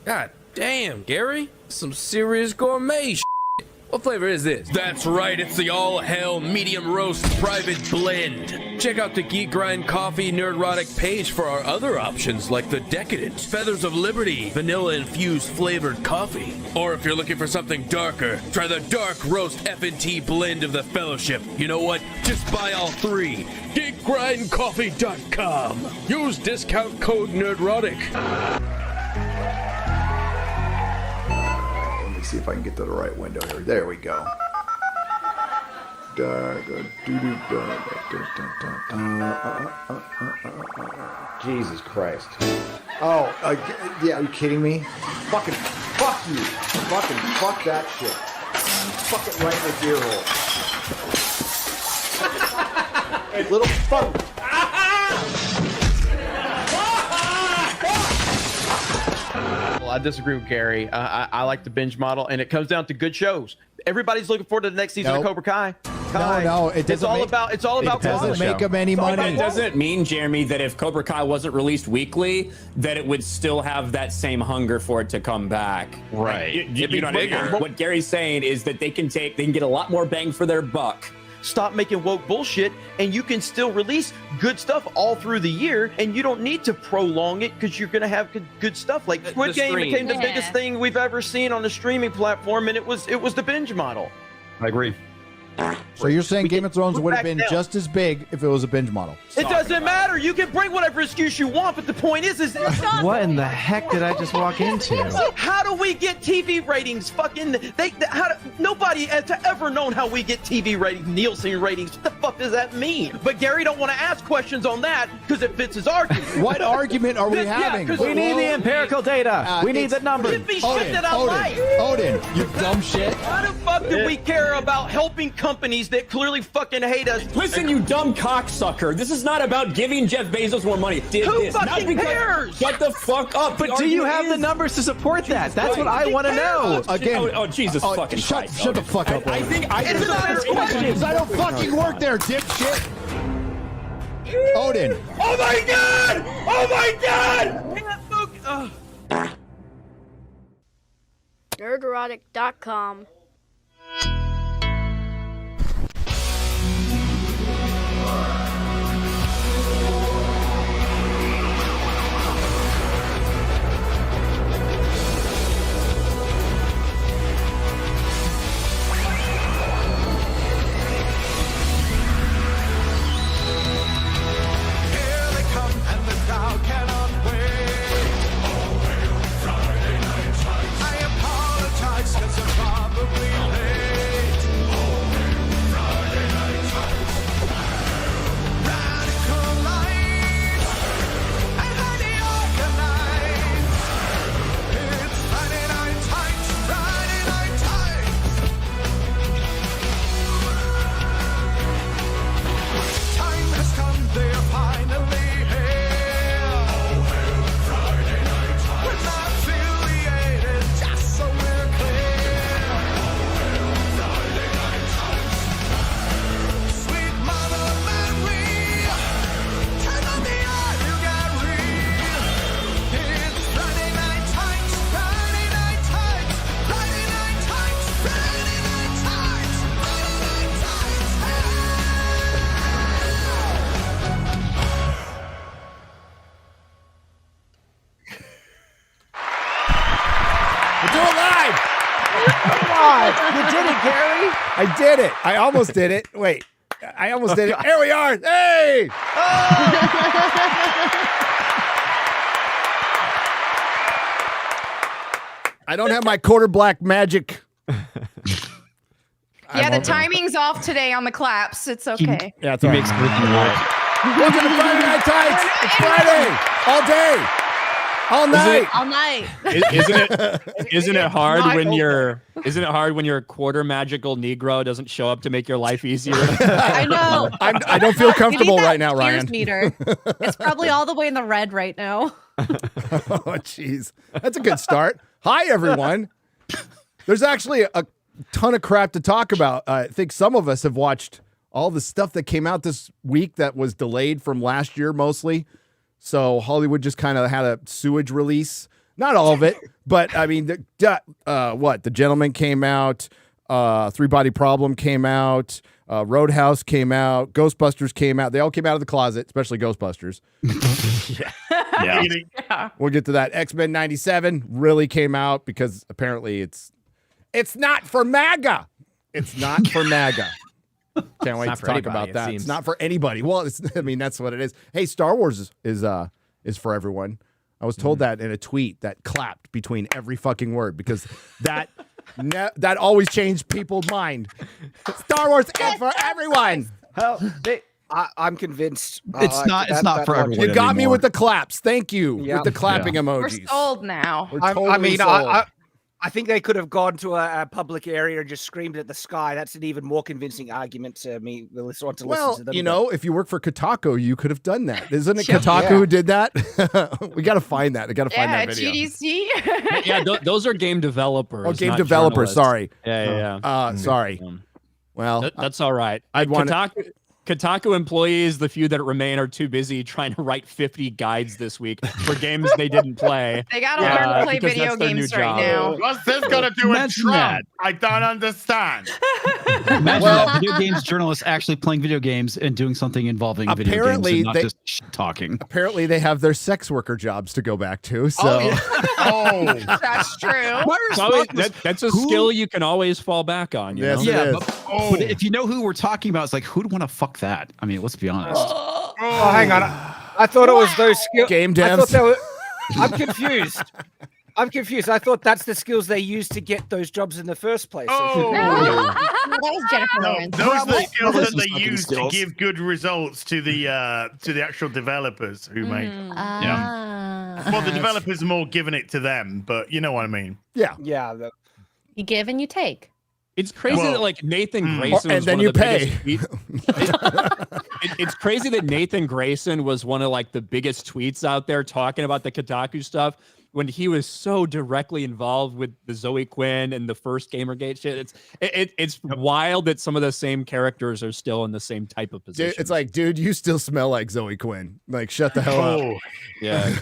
God damn, Gary. Some serious gourmet shit. What flavor is this? That's right, it's the all-hell medium roast private blend. Check out the Geek Grind Coffee Nerdrotic page for our other options like the Decadent, Feathers of Liberty, vanilla-infused flavored coffee. Or if you're looking for something darker, try the Dark Roast FNT blend of the Fellowship. You know what? Just buy all three. GeekGrindCoffee.com. Use discount code Nerdrotic. See if I can get to the right window here. There we go. Jesus Christ. Oh, yeah, are you kidding me? Fucking fuck you. Fucking fuck that shit. Fuck it right in the ear hole. Little fuck. I disagree with Gary. I like the binge model, and it comes down to good shows. Everybody's looking forward to the next season of Cobra Kai. No, it doesn't. It's all about. It doesn't make them any money. That doesn't mean, Jeremy, that if Cobra Kai wasn't released weekly, that it would still have that same hunger for it to come back. Right. What Gary's saying is that they can get a lot more bang for their buck. Stop making woke bullshit, and you can still release good stuff all through the year, and you don't need to prolong it because you're going to have good stuff. Like Squid Game became the biggest thing we've ever seen on the streaming platform, and it was the binge model. I agree. So you're saying Game of Thrones would have been just as big if it was a binge model? It doesn't matter. You can bring whatever excuse you want, but the point is what in the heck did I just walk into? How do we get TV ratings? Nobody has ever known how we get TV ratings, Nielsen ratings. What the fuck does that mean? But Gary don't want to ask questions on that because it fits his argument. What argument are we having? We need the empirical data. We need the numbers. Give me shit that I like. Odin, you dumb shit. How the fuck do we care about helping companies that clearly fucking hate us? Listen, you dumb cocksucker. This is not about giving Jeff Bezos more money. Who fucking cares? Shut the fuck up. But do you have the numbers to support that? That's what I want to know. Again. Oh, Jesus fucking Christ. Shut the fuck up. I think it's not his questions. I don't fucking work there, dipshit. Odin. Oh my god! Oh my god! Nerdrotic.com. You did it, Gary. I did it. I almost did it. Wait. I almost did it. There we are. Hey! I don't have my quarter black magic. Yeah, the timing's off today on the claps. It's okay. Yeah, it's all right. Welcome to Friday Night Tights. It's Friday. All day. All night. All night. Isn't it hard when your quarter magical Negro doesn't show up to make your life easier? I know. I don't feel comfortable right now, Ryan. Meter. It's probably all the way in the red right now. Oh, jeez. That's a good start. Hi, everyone. There's actually a ton of crap to talk about. I think some of us have watched all the stuff that came out this week that was delayed from last year mostly. So Hollywood just kind of had a sewage release. Not all of it, but I mean, The Gentleman came out, Three Body Problem came out, Roadhouse came out, Ghostbusters came out. They all came out of the closet, especially Ghostbusters. Yeah. We'll get to that. X-Men 97 really came out because apparently it's not for MAGA. It's not for MAGA. Can't wait to talk about that. It's not for anybody. Well, that's what it is. Hey, Star Wars is for everyone. I was told that in a tweet that clapped between every fucking word because that always changed people's mind. Star Wars is for everyone. Hell, I'm convinced. It's not for everyone. You got me anymore. with the claps. Thank you with the clapping We're emojis. sold now. We're totally sold. I think they could have gone to a public area and just screamed at the sky. That's an even more convincing argument to me. Well, if you work for Kotaku, you could have done that. Isn't it Kotaku who did that? We got to find that. I got to find that video. GDC. Yeah, those are game developers. Oh, game not developers. journalists. Sorry. Yeah. Sorry. Well, That's all right. I'd want Kotaku employees, the few that remain, are too busy trying to write 50 guides this week for games they didn't play. They gotta learn to play video games right now. What's this got to do with Trump? I don't understand. Imagine that video games journalists actually playing video games and doing something involving video games and not just talking. Apparently, they have their sex worker jobs to go back to. So, That's true. That's a skill you can always fall back on. You know? Yeah, but if you know who we're talking about, it's like, who'd want to fuck that? I mean, let's be honest. Oh, hang on. I thought it was those skills. Game devs. I'm confused. I thought that's the skills they use to get those jobs in the first place. That was Jennifer Lawrence. Those are the skills that they use to give good results to the actual developers who make them. Well, the developers are more giving it to them, but you know what I mean. Yeah. You give and you take. It's crazy that like Nathan Grayson and was then one you of the pay. biggest it's crazy that Nathan Grayson was one of like the biggest tweets out there talking about the Kotaku stuff when he was so directly involved with the Zoe Quinn and the first Gamergate shit. It's wild that some of the same characters are still in the same type of position. It's like, dude, you still smell like Zoe Quinn. Like, shut the hell up. Yeah.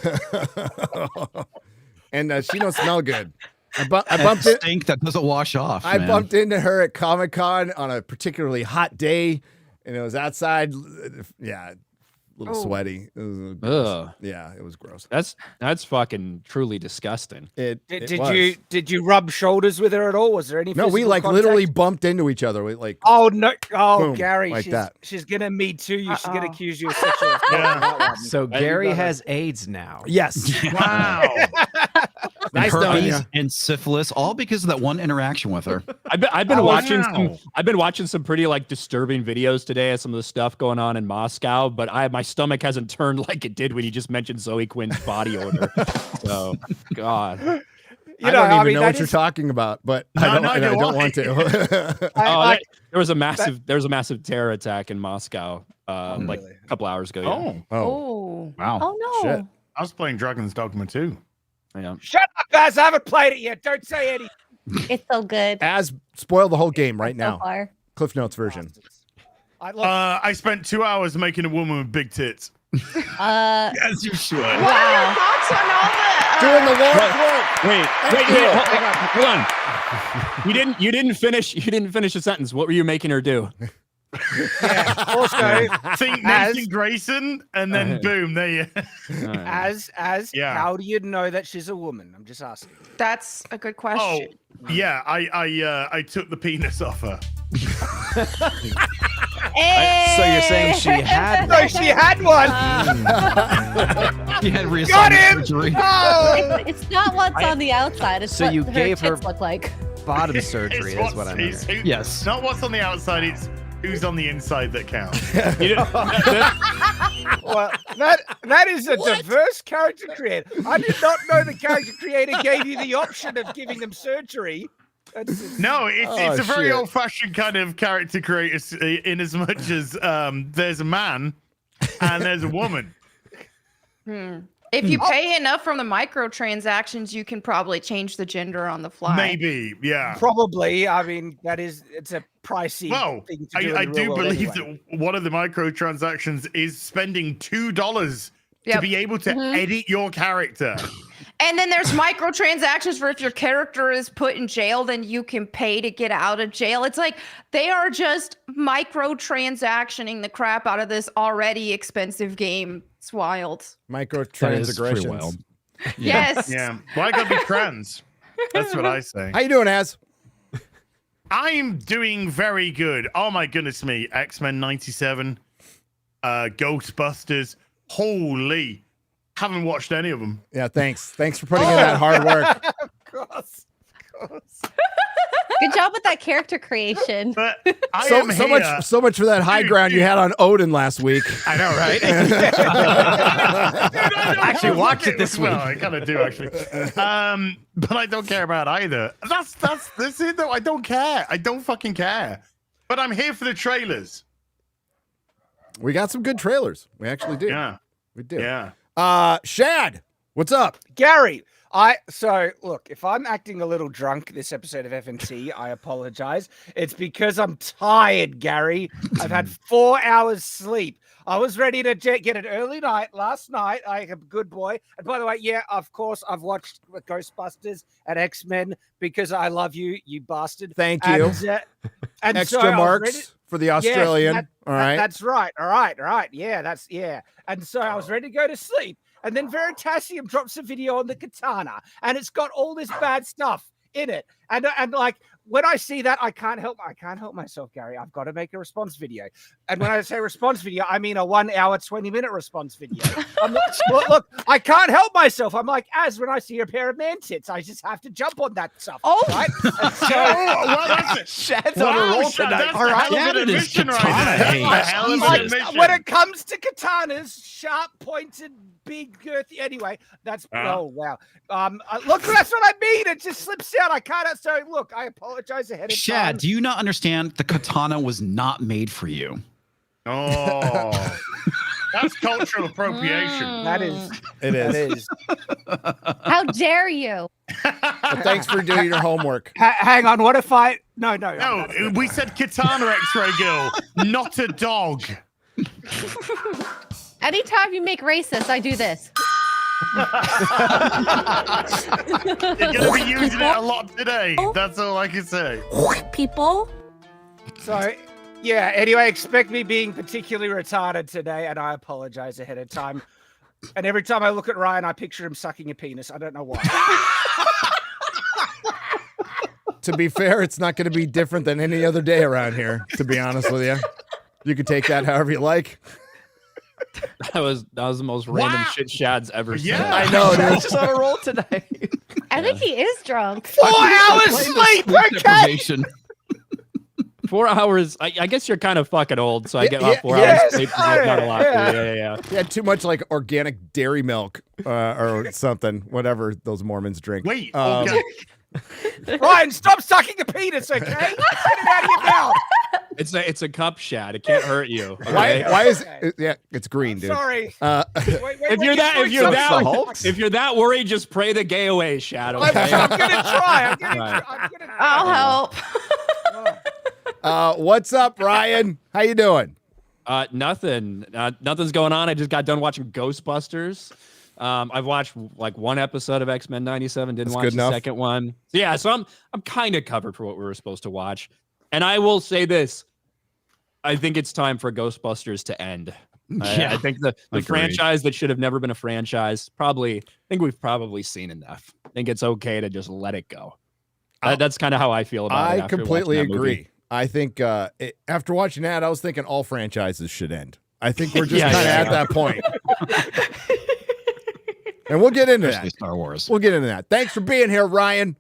And she don't smell good. I bumped it. Stink that doesn't wash off. I bumped into her at Comic-Con on a particularly hot day, and it was outside. Yeah, a little sweaty. It was gross. Yeah, it was gross. That's fucking truly disgusting. Did you rub shoulders with her at all? Was there any? No, we like contact? literally bumped into each other. We like. Oh no! Oh, boom, Gary, like that. She's gonna me too. She's gonna accuse you of sexual assault. Yeah. So Gary has AIDS now. Yes. Wow. Nice herpes and syphilis, all because of that one interaction with her. I've been watching some pretty like disturbing videos today of some of the stuff going on in Moscow, but my stomach hasn't turned like it did when you just mentioned Zoe Quinn's body odor. So, God. I don't even know what you're talking about, but I don't want to. There was a massive terror attack in Moscow like a couple hours ago. Yeah. Oh. Wow. Oh no. Shit. I was playing Dragon's Dogma 2. Yeah. Shut up, guys! I haven't played it yet. Don't say anything. It's so good. Spoil the whole game right So now. far. Cliff Notes version. I spent 2 hours making a woman with big tits. As you should. What are your thoughts on all that? Doing the Lord's work. Wait. You didn't finish the sentence. What were you making her do? Also, think Nathan Grayson, and then boom, there you. How do you know that she's a woman? I'm just asking. That's a good question. Oh, yeah. I took the penis off her. So you're saying she had one? No, she had one. She had Got him. surgery. Oh! It's not what's on the outside. It's So what you her gave her tits look like. bottom surgery is what I'm hearing. Yes. Not what's on the outside. It's who's on the inside that counts. Well, that is a diverse character creator. I did not know the character creator gave you the option of giving them surgery. No, it's a very old-fashioned kind of character creator in as much as there's a man and there's a woman. If you pay enough from the microtransactions, you can probably change the gender on the fly. Maybe, yeah. Probably. I mean, it's a pricey thing to do. I do believe that one of the microtransactions is spending $2 to be able to edit your character. And then there's microtransactions for if your character is put in jail, then you can pay to get out of jail. It's like they are just microtransactioning the crap out of this already expensive game. It's wild. Microtransactions. Yes. Yeah. Why gotta be trans? That's what I say. How you doing, Az? I'm doing very good. Oh my goodness me. X-Men 97, Ghostbusters. Holy. Haven't watched any of them. Yeah, thanks. Thanks for putting in that hard work. Of course. Good job with that character creation. But so much for that high ground you had on Odin last week. I know, right? I actually watched it this week. Well, I kind of do actually. But I don't care about either. That's it though. I don't care. I don't fucking care. But I'm here for the trailers. We got some good trailers. We actually do. Yeah. We do. Yeah. Shad, what's up? Gary, so look, if I'm acting a little drunk this episode of FNT, I apologize. It's because I'm tired, Gary. I've had 4 hours sleep. I was ready to get an early night last night. I'm a good boy. And by the way, yeah, of course, I've watched Ghostbusters and X-Men because I love you, you bastard. Thank you. And extra so marks for the Australian. Yes, all right. That's right. All right. Yeah, And so I was ready to go to sleep. And then Veritasium drops a video on the katana, and it's got all this bad stuff in it. And like when I see that, I can't help myself, Gary. I've got to make a response video. And when I say response video, I mean a 1 hour, 20-minute response video. Look, I can't help myself. I'm like, as when I see a pair of man tits, I just have to jump on that stuff. Oh, right. And so, well, that's it. Shad's on a roll tonight. All right, when it comes to katanas, sharp pointed, big girthy. Anyway, that's oh wow. Look, that's what I mean. It just slips out. I can't. So look, I apologize ahead of time. Shad, do you not understand? The katana was not made for you. Oh, that's cultural appropriation. That is. It is. That is. How dare you? But thanks for doing your homework. Hang on. What if I? No. No, we said katana X-ray girl, not a dog. Anytime you make racist, I do this. You're gonna be using it a lot today. That's all I can say. People. So, yeah. Anyway, expect me being particularly retarded today, and I apologize ahead of time. And every time I look at Ryan, I picture him sucking a penis. I don't know why. To be fair, it's not going to be different than any other day around here, to be honest with you. You can take that however you like. That was the most random shit Shad's ever said. Yeah, I know, dude. He's just on a roll today. I think he is drunk. 4 hours sleep, okay? 4 hours. I guess you're kind of fucking old, so I get about 4 yes, hours sleep. Is not a lot. Yeah. You had too much like organic dairy milk or something, whatever those Mormons drink. Wait, okay. Ryan, stop sucking the penis, okay? Get it out of your mouth. It's a cup, Shad. It can't hurt you. Okay? Why is it? Yeah, it's green, dude. Sorry. If you're that worried, just pray the gay away, Shad. Okay? I'm gonna try. I'm gonna I'll help. What's up, Ryan? How you doing? Nothing. Nothing's going on. I just got done watching Ghostbusters. I've watched like one episode of X-Men 97. Didn't watch the second one. So, yeah, so I'm kind of covered for what we were supposed to watch. And I will say this: I think it's time for Ghostbusters to end. I think the franchise that should have never been a franchise. I think we've probably seen enough. I think it's okay to just let it go. That's kind of how I feel about it. I completely agree. I think after watching that, I was thinking all franchises should end. I think we're just kind of at that point. And we'll get into that. Star Wars. We'll get into that. Thanks for being here, Ryan.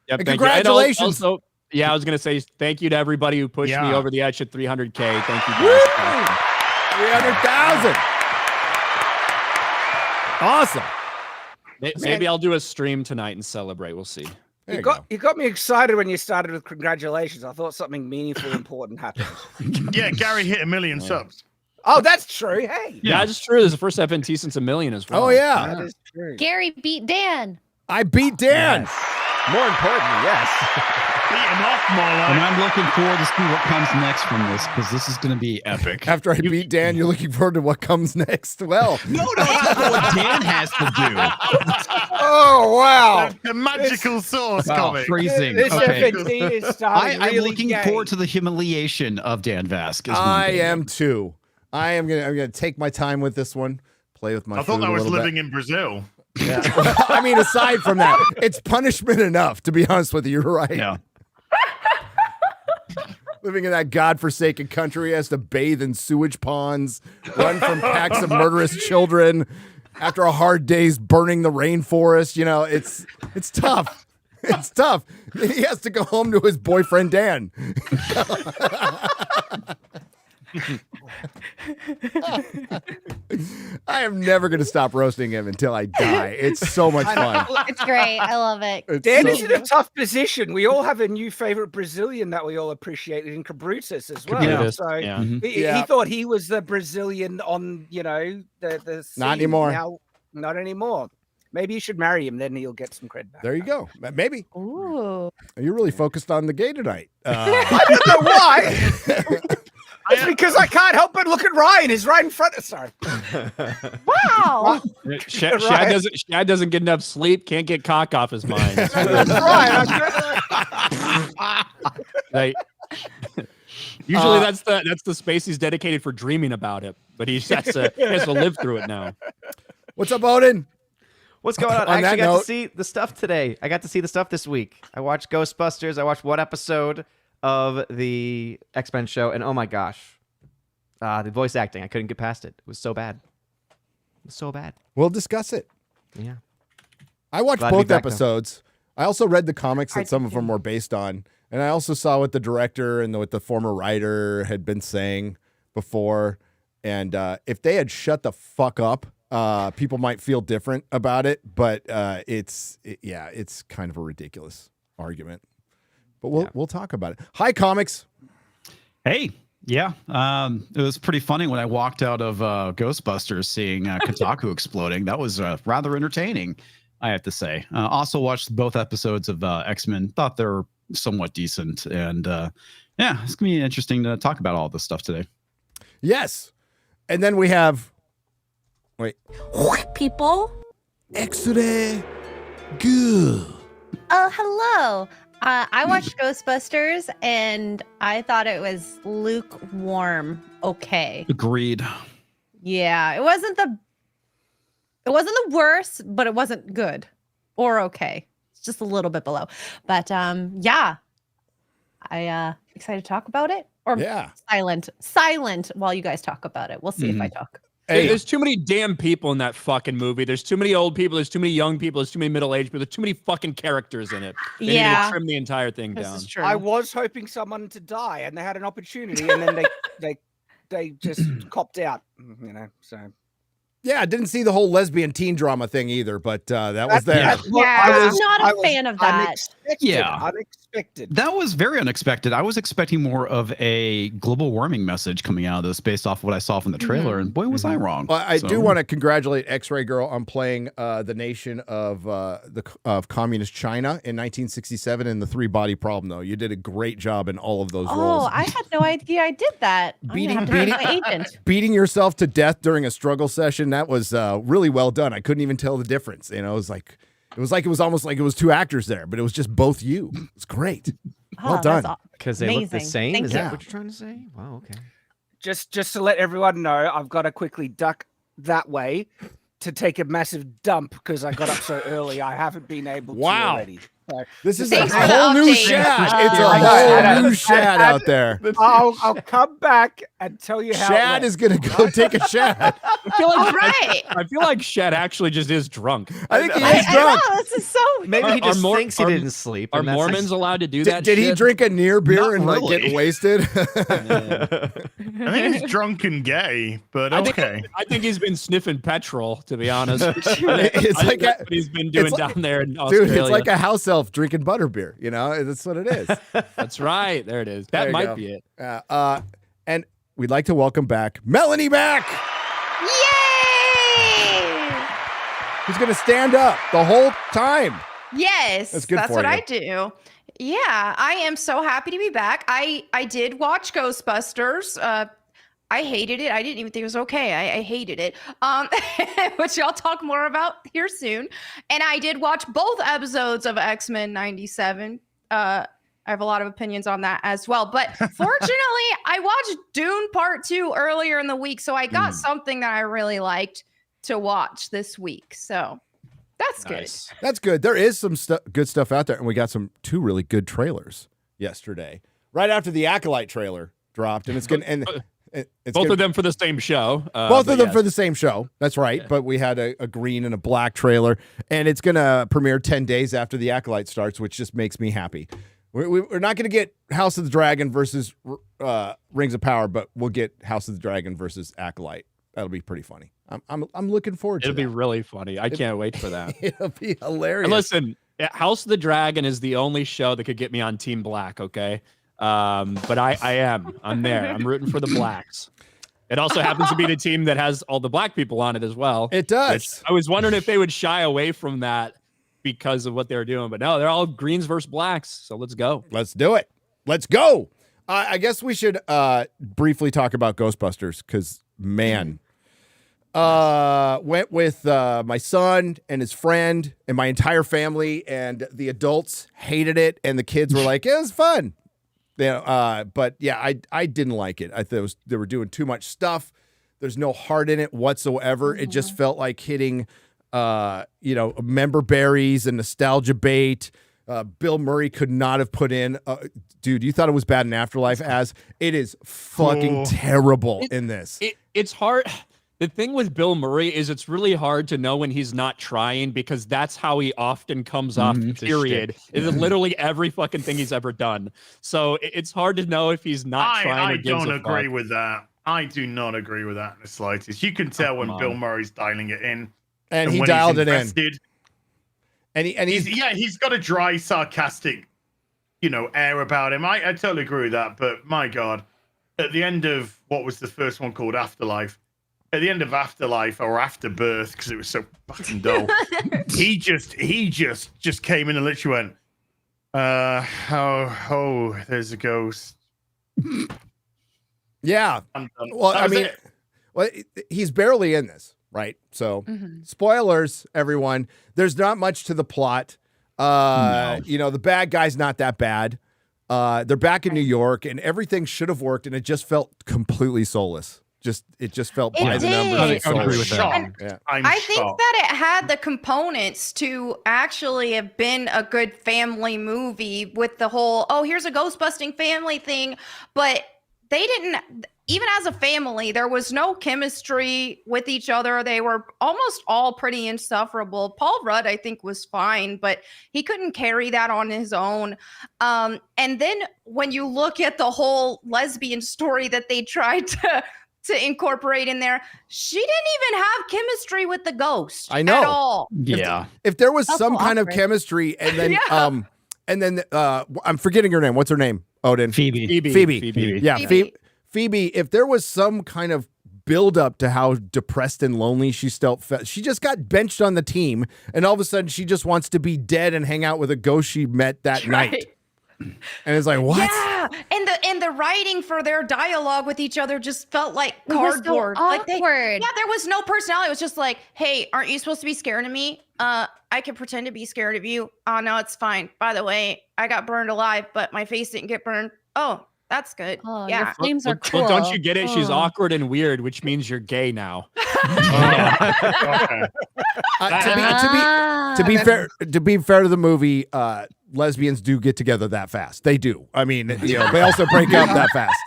Yep, and congratulations. Also, I was going to say thank you to everybody who pushed me over the edge at 300K. Thank you, guys. 300,000. Awesome. Maybe I'll do a stream tonight and celebrate. We'll see. You got me excited when you started with congratulations. I thought something meaningful, important happened. Yeah, Gary hit 1 million subs. Oh, that's true. Hey. Yeah, it's true. This is the first FNT since 1 million as well. Oh, yeah. That is true. Gary beat Dan. I beat Dan. Yes. More importantly, yes. And I'm looking forward to see what comes next from this, because this is going to be epic. After I beat Dan, you're looking forward to what comes next. Well, no, what Dan has to do. Oh, wow. The magical sauce Wow, comic. freezing. This Okay. FNT is starting I'm really looking gay. forward to the humiliation of Dan Vasc. I am too. I'm gonna take my time with this one. Play with my I thought food that a was little living bit. in Brazil. Yeah. I mean, aside from that, it's punishment enough, to be honest with you. You're right. Yeah. Living in that godforsaken country, he has to bathe in sewage ponds, run from packs of murderous children after a hard day's burning the rainforest. You know, it's tough. It's tough. He has to go home to his boyfriend, Dan. I am never going to stop roasting him until I die. It's so much fun. It's great. I love it. Dan is in a tough position. We all have a new favorite Brazilian that we all appreciated in Cabrutus as well. Cabrutus, So yeah. he thought he was the Brazilian on, the scene. Not anymore. Now, not anymore. Maybe you should marry him, then he'll get some cred back. There you go. Maybe. Ooh. You're really focused on the gay tonight. I don't know why. It's because I can't help but look at Ryan. He's right in front of. Sorry. Wow. Shad doesn't get enough sleep. Can't get cock off his mind. That's right. Usually that's the space he's dedicated for dreaming about it, but he has to live through it now. What's up, Odin? What's going on? On I actually that got note- to see the stuff today. I got to see the stuff this week. I watched Ghostbusters. I watched one episode of the X-Men show, and oh my gosh, the voice acting, I couldn't get past it. It was so bad. It was so bad. We'll discuss it. Yeah. I watched Glad to be both back, though. episodes. I also read the comics that some of them were based on. And I also saw what the director and what the former writer had been saying before. And if they had shut the fuck up, people might feel different about it. But it's kind of a ridiculous argument. But we'll talk about it. Hi, comics. Hey. Yeah, it was pretty funny when I walked out of Ghostbusters seeing Kotaku exploding. That was rather entertaining, I have to say. Also watched both episodes of X-Men. Thought they were somewhat decent. And yeah, it's going to be interesting to talk about all this stuff today. Yes. And then we have... Wait. People. X-ray. Good. Oh, hello. I watched Ghostbusters and I thought it was lukewarm. Okay. Agreed. Yeah, it wasn't the worst, but it wasn't good or okay. It's just a little bit below. But yeah, I excited to talk about it. Or silent while you guys talk about it. We'll see if I talk. Hey, there's too many damn people in that fucking movie. There's too many old people. There's too many young people. There's too many middle-aged people. There's too many fucking characters in it. They need to trim the entire thing down. I was hoping someone to die, and they had an opportunity, and then they just copped out. So. Yeah, I didn't see the whole lesbian teen drama thing either, but that was there. I was not a fan of that. Unexpected. That was very unexpected. I was expecting more of a global warming message coming out of this based off what I saw from the trailer, and boy, was I wrong. Well, I do want to congratulate X-Ray Girl on playing the nation of communist China in 1967 in the Three Body Problem, though. You did a great job in all of those roles. Oh, I had no idea I did that. Beating yourself to death during a struggle session, that was really well done. I couldn't even tell the difference. You know, it was almost like it was two actors there, but it was just both you. It's great. Well done. Because they look the same. Thank Is you. that what you're trying to say? Wow. Okay. Just to let everyone know, I've got to quickly duck that way to take a massive dump because I got up so early. I haven't been able to already. So, this is a whole new Shad. It's a whole new Shad out there. I'll come back and tell you how. Shad is going to go take a Shad. I feel like Shad actually just is drunk. I think he is drunk. I know, this is so Maybe he just thinks he didn't sleep. Are and that's Mormons allowed to do that? Did he drink a near beer and like really. get wasted? I think he's drunk and gay, but okay. I think he's been sniffing petrol, to be honest. It's like that's what he's been doing down there in Australia. Dude, it's like a house elf drinking butterbeer. You know, that's what it is. That's right. There it is. There That you might go. be it. And we'd like to welcome back Melonie back. Yay! Who's going to stand up the whole time. Yes, That's good for what you. I do. Yeah, I am so happy to be back. I did watch Ghostbusters. I hated it. I didn't even think it was okay. I hated it. Which I'll talk more about here soon. And I did watch both episodes of X-Men 97. I have a lot of opinions on that as well. But fortunately, I watched Dune Part 2 earlier in the week, so I got something that I really liked to watch this week. So that's good. That's good. There is some good stuff out there, and we got two really good trailers yesterday, right after the Acolyte trailer dropped, and it's gonna both of them for the same show. Both of them for the same show. That's right. Yeah. But we had a green and a black trailer, and it's gonna premiere 10 days after the Acolyte starts, which just makes me happy. We're not gonna get House of the Dragon versus Rings of Power, but we'll get House of the Dragon versus Acolyte. That'll be pretty funny. I'm looking forward to it. It'll be really funny. I can't wait for that. It'll be hilarious. And listen, House of the Dragon is the only show that could get me on Team Black, okay? But I'm there. I'm rooting for the Blacks. It also happens to be the team that has all the black people on it as well. It does. I was wondering if they would shy away from that because of what they're doing, but no, they're all greens versus blacks. So let's go. Let's do it. Let's go. I guess we should briefly talk about Ghostbusters because, man, went with my son and his friend and my entire family, and the adults hated it, and the kids were like, it was fun. But yeah, I didn't like it. I thought they were doing too much stuff. There's no heart in it whatsoever. It just felt like hitting, member berries and nostalgia bait. Bill Murray could not have put in. Dude, you thought it was bad in Afterlife, as it is fucking terrible in this. It's hard. The thing with Bill Murray is it's really hard to know when he's not trying, because that's how he often comes off, period. It is literally every fucking thing he's ever done. So it's hard to know if he's not trying. I don't agree with that. I do not agree with that in the slightest. You can tell when Bill Murray's dialing it in. And he dialed it in. And he's got a dry, sarcastic, air about him. I totally agree with that. But my God, at the end of what was the first one called Afterlife, at the end of Afterlife or Afterbirth, because it was so fucking dull, he just came in and literally went, there's a ghost. Yeah. Well, he's barely in this, right? So, spoilers, everyone. There's not much to the plot. The bad guy's not that bad. They're back in New York, and everything should have worked, and it just felt completely soulless. It just felt by the numbers. I think that it had the components to actually have been a good family movie with the whole, here's a ghost busting family thing. But they didn't, even as a family, there was no chemistry with each other. They were almost all pretty insufferable. Paul Rudd, I think, was fine, but he couldn't carry that on his own. And then when you look at the whole lesbian story that they tried to incorporate in there, she didn't even have chemistry with the ghost at all. Yeah. If there was some kind of chemistry, and then I'm forgetting her name. What's her name? Odin. Phoebe. Yeah, Phoebe. If there was some kind of build up to how depressed and lonely she felt, she just got benched on the team, and all of a sudden she just wants to be dead and hang out with a ghost she met that night. And it's like, what? Yeah, and the writing for their dialogue with each other just felt like cardboard. So awkward. There was no personality. It was just like, hey, aren't you supposed to be scared of me? I can pretend to be scared of you. Oh no, it's fine. By the way, I got burned alive, but my face didn't get burned. Oh, that's good. Oh, yeah, your flames are cool. Well, don't you get it? She's awkward and weird, which means you're gay now. To be fair to the movie, lesbians do get together that fast. They do. I mean, they also break up that fast.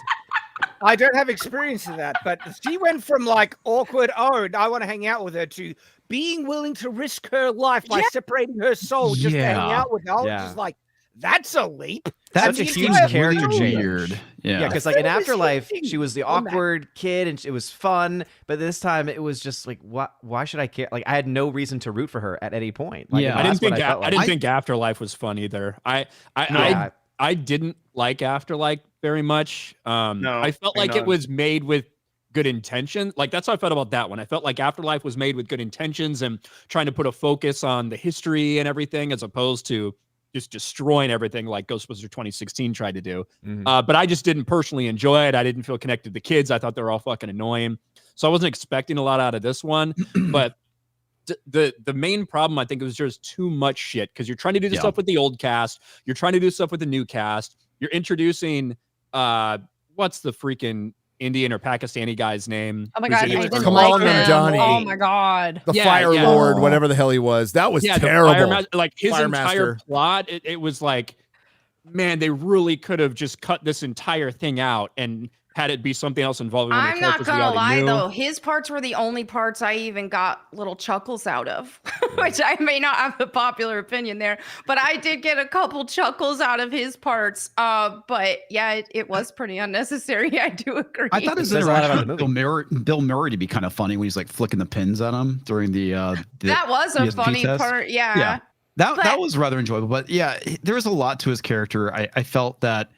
I don't have experience in that, but she went from like awkward, I want to hang out with her, to being willing to risk her life by separating her soul just to hang out with her. I was just like, that's a leap. That's a huge character change. Weird. Yeah, because like in Afterlife, she was the awkward kid, and it was fun. But this time, it was just like, why should I care? Like, I had no reason to root for her at any point. Like, I didn't think Afterlife was fun either. I didn't like Afterlife very much. I felt like it was made with good intention. Like, that's how I felt about that one. I felt like Afterlife was made with good intentions and trying to put a focus on the history and everything, as opposed to just destroying everything like Ghostbusters 2016 tried to do. But I just didn't personally enjoy it. I didn't feel connected to the kids. I thought they were all fucking annoying. So I wasn't expecting a lot out of this one. But the main problem, I think, was just too much shit because you're trying to do the stuff with the old cast. You're trying to do stuff with the new cast. You're introducing what's the freaking Indian or Pakistani guy's name? Oh my god, I didn't Come like on, him. Johnny. Oh my god. The Fire Lord, whatever the hell he was. That was terrible. Like his Fire entire Master. plot, it was like, man, they really could have just cut this entire thing out and had it be something else involving one of the I'm not characters we gonna already lie knew. though, his parts were the only parts I even got little chuckles out of, which I may not have a popular opinion there, but I did get a couple chuckles out of his parts. But yeah, it was pretty unnecessary. I do agree. I thought his interaction with Bill Murray to be kind of funny when he's like flicking the pins at him during the that was a ESP funny test. part. Yeah. That was rather enjoyable. But yeah, there was a lot to his character. I felt that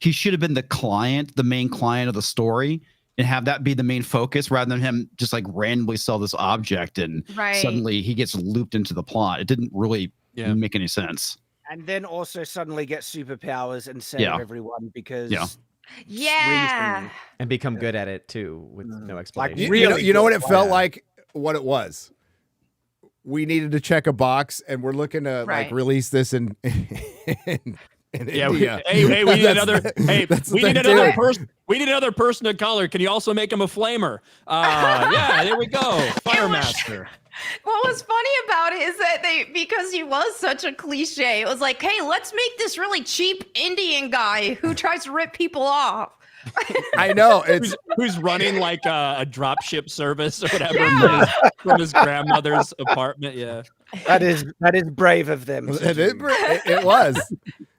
he should have been the main client of the story, and have that be the main focus rather than him just like randomly sell this object and suddenly he gets looped into the plot. It didn't really make any sense. And then also suddenly get superpowers and save everyone because yeah, and become good at it too with no explanation. You know what it felt like? What it was? We needed to check a box, and we're looking to like release this in India. Hey, we need another. Hey, we need another person. We need another person of color. Can you also make him a flamer? Yeah, there we go. Fire Master. What was funny about it is that because he was such a cliche, it was like, hey, let's make this really cheap Indian guy who tries to rip people off. I know it's who's running like a drop ship service or whatever from his grandmother's apartment. Yeah, that is brave of them. It was.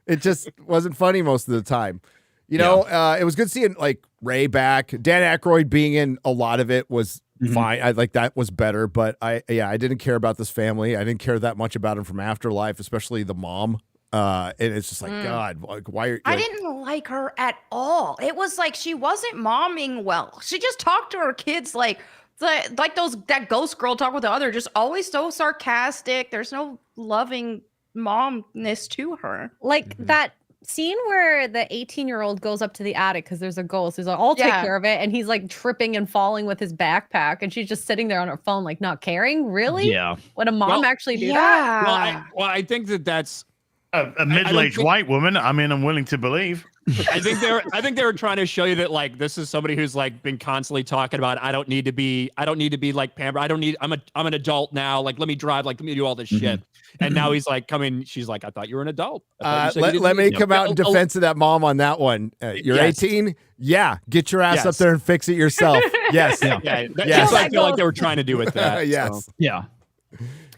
It just wasn't funny most of the time. You know, it was good seeing like Ray back. Dan Aykroyd being in a lot of it was fine. I like that was better, but I didn't care about this family. I didn't care that much about him from Afterlife, especially the mom. And it's just like, God, like, why are you? I didn't like her at all. It was like she wasn't momming well. She just talked to her kids like that ghost girl talk with the other, just always so sarcastic. There's no loving momness to her. Like that scene where the 18-year-old goes up to the attic because there's a ghost. He's like, I'll take care of it. And he's like tripping and falling with his backpack. And she's just sitting there on her phone, like not caring. Really? Yeah. Would a mom actually do that? Well, I think that's a middle-aged white woman. I mean, I'm willing to believe. I think they were trying to show you that like this is somebody who's like been constantly talking about I don't need to be like pampered. I'm an adult now. Like let me drive. Like let me do all this shit. And now he's like coming. She's like, I thought you were an adult. Let me come out in defense of that mom on that one. You're 18. Yeah, get your ass up there and fix it yourself. Yes. That's what I feel like they were trying to do with that. Yes. So. Yeah.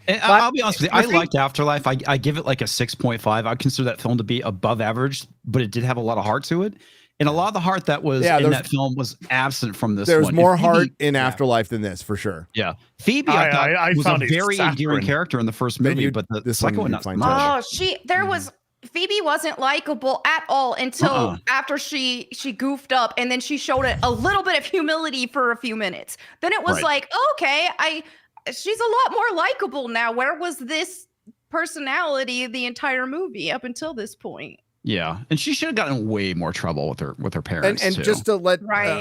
And I'll be honest with you, I liked Afterlife. I give it like a 6.5. I consider that film to be above average, but it did have a lot of heart to it. And a lot of the heart that was in that film was absent from this one. There's more heart in Afterlife than this, for sure. Yeah. Phoebe, I thought, was a very endearing character in the first movie, but the second one, not so much. Phoebe wasn't likable at all until after she goofed up, and then she showed a little bit of humility for a few minutes. Then it was like, okay, she's a lot more likable now. Where was this personality the entire movie up until this point? Yeah, and she should have gotten way more trouble with her parents. And too. just to let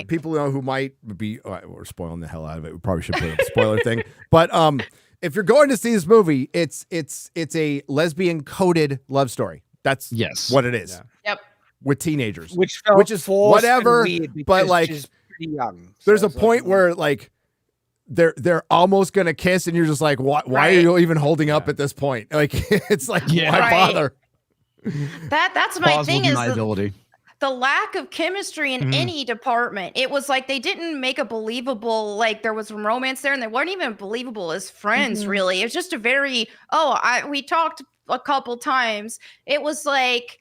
people know who might be, we're spoiling the hell out of it. We probably should put a spoiler thing. But if you're going to see this movie, it's a lesbian coded love story. That's what it is. Yep. With teenagers, which is whatever. But like, she's pretty young. There's a point where like they're almost gonna kiss, and you're just like, why are you even holding up at this point? Like, it's like, why bother? That's my thing is the lack of chemistry in any department. It was like they didn't make a believable, like there was some romance there, and they weren't even believable as friends. Really, it was just a very we talked a couple times. It was like,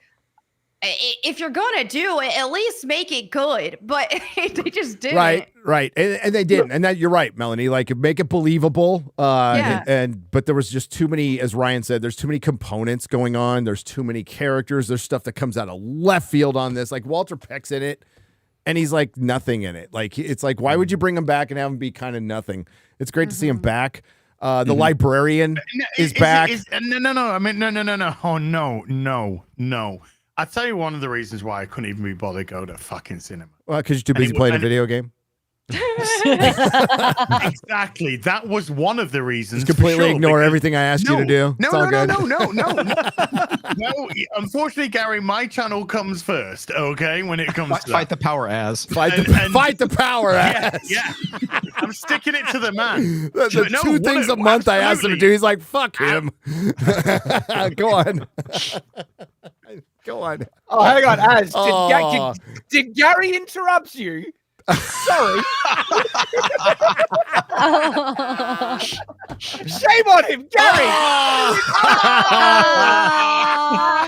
if you're gonna do it, at least make it good. But they just didn't. Right, and they didn't. And that you're right, Melonie. Like, make it believable. But there was just too many, as Ryan said. There's too many components going on. There's too many characters. There's stuff that comes out of left field on this. Like Walter Peck's in it, and he's like nothing in it. Like it's like, why would you bring him back and have him be kind of nothing? It's great to see him back. The librarian is back. No. I mean, no. Oh, no. I'll tell you one of the reasons why I couldn't even be bothered to go to fucking cinema. Well, because you're too busy playing a video game. Exactly. That was one of the reasons. Just completely ignore everything I asked you to do. No, It's all good. No. Unfortunately, Gary, my channel comes first. Okay, when it comes to Fight the power as. Fight the power as. Yeah. I'm sticking it to the man. The two things a month I asked him to do. He's like, fuck him. Go on. Go on. Oh, hang on, Az. Did Gary interrupt you? Sorry. Shame on him, Gary.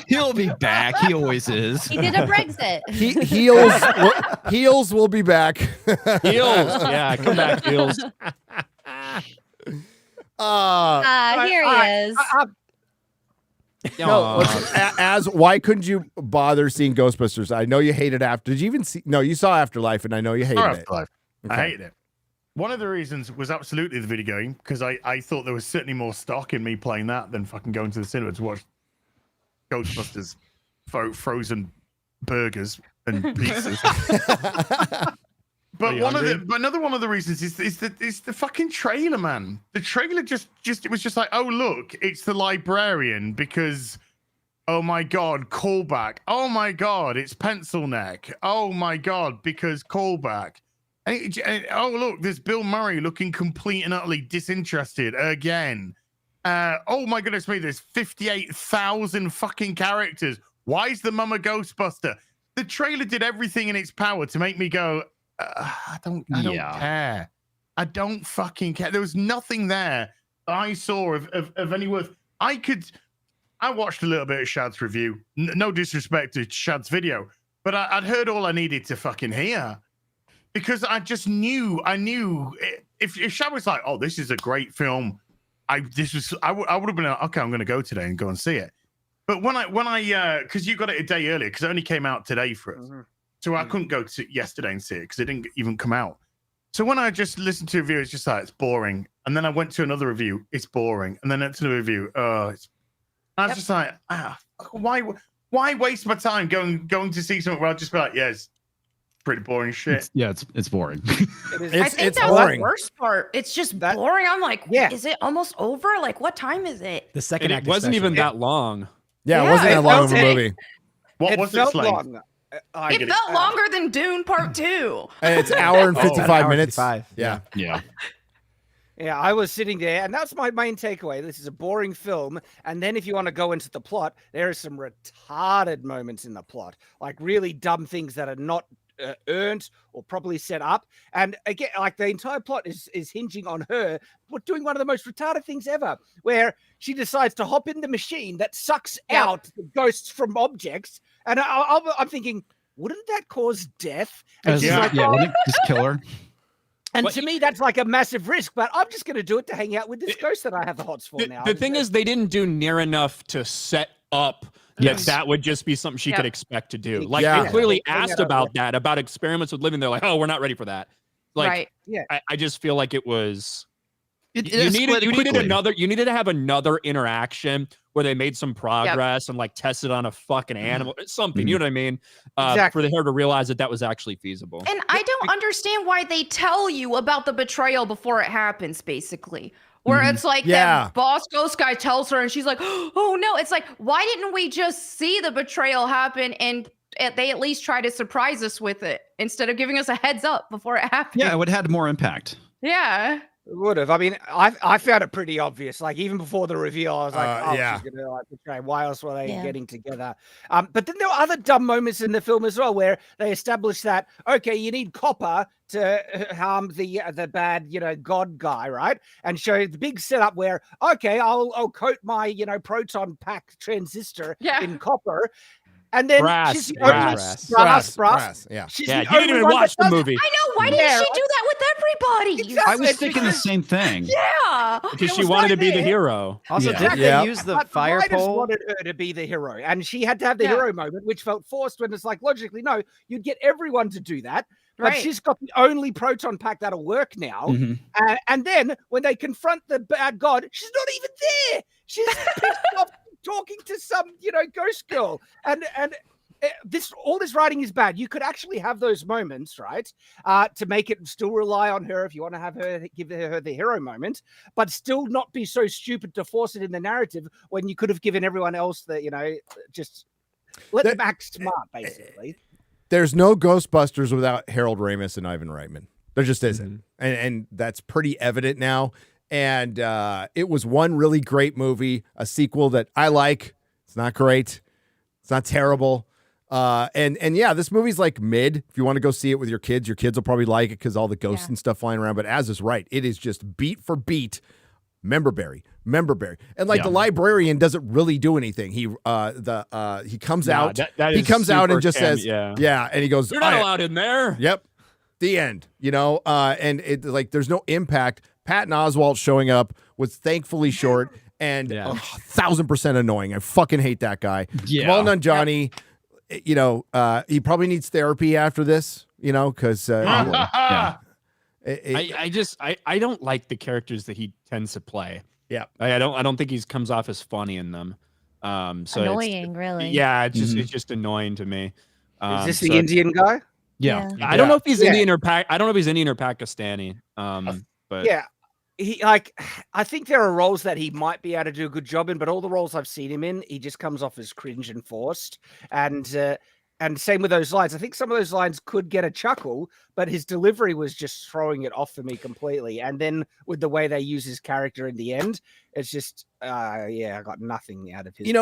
He'll be back. He always is. He did a Brexit. Heels will be back. Heels. Yeah, come back, Heels. Here he is. No, as why couldn't you bother seeing Ghostbusters? I know you hated After. Did you even see? No, you saw Afterlife, and I know you hated it. Afterlife. I hated it. One of the reasons was absolutely the video game, because I thought there was certainly more stock in me playing that than fucking going to the cinema to watch Ghostbusters frozen burgers and pizzas. But another one of the reasons is the fucking trailer, man. The trailer it was just like, oh look, it's the librarian because, oh my god, callback. Oh my god, it's Pencil Neck. Oh my god, because callback. And oh look, there's Bill Murray looking complete and utterly disinterested again. Oh my goodness me, there's 58,000 fucking characters. Why is the mum a Ghostbuster? The trailer did everything in its power to make me go, I don't care. I don't fucking care. There was nothing there that I saw of any worth. I watched a little bit of Shad's review. No disrespect to Shad's video, but I'd heard all I needed to fucking hear because I just knew. I knew if Shad was like, "Oh, this is a great film," I would have been like, okay, I'm going to go today and go and see it. But when I because you got it a day earlier because it only came out today for us. So I couldn't go to yesterday and see it because it didn't even come out. So when I just listened to a review, it's just like, it's boring. And then I went to another review, it's boring. And then to the review, I was just like, why waste my time going to see something where I'll just be like, yeah, it's pretty boring shit. It's boring. I think that was the worst part. It's just boring. I'm like, is it almost over? Like, what time is it? The second act. It wasn't even that long. Yeah, it wasn't that long of a movie. What was it like? Long. It felt longer than Dune Part 2. And it's an hour and 55 minutes. Yeah. Yeah, I was sitting there, and that's my main takeaway. This is a boring film. And then if you want to go into the plot, there are some retarded moments in the plot, like really dumb things that are not earned or properly set up. And again, like the entire plot is hinging on her doing one of the most retarded things ever, where she decides to hop in the machine that sucks out the ghosts from objects. And I'm thinking, wouldn't that cause death? And she's like, wouldn't it just kill her? And to me, that's like a massive risk, but I'm just going to do it to hang out with this ghost that I have the hots for now. The thing is, they didn't do near enough to set up that would just be something she could expect to do. Like, they clearly asked about that, about experiments with living. They're like, oh, we're not ready for that. Like, I just feel like it was... You needed to have another interaction where they made some progress and like tested on a fucking animal, something. You know what I mean? For her to realize that was actually feasible. And I don't understand why they tell you about the betrayal before it happens. Basically, where it's like that boss ghost guy tells her, and she's like, "Oh no!" It's like, why didn't we just see the betrayal happen and they at least try to surprise us with it instead of giving us a heads up before it happened? Yeah, it would have had more impact. Yeah. It would have. I mean, I found it pretty obvious. Like even before the reveal, I was like, she's gonna like betray. Why else were they getting together? But then there were other dumb moments in the film as well, where they established that you need copper to harm the bad god guy, right? And show the big setup where I'll coat my proton pack transistor in copper. And then she's the brass. Yeah. You didn't even watch the movie. I know. Why didn't she do that with everybody? Exactly. I was thinking the same thing. Yeah. Because she wanted to be the hero. Also, didn't they use the fire pole? Wanted her to be the hero, and she had to have the hero moment, which felt forced when it's like, logically, no, you'd get everyone to do that. but Right. she's got the only proton pack that'll work now. Mhm. And then when they confront the bad god, she's not even there. She's pissed off talking to some, ghost girl. And all this writing is bad. You could actually have those moments, right? To make it still rely on her if you want to have her give her the hero moment, but still not be so stupid to force it in the narrative when you could have given everyone else the, just let them act smart, basically. There's no Ghostbusters without Harold Ramis and Ivan Reitman. There just isn't. And that's pretty evident now. And it was one really great movie, a sequel that I like. It's not great. It's not terrible. And yeah, this movie's like mid. If you want to go see it with your kids will probably like it because all the ghosts and stuff flying around. But Az is right. It is just beat for beat. Memberberry. And like the librarian doesn't really do anything. He comes out. He comes out and just says, yeah. And he goes, "You're not allowed in there." Yep. The end, and it like there's no impact. Patton Oswalt showing up was thankfully short and 1,000% annoying. I fucking hate that guy. Yeah. Kamal Nanjiani, he probably needs therapy after this, because I don't like the characters that he tends to play. Yeah, I don't think he comes off as funny in them. So Annoying, really. Yeah, it's just annoying to me. Is this the Indian guy? Yeah. I don't know if he's Indian or I don't know if he's Indian or Pakistani. But yeah, I think there are roles that he might be able to do a good job in, but all the roles I've seen him in, he just comes off as cringe and forced. And same with those lines. I think some of those lines could get a chuckle, but his delivery was just throwing it off for me completely. And then with the way they use his character in the end, it's just, I got nothing out of his.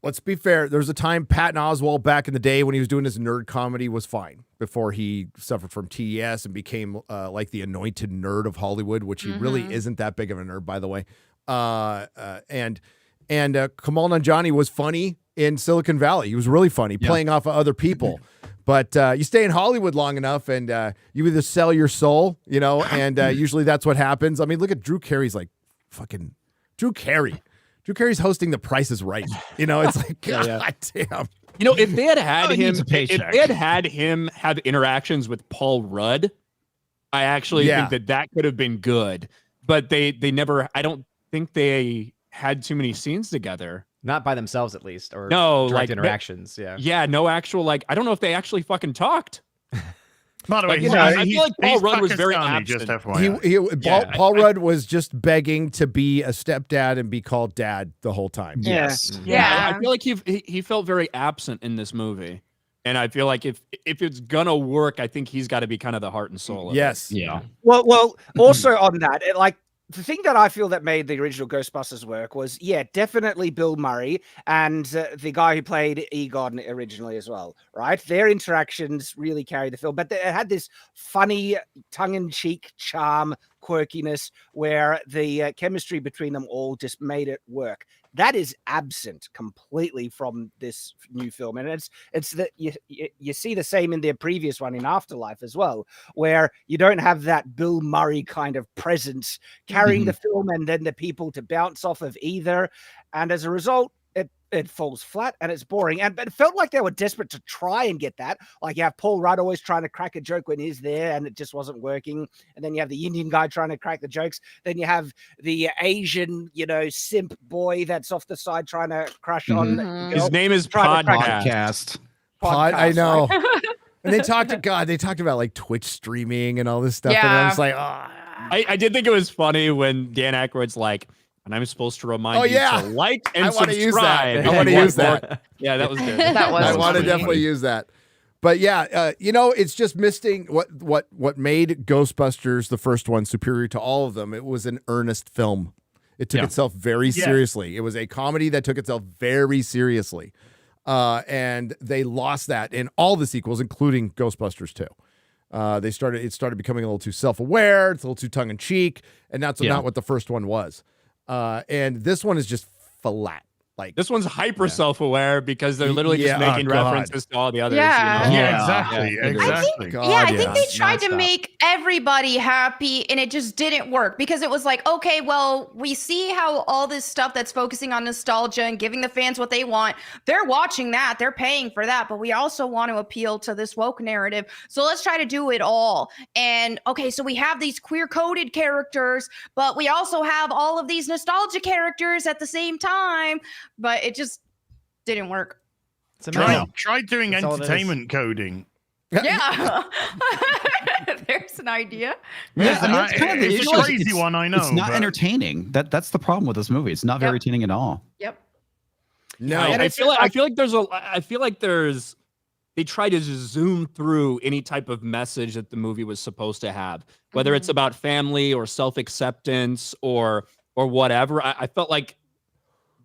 Let's be fair. There was a time Patton Oswalt back in the day when he was doing his nerd comedy was fine before he suffered from TES and became like the anointed nerd of Hollywood, which he really isn't that big of a nerd, by the way. And Kamal Nanjiani was funny in Silicon Valley. He was really funny, playing off of other people. But you stay in Hollywood long enough and you either sell your soul, and usually that's what happens. I mean, look at Drew Carey's like fucking Drew Carey. Drew Carey's hosting The Price is Right. It's like, God damn. If they had he him, needs a if paycheck. they had him have interactions with Paul Rudd, I actually think that could have been good. But they never. I don't think they had too many scenes together. Not by themselves, at least, or no direct interactions. No actual I don't know if they actually fucking talked. By the way, I feel like Paul Rudd was very absent. Just FYI. Paul Rudd was just begging to be a stepdad and be called dad the whole time. Yes. Yeah. I feel like he felt very absent in this movie. And I feel like if it's gonna work, I think he's got to be kind of the heart and soul of it. Yeah. Well, also on that, the thing that I feel that made the original Ghostbusters work was, definitely Bill Murray and the guy who played Egon originally as well, right? Their interactions really carried the film, but it had this funny, tongue-in-cheek charm, quirkiness, where the chemistry between them all just made it work. That is absent completely from this new film, and it's that you see the same in their previous one in Afterlife as well, where you don't have that Bill Murray kind of presence carrying the film and then the people to bounce off of either, and as a result, it falls flat and it's boring. But it felt like they were desperate to try and get that. Like you have Paul Rudd always trying to crack a joke when he's there and it just wasn't working. And then you have the Indian guy trying to crack the jokes. Then you have the Asian, simp boy that's off the side trying to crush on. His name is Podcast. I know. And they talked about like Twitch streaming and all this stuff. And I was like, I did think it was funny when Dan Aykroyd's like, and I'm supposed to remind you to like and subscribe. I want to use that. Yeah, that was good. I want to definitely use that. But yeah, it's just missing what made Ghostbusters, the first one, superior to all of them. It was an earnest film. It took itself very seriously. It was a comedy that took itself very seriously. And they lost that in all the sequels, including Ghostbusters 2. It started becoming a little too self-aware. It's a little too tongue-in-cheek. And that's not what the first one was. And this one is just flat. Like this one's hyper self-aware because they're literally just making references to all the others. Yeah. You know? Yeah, exactly. Exactly. I think they tried to make everybody happy and it just didn't work because it was like, okay, well, we see how all this stuff that's focusing on nostalgia and giving the fans what they want, they're watching that, they're paying for that, but we also want to appeal to this woke narrative. So let's try to do it all. And okay, so we have these queer-coded characters, but we also have all of these nostalgia characters at the same time, but it just didn't work. Try doing That's all it is. entertainment coding. Yeah. There's an idea. Yeah, I mean, that's kind of the it's issue. a crazy one, I know. It's not but- entertaining. That's the problem with this movie. It's not very entertaining at all. Yep. No, I feel like they try to just zoom through any type of message that the movie was supposed to have, whether it's about family or self-acceptance or whatever. I felt like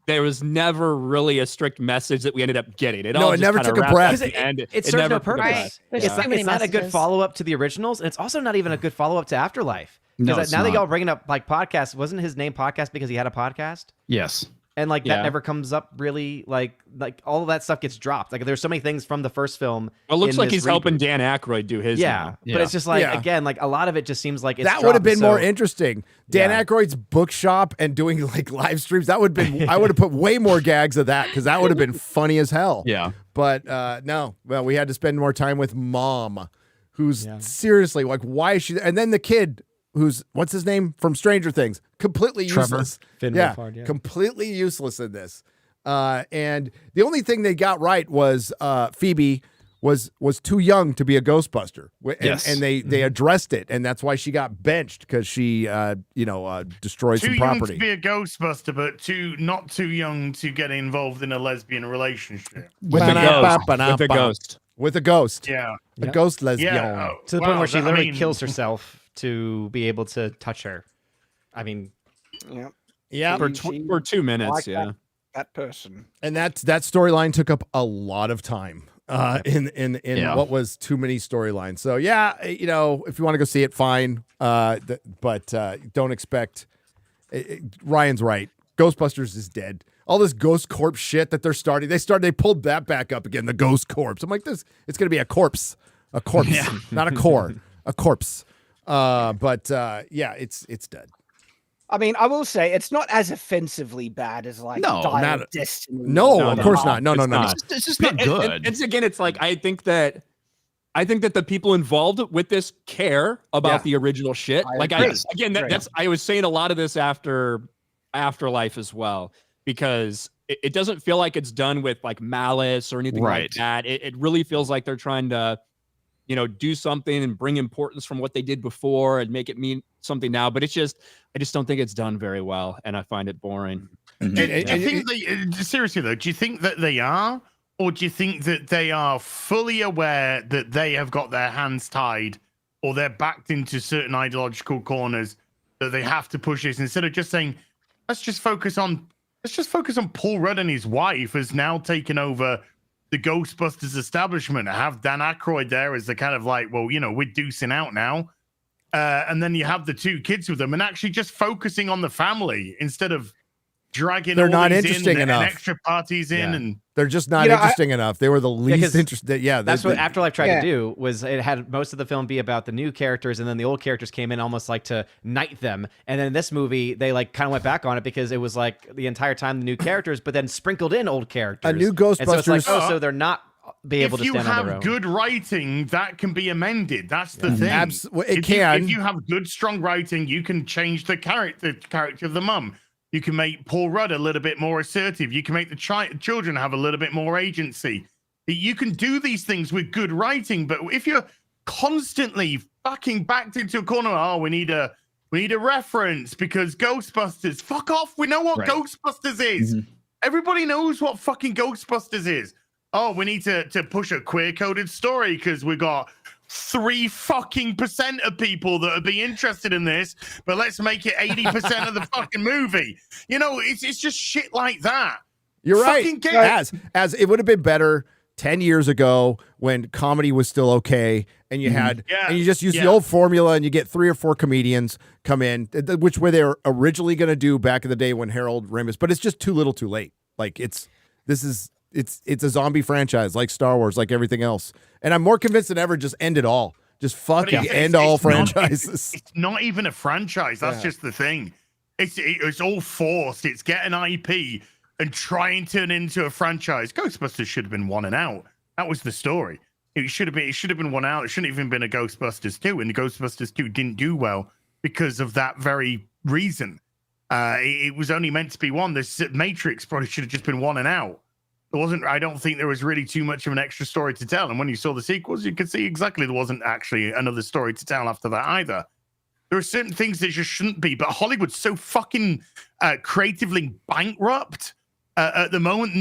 there was never really a strict message that we ended up getting. It never took a breath. It serves no purpose. It's not a good follow-up to the originals, and it's also not even a good follow-up to Afterlife. No, Because it's now that not. y'all bringing up like podcasts, wasn't his name podcast because he had a podcast? Yes. And like Yeah. that never comes up really. Like all of that stuff gets dropped. Like there's so many things from the first film. Well, it looks in like this he's helping reboot. Dan Aykroyd do his. Yeah, now. but it's just like Yeah. again, like a lot of it just seems like it's that would have been dropped, more so- interesting. Dan Yeah. Aykroyd's bookshop and doing like live streams. That would have been. I would have put way more gags of that because that would have been funny as hell. Yeah. But no. Well, we had to spend more time with Mom, who's seriously like, why is she? And then the kid, who's what's his name from Stranger Things, completely Trevor. useless. Finn Yeah, Wolfhard, yeah. completely useless in this. And the only thing they got right was Phoebe was too young to be a Ghostbuster. And, Yes. and they addressed it, and that's why she got benched because she destroyed Too some young property. to be a Ghostbuster, but not too young to get involved in a lesbian relationship. With a ghost. With a ghost. With a ghost. Yeah. A ghost lesbian. Yeah. to the point where she I literally mean- kills herself to be able to touch her. I mean, Yeah. Yeah. For 2 minutes, Like yeah. that person. And that storyline took up a lot of time in what was too many storylines. So yeah, if you want to go see it, fine. But don't expect. Ryan's right. Ghostbusters is dead. All this Ghost Corpse shit that they're starting. They pulled that back up again. The Ghost Corpse. I'm like, it's going to be a corpse, not a core, a corpse. It's dead. I mean, I will say it's not as offensively bad as like No, Dial not- of Destiny. No, of course not. No. It's just not good. It's again, it's like I think that the people involved with this care about the original shit. I was saying a lot of this after Afterlife as well, because it doesn't feel like it's done with like malice or anything like that. It really feels like they're trying to, do something and bring importance from what they did before and make it mean something now. But I just don't think it's done very well, and I find it boring. Do you think seriously though? Do you think that they are, or do you think that they are fully aware that they have got their hands tied, or they're backed into certain ideological corners that they have to push this instead of just saying, let's just focus on Paul Rudd and his wife has now taken over the Ghostbusters establishment. Have Dan Aykroyd there as the kind of like, well, we're deucing out now. And then you have the two kids with them and actually just focusing on the family instead of dragging They're all not these interesting in enough. And extra parties in. And They're just not interesting enough. They were the least interested. Yeah, that's what Afterlife tried to do. Was it had most of the film be about the new characters, and then the old characters came in almost like to knight them. And then in this movie, they like kind of went back on it because it was like the entire time the new characters, but then sprinkled in old characters. A new And so it's like, Ghostbusters- so they're not be able if to you stand on their have own. good writing, that can be amended. That's the thing. Can. If you have good, strong writing, you can change the character of the mum. You can make Paul Rudd a little bit more assertive. You can make the children have a little bit more agency. You can do these things with good writing, but if you're constantly fucking backed into a corner, we need a reference because Ghostbusters. Fuck off. We know what Ghostbusters is. Mm-hmm. Everybody knows what fucking Ghostbusters is. Oh, we need to push a queer-coded story because we got 3% of people that would be interested in this, but let's make it 80% of the fucking movie. It's just shit like that. You're Fucking right. As it would have been better 10 years ago when comedy was still okay, and you had and you just use the old formula, and you get 3 or 4 comedians come in, which were they were originally going to do back in the day when Harold Ramis, but it's just too little, too late. Like it's a zombie franchise, like Star Wars, like everything else. And I'm more convinced than ever. Just end it all. Just fucking end all franchises. It's not even a franchise. That's just the thing. It's all forced. It's getting IP and trying to turn it into a franchise. Ghostbusters should have been one and out. That was the story. It should have been one out. It shouldn't even been a Ghostbusters 2. And the Ghostbusters 2 didn't do well because of that very reason. It was only meant to be one. The Matrix probably should have just been one and out. I don't think there was really too much of an extra story to tell. And when you saw the sequels, you could see exactly there wasn't actually another story to tell after that either. There are certain things that just shouldn't be, but Hollywood's so fucking creatively bankrupt at the moment.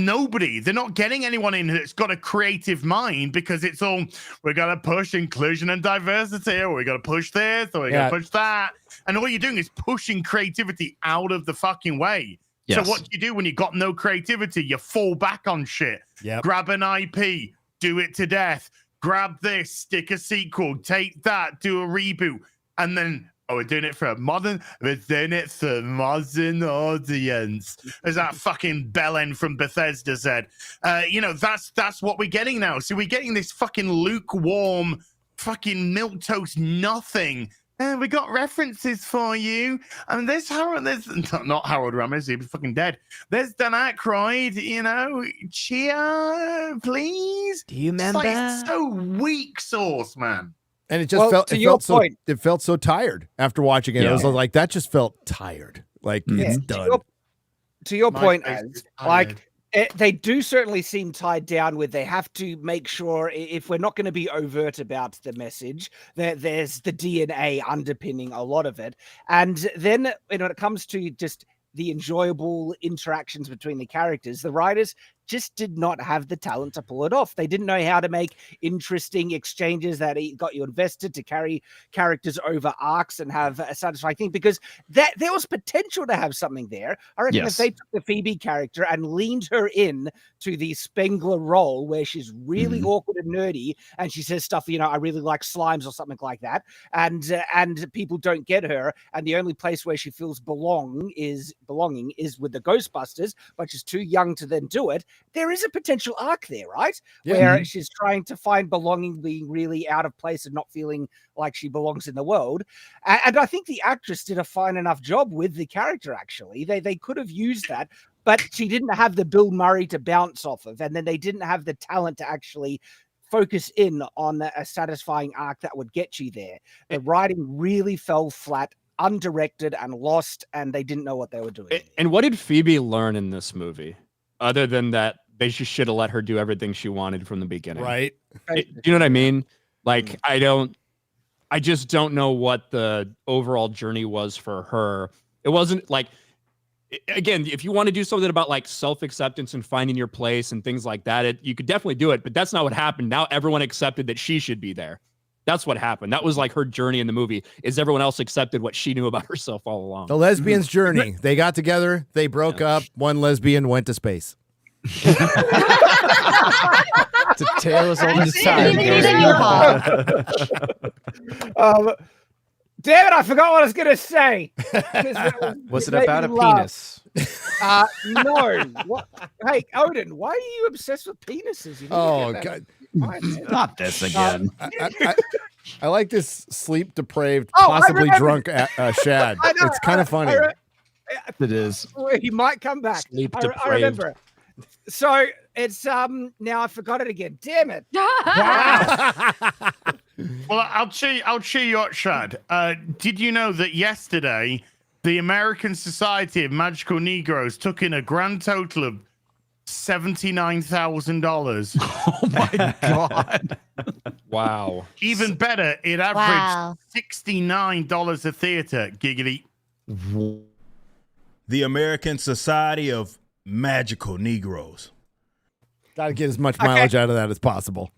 They're not getting anyone in that's got a creative mind because it's all, we're going to push inclusion and diversity, or we're going to push this, or we're going to push that. And all you're doing is pushing creativity out of the fucking way. Yes. So what do you do when you got no creativity? You fall back on shit. Yep. Grab an IP, do it to death. Grab this, stick a sequel, take that, do a reboot. And then, we're doing it for a modern audience. As that fucking bellend from Bethesda said. That's what we're getting now. So we're getting this fucking lukewarm, fucking milquetoast nothing. We got references for you. And there's not Harold Ramis, he'd be fucking dead. There's Dan Aykroyd, cheer, please. Do you remember? It's so weak sauce, man. And it just felt so tired after watching it. I was like, that just felt tired. Like it's done. To your point, Az, they do certainly seem tied down with, they have to make sure, if we're not going to be overt about the message, that there's the DNA underpinning a lot of it. And then when it comes to just the enjoyable interactions between the characters, the writers just did not have the talent to pull it off. They didn't know how to make interesting exchanges that got you invested, to carry characters over arcs and have a satisfying thing, because there was potential to have something there. I reckon if they took the Phoebe character and leaned her in to the Spengler role, where she's really awkward and nerdy, and she says stuff, I really like slimes or something like that, and people don't get her, and the only place where she feels belonging is with the Ghostbusters, but she's too young to then do it. There is a potential arc there, right? Yeah. Where she's trying to find belonging, being really out of place and not feeling like she belongs in the world. And I think the actress did a fine enough job with the character, actually. They could have used that, but she didn't have the Bill Murray to bounce off of. And then they didn't have the talent to actually focus in on a satisfying arc that would get you there. The writing really fell flat, undirected and lost, and they didn't know what they were doing. And what did Phoebe learn in this movie? Other than that, they just should have let her do everything she wanted from the beginning. Right. Do you know what I mean? Like, I just don't know what the overall journey was for her. It wasn't like, again, if you want to do something about like self-acceptance and finding your place and things like that, you could definitely do it, but that's not what happened. Now everyone accepted that she should be there. That's what happened. That was like her journey in the movie, is everyone else accepted what she knew about herself all along. The lesbian's journey. They got together, they broke up, one lesbian went to space. It's a tale as old as time. Damn it, I forgot what I was going to say. Was it about a penis? No. What? Hey, Odin, why are you obsessed with penises? God. Not this again. I like this sleep-depraved, possibly drunk Shad. It's kind of funny. It is. He might come back. Sleep-depraved. I remember. So it's now I forgot it again. Damn it! Wow. Well, I'll cheer you up, Shad. Did you know that yesterday the American Society of Magical Negroes took in a grand total of $79,000? Oh my god! Wow. Even better, it averaged $69 a theater. Giggity. The American Society of Magical Negroes. Got to get as much mileage out of that as possible.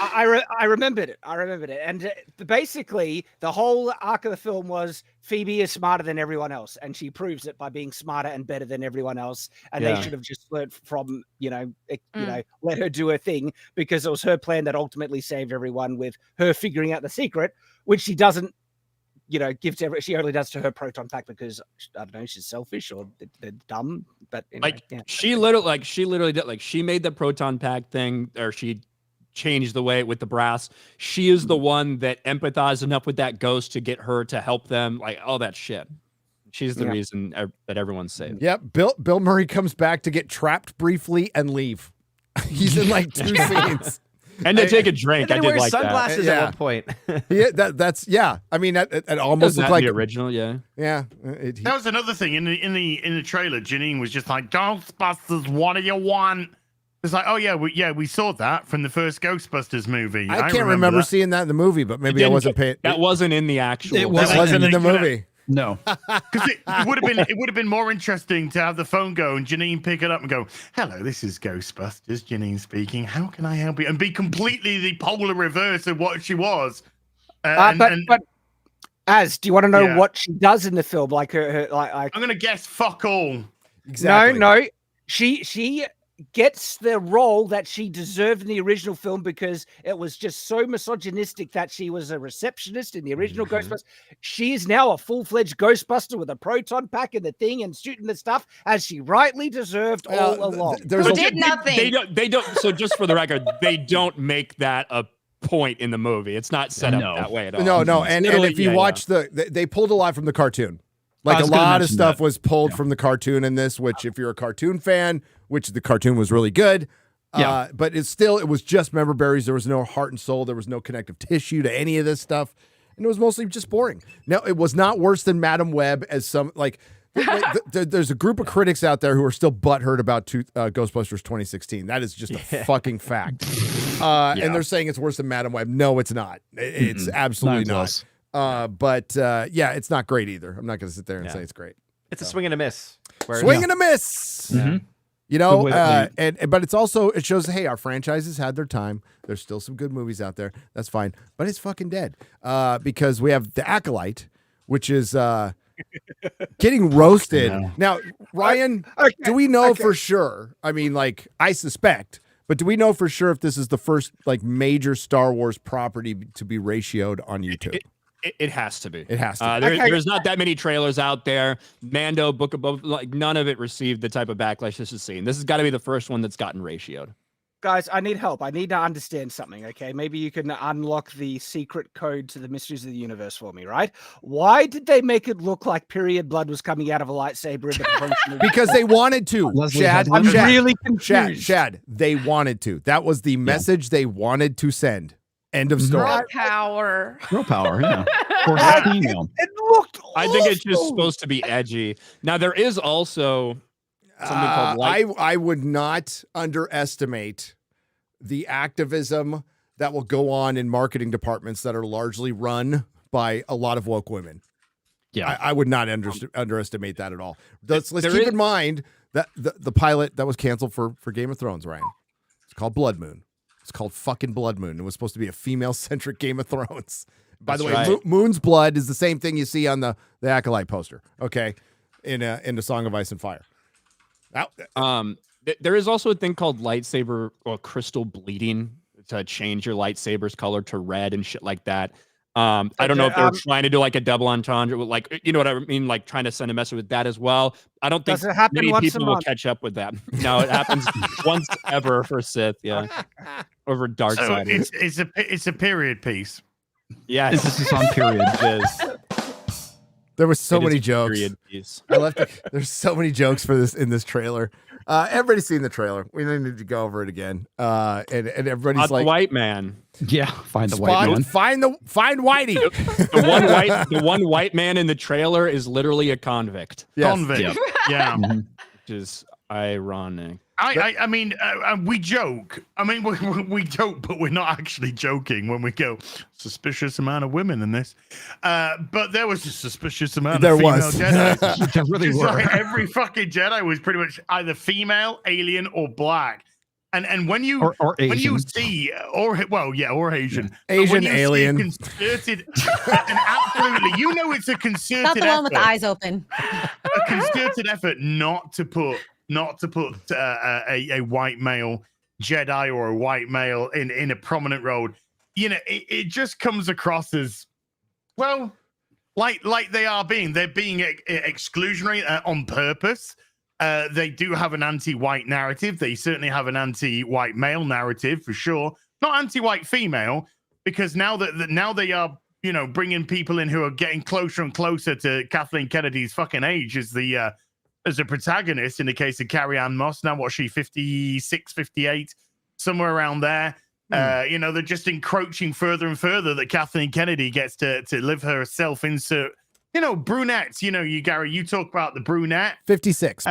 I remembered it. And basically, the whole arc of the film was Phoebe is smarter than everyone else, and she proves it by being smarter and better than everyone else. And they should have just learned from, let her do her thing, because it was her plan that ultimately saved everyone, with her figuring out the secret, which she doesn't gives she only does to her proton pack because I don't know, she's selfish or they're dumb. But anyway, she literally did, like, she made the proton pack thing, or she changed the way with the brass. She is the one that empathized enough with that ghost to get her to help them, like all that shit. She's the reason that everyone's saved. Yep. Bill Murray comes back to get trapped briefly and leave. He's in like 2 scenes. And to take a drink. And I did wears like sunglasses that. at one point. Yeah. I mean, it almost looked like the original. Yeah. Yeah. That was another thing in the trailer. Janine was just like, "Ghostbusters, what do you want?" It's like, "Oh yeah, we saw that from the first Ghostbusters movie." I can't remember seeing that in the movie, but maybe I wasn't paying. That wasn't in the actual. That wasn't in the movie. No, because it would have been more interesting to have the phone go and Janine pick it up and go, "Hello, this is Ghostbusters. Janine speaking. How can I help you?" And be completely the polar reverse of what she was. But Az, do you want to know Yeah. what she does in the film? Like I'm gonna guess fuck all. Exactly. No, she gets the role that she deserved in the original film because it was just so misogynistic that she was a receptionist in the original Ghostbusters. She is now a full-fledged Ghostbuster with a proton pack and the thing and shooting the stuff as she rightly deserved all along. Who did nothing. They don't. So just for the record, they don't make that a point in the movie. It's not set up that way at all. No. It's And literally- if you watch they pulled a lot from the cartoon. Like a lot of stuff was pulled from the cartoon in this, which if you're a cartoon fan, which the cartoon was really good. But it was just member berries. There was no heart and soul. There was no connective tissue to any of this stuff. And it was mostly just boring. Now, it was not worse than Madam Web as some, like, there's a group of critics out there who are still butthurt about Ghostbusters 2016. That is just a fucking fact. And they're saying it's worse than Madam Web. No, it's not. It's absolutely not. But it's not great either. I'm not going to sit there and say it's great. It's a swing and a miss. Swing and a miss. You know, but it's also, it shows, hey, our franchises had their time. There's still some good movies out there. That's fine. But it's fucking dead. Because we have The Acolyte, which is getting roasted. Now, Ryan, do we know for sure? I mean, like, I suspect, but do we know for sure if this is the first, like, major Star Wars property to be ratioed on YouTube? It has to be. It has to. There's not that many trailers out there. Mando, Book of Boba, like none of it received the type of backlash this is seeing. This has got to be the first one that's gotten ratioed. Guys, I need help. I need to understand something, okay? Maybe you can unlock the secret code to the mysteries of the universe for me, right? Why did they make it look like period blood was coming out of a lightsaber in the promotion? Because they wanted to. Shad, I'm really confused. Shad, they wanted to. That was the message they wanted to send. End of story. Girl power. Girl power, yeah. Or female. It looked I think it's just supposed to be edgy. Now, there is also something called light. I would not underestimate the activism that will go on in marketing departments that are largely run by a lot of woke women. Yeah, I would not underestimate that at all. Let's keep in mind that the pilot that was canceled for Game of Thrones, Ryan, it's called Blood Moon. It's called fucking Blood Moon. It was supposed to be a female-centric Game of Thrones. By the way, Moon's blood is the same thing you see on the Acolyte poster. Okay, in the Song of Ice and Fire. There is also a thing called lightsaber or crystal bleeding to change your lightsaber's color to red and shit like that. I don't know if they're trying to do like a double entendre, like, you know what I mean, like trying to send a message with that as well. I don't think many people will catch up with that. No, it happens once ever for Sith, over dark side. It's a period piece. Yeah, this is on period. There was so many jokes. Period piece. There's so many jokes for this in this trailer. Everybody's seen the trailer. We don't need to go over it again. And everybody's like, the white man. Yeah, find the white man. Find Whitey. The one white man in the trailer is literally a convict. Yes. Convict. Yeah. Which is ironic. I mean, we joke. I mean, we joke, but we're not actually joking when we go, suspicious amount of women in this. But there was a suspicious amount of female Jedi. There really were. Like every fucking Jedi was pretty much either female, alien, or black. And when you or Asian. when you see or Asian, Asian alien, concerted, and absolutely, you know, it's a concerted Not the one effort, with the eyes open. a concerted effort not to put a white male Jedi or a white male in a prominent role. You know, it just comes across as, well, like they're being exclusionary on purpose. They do have an anti-white narrative. They certainly have an anti-white male narrative for sure. Not anti-white female, because now that they are, you know, bringing people in who are getting closer and closer to Kathleen Kennedy's fucking age as the protagonist in the case of Carrie Ann Moss. Now, what's she, 56, 58, somewhere around there. You know, they're just encroaching further and further that Kathleen Kennedy gets to live herself into, you know, brunettes. You know, Gary, you talk about the brunette. 56.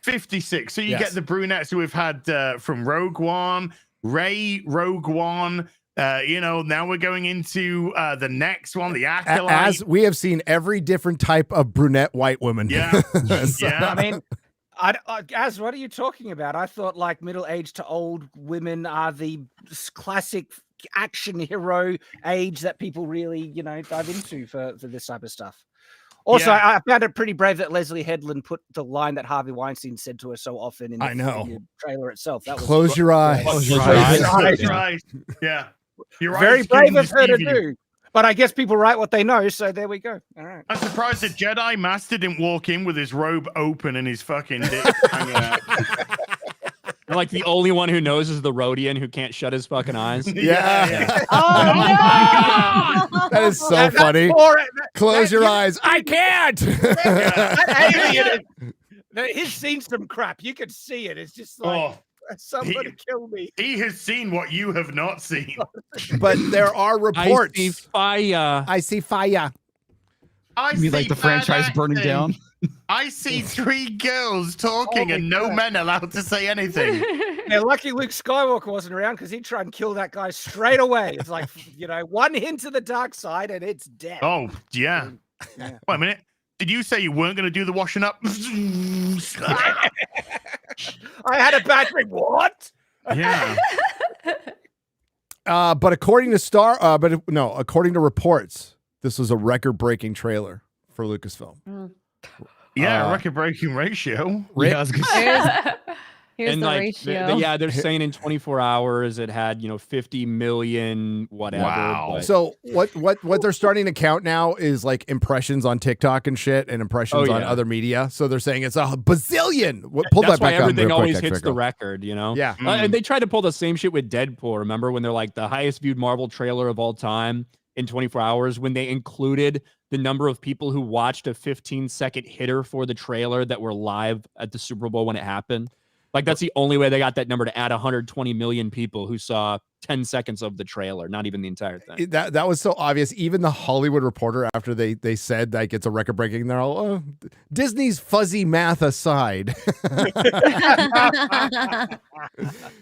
56. So you Yes. get the brunettes who we've had from Rogue One, Rogue One. You know, now we're going into the next one, the Acolyte. As we have seen every different type of brunette white woman. Yeah. I mean, Az, what are you talking about? I thought like middle-aged to old women are the classic action hero age that people really, you know, dive into for this type of stuff. Also, I found it pretty brave that Leslie Headland put the line that Harvey Weinstein said to her so often in the trailer itself. That was Close your eyes. Close your eyes. Yeah. You're very brave of her to do. But I guess people write what they know, so there we go. All right. I'm surprised the Jedi Master didn't walk in with his robe open and his fucking dick hanging out. And like the only one who knows is the Rhodian who can't shut his fucking eyes. Yeah. Oh, no! That is so funny. Close your eyes. I can't. That alien, he's seen some crap. You could see it. It's just like somebody kill me. He has seen what you have not seen. But there are reports. I see fire. I see fire. You mean like the franchise burning down? I see 3 girls talking and no men allowed to say anything. Yeah, lucky Luke Skywalker wasn't around because he'd try and kill that guy straight away. It's like, you know, one hint to the dark side and it's dead. Oh, yeah. Wait a minute. Did you say you weren't going to do the washing up? I had a bad dream. What? Yeah. But according to according to reports, this was a record-breaking trailer for Lucasfilm. Yeah, record-breaking ratio. Here's and the like, ratio. they're saying in 24 hours it had 50 million whatever. Wow. But So what they're starting to count now is like impressions on TikTok and shit, and impressions on other media. So they're saying it's a bazillion. Pull that's that back why up. everything real always quick, hits the record, you know? Yeah. And they tried to pull the same shit with Deadpool. Remember when they're like the highest viewed Marvel trailer of all time in 24 hours when they included the number of people who watched a 15-second hitter for the trailer that were live at the Super Bowl when it happened? Like, that's the only way they got that number, to add 120 million people who saw 10 seconds of the trailer, not even the entire thing. That was so obvious. Even the Hollywood Reporter, after they said like it's a record breaking, they're all Disney's fuzzy math aside.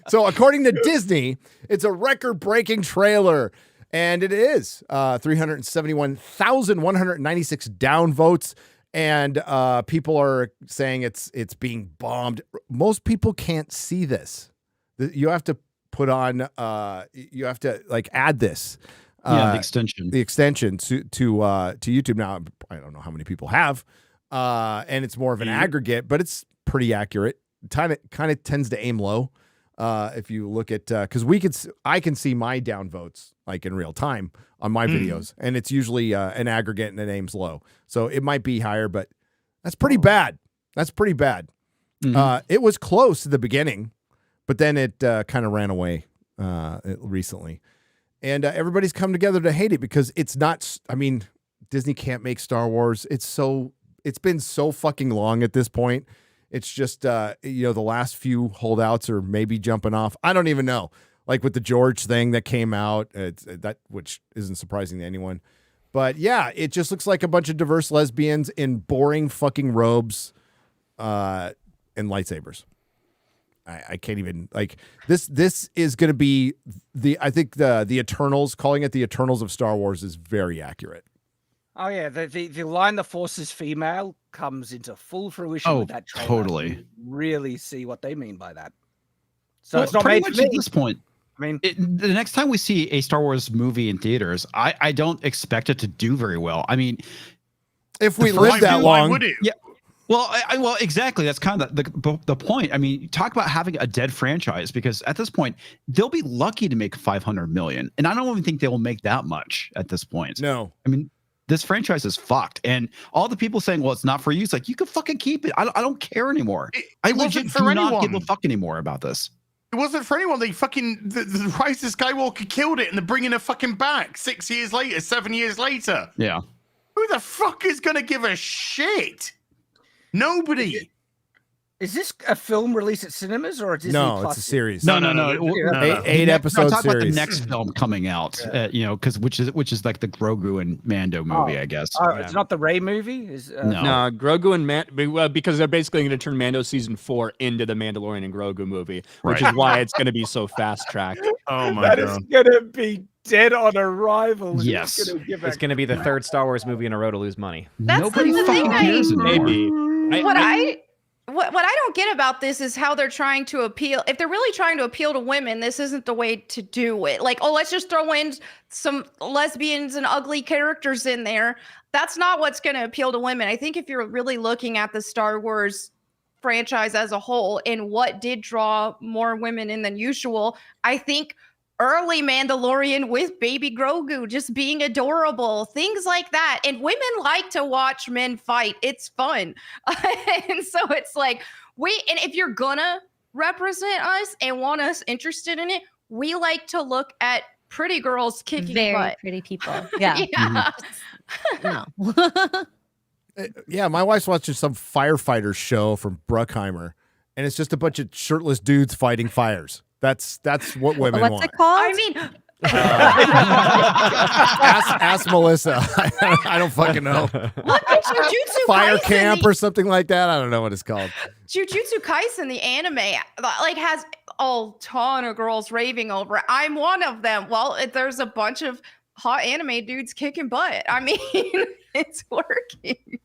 So according to Disney, it's a record breaking trailer. And it is 371,196 downvotes. And people are saying it's being bombed. Most people can't see this. You have to put on. You have to like add this. The extension. The extension to YouTube. Now I don't know how many people have, and it's more of an aggregate, but it's pretty accurate. Kind of tends to aim low. If you look at because I can see my downvotes like in real time on my videos, and it's usually an aggregate and it aims low, so it might be higher, but that's pretty bad. That's pretty bad. It was close at the beginning, but then it kind of ran away recently, and everybody's come together to hate it because it's not. I mean, Disney can't make Star Wars. It's been so fucking long at this point. It's just, the last few holdouts are maybe jumping off. I don't even know. Like with the George thing that came out, which isn't surprising to anyone. But yeah, it just looks like a bunch of diverse lesbians in boring fucking robes and lightsabers. I can't even like this. This is going to be I think the Eternals, calling it the Eternals of Star Wars is very accurate. Oh yeah, the line "the Force is female" comes into full fruition with that trailer. Totally. You really see what they mean by that. So Well, it's not pretty made much for me. at this point. I mean, the next time we see a Star Wars movie in theaters, I don't expect it to do very well. I mean, if we live that long, would it? Yeah. Well, well, exactly. That's kind of the point. I mean, talk about having a dead franchise, because at this point they'll be lucky to make 500 million, and I don't even think they will make that much at this point. No, I mean, this franchise is fucked. And all the people saying, well, it's not for you. It's like, you can fucking keep it. I don't care anymore. I legit do not give a fuck anymore about this. It wasn't for anyone. They fucking, the Rise of Skywalker killed it and they're bringing it fucking back 6 years later, 7 years later. Yeah. Who the fuck is going to give a shit? Nobody. Is this a film released at cinemas or a Disney No, Plus? it's a series. No. Eight episode talk series. about the next film coming out, because which is like the Grogu and Mando movie, I guess. Oh, it's not the Rey movie? No, Grogu and because they're basically going to turn Mando season 4 into the Mandalorian and Grogu movie, which is why it's going to be so fast tracked. Oh my god, it's gonna be dead on arrival. Yes, it's gonna be the third Star Wars movie in a row to lose money. That's Nobody the fucking thing cares anymore. Maybe. What I don't get about this is how they're trying to appeal. If they're really trying to appeal to women, this isn't the way to do it. Like, oh, let's just throw in some lesbians and ugly characters in there. That's not what's going to appeal to women. I think if you're really looking at the Star Wars franchise as a whole and what did draw more women in than usual, I think early Mandalorian with baby Grogu just being adorable, things like that. And women like to watch men fight. It's fun. And so it's like, and if you're gonna represent us and want us interested in it, we like to look at pretty girls kicking butt. Pretty people. Yeah. Yeah. Yeah, my wife's watching some firefighter show from Bruckheimer, and it's just a bunch of shirtless dudes fighting fires. That's what women want. What's it called? I mean, ask Melissa. I don't fucking know. look at Jujutsu Fire Kaisen, camp or something like that. I don't know what it's called. Jujutsu Kaisen, the anime, like has a ton of girls raving over it. I'm one of them. Well, there's a bunch of hot anime dudes kicking butt. I mean, it's working.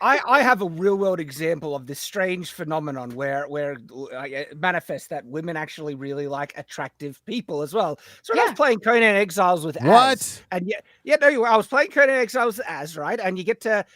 I have a real world example of this strange phenomenon where it manifests that women actually really like attractive people as well. So when I was playing Conan Exiles with Az, and I was playing Conan Exiles with Az, right? And you get to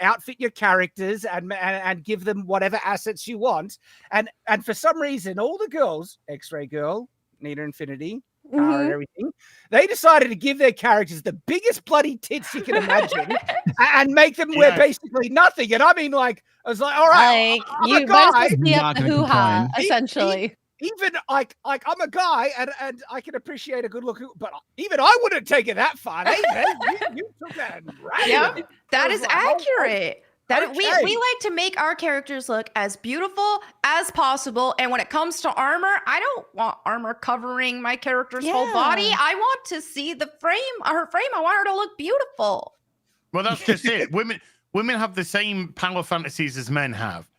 outfit your characters and give them whatever assets you want, and for some reason all the girls, X-Ray Girl, Nina Infinity, and everything, they decided to give their characters the biggest bloody tits you can imagine and make them wear basically nothing. And I mean, like, I was like, all right, I'm you a guy. be up the hoo-ha, essentially. Even like I'm a guy and I can appreciate a good look, but even I wouldn't take it that far. Hey, man, you took that and ran. Yeah, that is accurate. We Okay. like to make our characters look as beautiful as possible. And when it comes to armor, I don't want armor covering my character's whole body. I want to see her frame. I want her to look beautiful. Well, that's just it. Women have the same power fantasies as men have.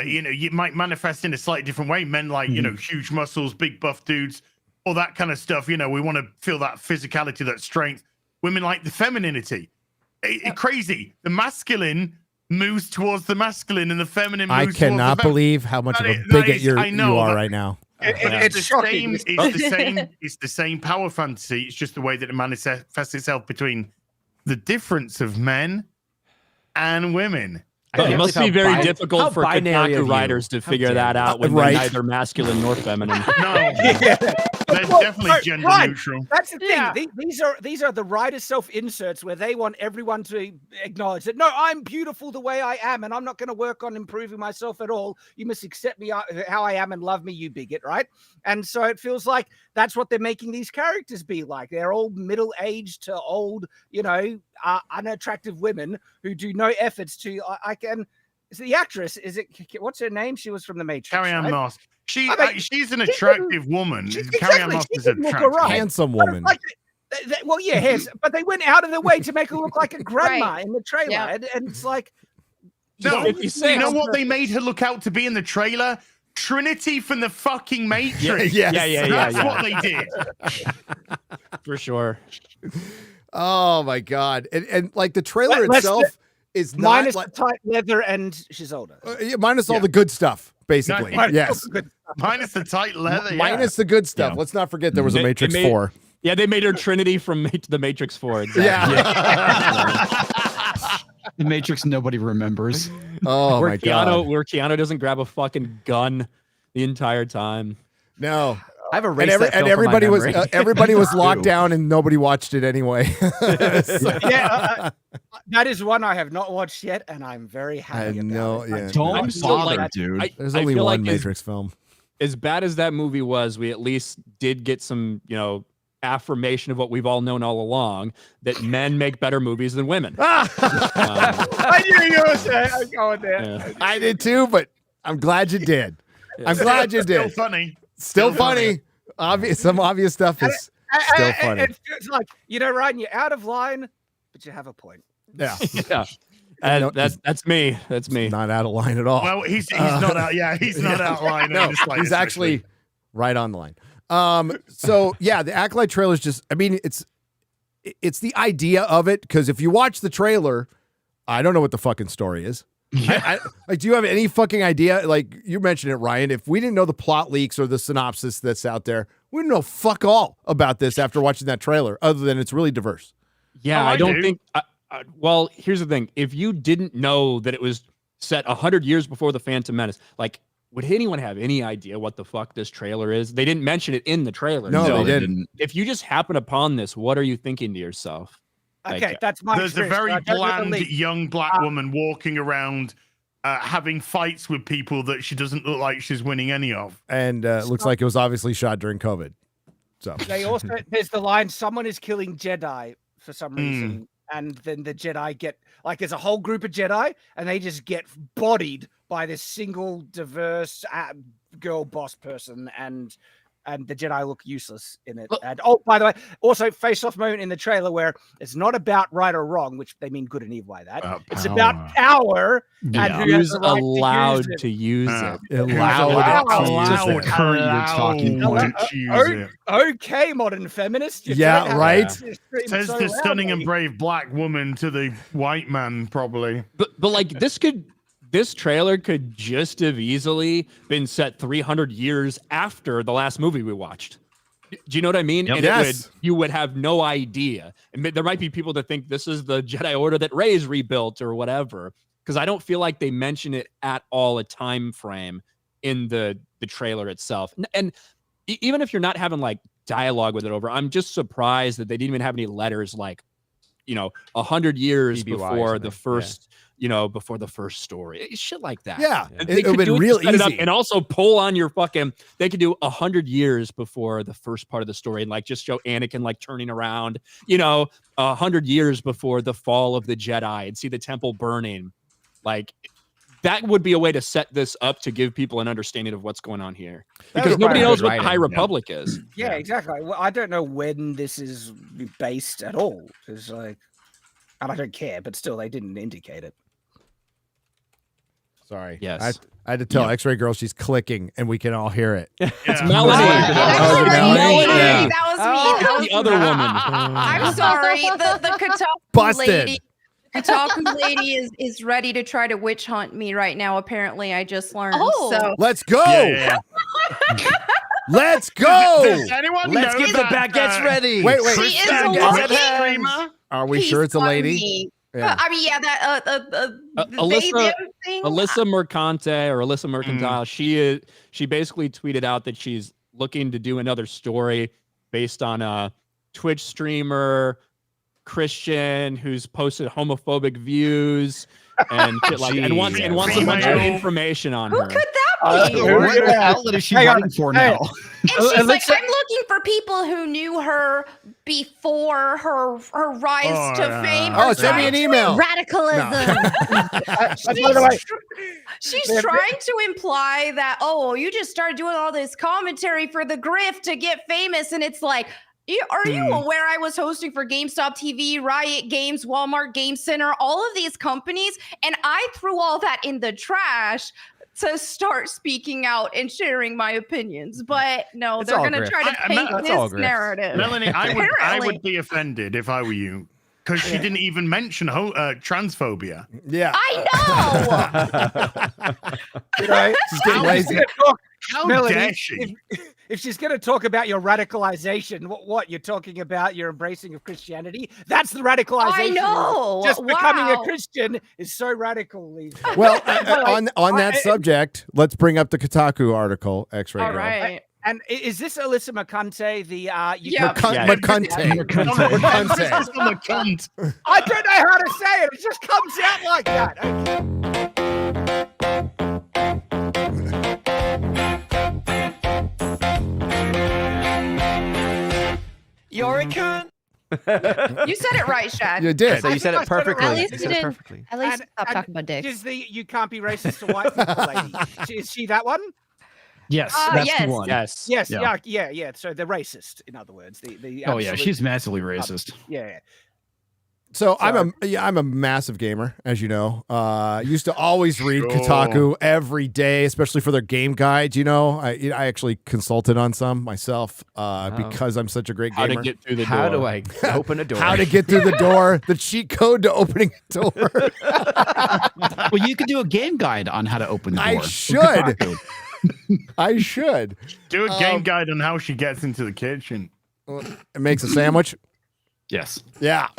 You might manifest in a slightly different way. Men like, huge muscles, big buff dudes, all that kind of stuff. We want to feel that physicality, that strength. Women like the femininity. Crazy. The masculine moves towards the masculine and the feminine moves towards the cannot believe how much of a bigot you are right now. It's the same. It's the same power fantasy. It's just the way that it manifests itself between the difference of men and women. It must be very difficult for Kotaku writers to figure that out when they're neither masculine nor feminine. No, they're definitely gender neutral. That's the thing. These are the writer self-inserts where they want everyone to acknowledge that, no, I'm beautiful the way I am, and I'm not going to work on improving myself at all. You must accept me how I am and love me, you bigot, right? And so it feels like that's what they're making these characters be like. They're all middle-aged to old, unattractive women who do no efforts to. Is the actress? Is it? What's her name? She was from The Matrix. Carrie-Anne right? Moss. She's an attractive woman. Carrie-Anne Moss is an attractive, handsome woman. Well, yeah, handsome, but they went out of their way to make her look like a grandma in the trailer, and it's like, no, you know what they made her look out to be in the trailer? Trinity from the fucking Matrix. Yeah. That's what they did. For sure. Oh my god! And like the trailer itself is not minus the tight leather, and she's older. Minus all the good stuff, basically. Yes. Minus the tight leather. Minus the good stuff. Let's not forget there was a Matrix 4. Yeah, they made her Trinity from the Matrix 4. Exactly. Yeah. The Matrix nobody remembers. Oh my god! Where Keanu doesn't grab a fucking gun the entire time. No. I have a and everybody was everybody was locked down and nobody watched it anyway. Yeah, that is one I have not watched yet, and I'm very happy about it. Don't bother, dude. There's I only feel one like Matrix film. As bad as that movie was, we at least did get some, affirmation of what we've all known all along, that men make better movies than women. I knew you were saying I'm going there. Yeah. I did too, but I'm glad you did. I'm glad you did. Still funny. Still funny. Some obvious stuff is still funny. It's like, Ryan, you're out of line, but you have a point. Yeah. Yeah. That's me. That's me. Not out of line at all. Well, he's not out. Yeah, he's not out of line. No, he's actually right on the line. So yeah, the Acolyte trailer is just, it's the idea of it. Cause if you watch the trailer, I don't know what the fucking story is. Do you have any fucking idea? Like you mentioned it, Ryan, if we didn't know the plot leaks or the synopsis that's out there, we wouldn't know fuck all about this after watching that trailer, other than it's really diverse. Yeah. I don't think, well, here's the thing. If you didn't know that it was set 100 years before the Phantom Menace, like, would anyone have any idea what the fuck this trailer is? They didn't mention it in the trailer. No, they didn't. If you just happen upon this, what are you thinking to yourself? Okay, that's my There's a experience. very bland young black woman walking around having fights with people that she doesn't look like she's winning any of. And looks like it was obviously shot during COVID. So They also, there's the line, someone is killing Jedi for some reason. And then the Jedi get, like, there's a whole group of Jedi, and they just get bodied by this single diverse girl boss person, and the Jedi look useless in it. And by the way, also face-off moment in the trailer where it's not about right or wrong, which they mean good and evil by that. It's about power and who has Who's the right allowed to use it. Allowed current you're talking point. Okay, modern feminist. You yeah, don't have right. to scream Says so the stunning loudly. and brave black woman to the white man, probably. But like this trailer could just have easily been set 300 years after the last movie we watched. Do you know what I mean? Yep. And you would have no idea. And there might be people that think this is the Jedi Order that Rey's rebuilt or whatever, because I don't feel like they mention it at all a time frame in the trailer itself. And even if you're not having like dialogue with it over, I'm just surprised that they didn't even have any letters like, 100 years BBY before the something. first, before the first story, shit like that. Yeah, They it would could have do been it, real set it up, easy. and also pull on your fucking. They could do 100 years before the first part of the story, and like just show Anakin like turning around. 100 years before the fall of the Jedi, and see the temple burning. Like that would be a way to set this up to give people an understanding of what's going on here, because nobody knows what the High Republic is. Yeah, exactly. Well, I don't know when this is based at all. It's like, and I don't care, but still, they didn't indicate it. Sorry. Yes. I had to tell X-Ray Girl she's clicking, and we can all hear it. It's Melonie. Oh, Melonie? Yeah. That was me. That was The other woman. I'm sorry. The Kotaku Busted. lady. Kotaku lady is ready to try to witch hunt me right now. Apparently, I just learned. So Let's go. Yeah. Let's go. Does anyone Let's know get the that, baguettes ready. Wait. she is Kristen a is lady. streamer? Are we sure it's a lady? Funny. Yeah. I mean, yeah, that Alyssa, thing. Alyssa Mercante or Alyssa Mercantile, she basically tweeted out that she's looking to do another story based on a Twitch streamer Christian who's posted homophobic views and shit like that, and wants a bunch of information on her. Who could that be? What outlet is she running for now? And she's like, I'm looking for people who knew her before her rise to fame. Oh, send me an email. Radicalism. She's trying to imply that, you just started doing all this commentary for the grift to get famous. And it's like, are you aware I was hosting for GameStop TV, Riot Games, Walmart Game Center, all of these companies, and I threw all that in the trash to start speaking out and sharing my opinions. But no, It's they're all going to grift. try to paint That's all this grift. narrative. Melanie, I Apparently. would be offended if I were you, because she didn't even mention transphobia. Yeah. I know. She's getting lazy. How Melanie, dare she? If she's going to talk about your radicalization, what you're talking about, your embracing of Christianity, that's the radicalization. I know. Just becoming a Wow. Christian is so radical. These days. Well, on that subject, let's bring up the Kotaku article, X-Ray All Girl. right. And is this Alyssa McCunty? The Yeah. McCunty. I don't know how to say it. It just comes out like that. You're a cunt. You said it right, Shad. You did. So you said it perfectly. At least You you said it didn't. perfectly. At least And- stop and talking about dicks. Is the you can't be racist to white people lady? Is she that one? Yes, yes. that's the one. Yes. Yes, Yeah. yeah. So the racist, in other words, the Oh yeah, absolute- she's massively racist. yeah. So I'm a massive gamer, as you know. Used to always read Kotaku every day, especially for their game guides. You know, I actually consulted on some myself because I'm such a great How gamer. to get through the door. How do I open a door? How to get through the door, the cheat code to opening a door. Well, you could do a game guide on how to open the door. I should. I should. Do a game guide on how she gets into the kitchen. It makes a sandwich. Yes. Yeah.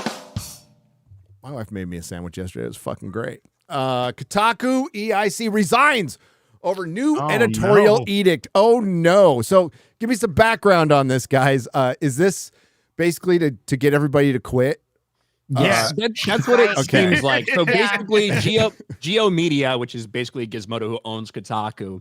My wife made me a sandwich yesterday. It was fucking great. Kotaku EIC resigns over new editorial edict. Oh, no. So give me some background on this, guys. Is this basically to get everybody to quit? Yes, that's what it Okay. seems like. So basically, Geo Media, which is basically Gizmodo who owns Kotaku,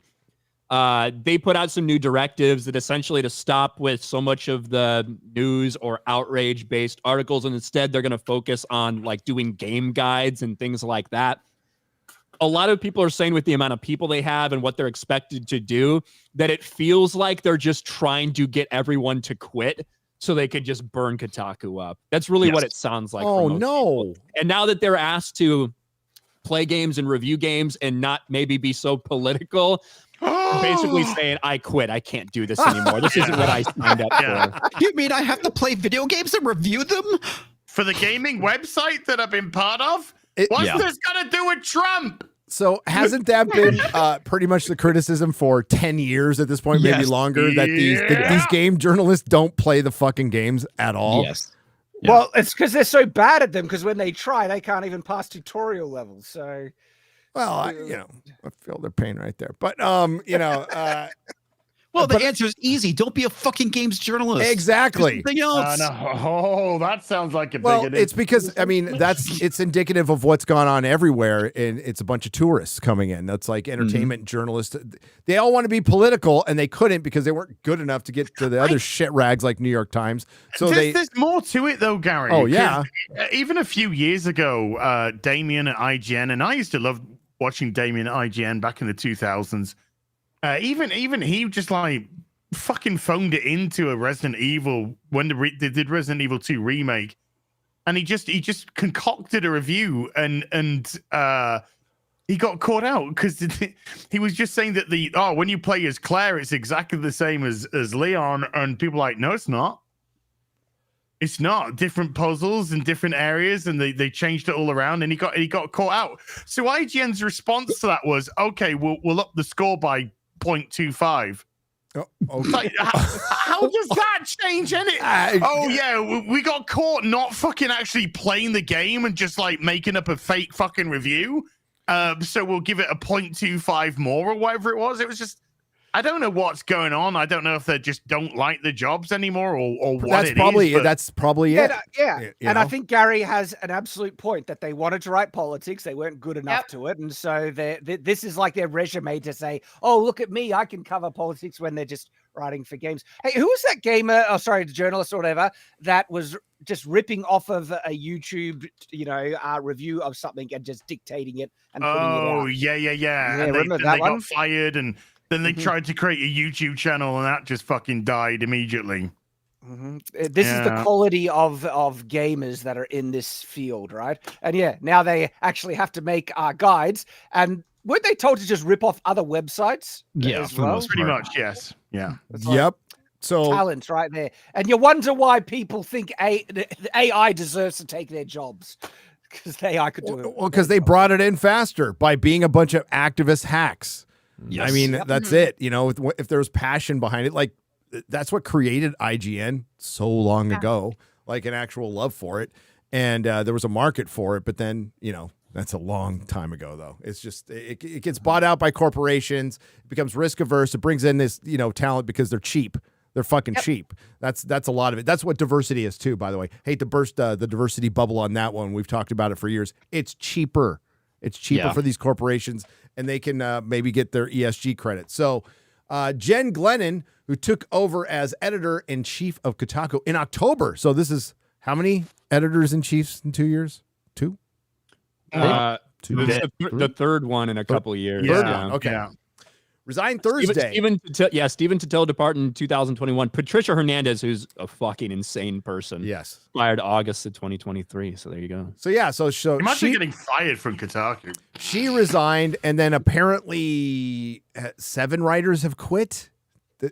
they put out some new directives that essentially to stop with so much of the news or outrage-based articles, and instead they're going to focus on like doing game guides and things like that. A lot of people are saying with the amount of people they have and what they're expected to do, that it feels like they're just trying to get everyone to quit so they could just burn Kotaku up. That's really what it sounds like. Oh, for most people. And now that they're asked to play games and review games and not maybe be so political, basically saying, I quit. I can't do this anymore. This isn't what I signed up for. You mean I have to play video games and review them? For the gaming website that I've been part of? What's this got to do with Trump? So hasn't that been pretty much the criticism for 10 years at this point, maybe Yes. longer, that these game journalists don't play the fucking games at all? Yes. Well, it's because they're so bad at them. Because when they try, they can't even pass tutorial levels. So, well, I feel their pain right there. But Well, the answer is easy. Don't be a fucking games journalist. Exactly. Do something else. Oh, that sounds like a big Well, it's because it's indicative of what's gone on everywhere, and it's a bunch of tourists coming in. That's like entertainment journalists. They all want to be political, and they couldn't because they weren't good enough to get to the other shit rags like New York Times. So there's more to it though, Gary. Oh, yeah. 'Cause, even a few years ago, Damien at IGN, and I used to love watching Damien at IGN back in the 2000s. Even he just like fucking phoned it into a Resident Evil when they did Resident Evil 2 remake, and he just concocted a review and he got caught out because he was just saying that when you play as Claire, it's exactly the same as Leon, and people are like, no, it's not. It's not. Different puzzles in different areas, and they changed it all around, and he got caught out. So IGN's response to that was, okay, we'll up the score by 0.25. Oh, okay. Like, how does that change anything? We got caught not fucking actually playing the game and just like making up a fake fucking review. So we'll give it a 0.25 more or whatever it was. It was just, I don't know what's going on. I don't know if they just don't like the jobs anymore or what that's probably it. Yeah. And I think Gary has an absolute point that they wanted to write politics. They weren't good enough to it. And so this is like their resume to say, oh, look at me. I can cover politics when they're just writing for games. Hey, who was that gamer? Oh, sorry, the journalist or whatever that was just ripping off of a YouTube, review of something and just dictating it and putting it out. Oh, yeah. And remember they that one? got fired, and then they tried to create a YouTube channel, and that just fucking died immediately. This is the quality of gamers that are in this field, right? And now they actually have to make guides. And weren't they told to just rip off other websites? Yeah, as well? Pretty much, yes. Yeah. Yep. So talent right there. And you wonder why people think the AI deserves to take their jobs. Because the AI could do it. Well, because they brought it in faster by being a bunch of activist hacks. Yes. I mean, that's it. If there's passion behind it, like that's what created IGN so long ago, like an actual love for it. And there was a market for it. But then, That's a long time ago, though. It's just it gets bought out by corporations. It becomes risk averse. It brings in this talent because they're cheap. They're fucking cheap. That's a lot of it. That's what diversity is too. By the way, hate to burst the diversity bubble on that one. We've talked about it for years. It's cheaper. It's cheaper for these corporations, and they can maybe get their ESG credit. So, Jen Glennon, who took over as editor-in-chief of Kotaku in October. So this is how many editors-in-chiefs in 2 years? Two? The third one in a couple of years. Third one. Okay. Yeah. Resigned Thursday. Stephen Totell departed in 2021. Patricia Hernandez, who's a fucking insane person. Yes. Fired August of 2023. So there you go. So yeah, so Imagine getting fired from Kotaku. She resigned, and then apparently 7 writers have quit.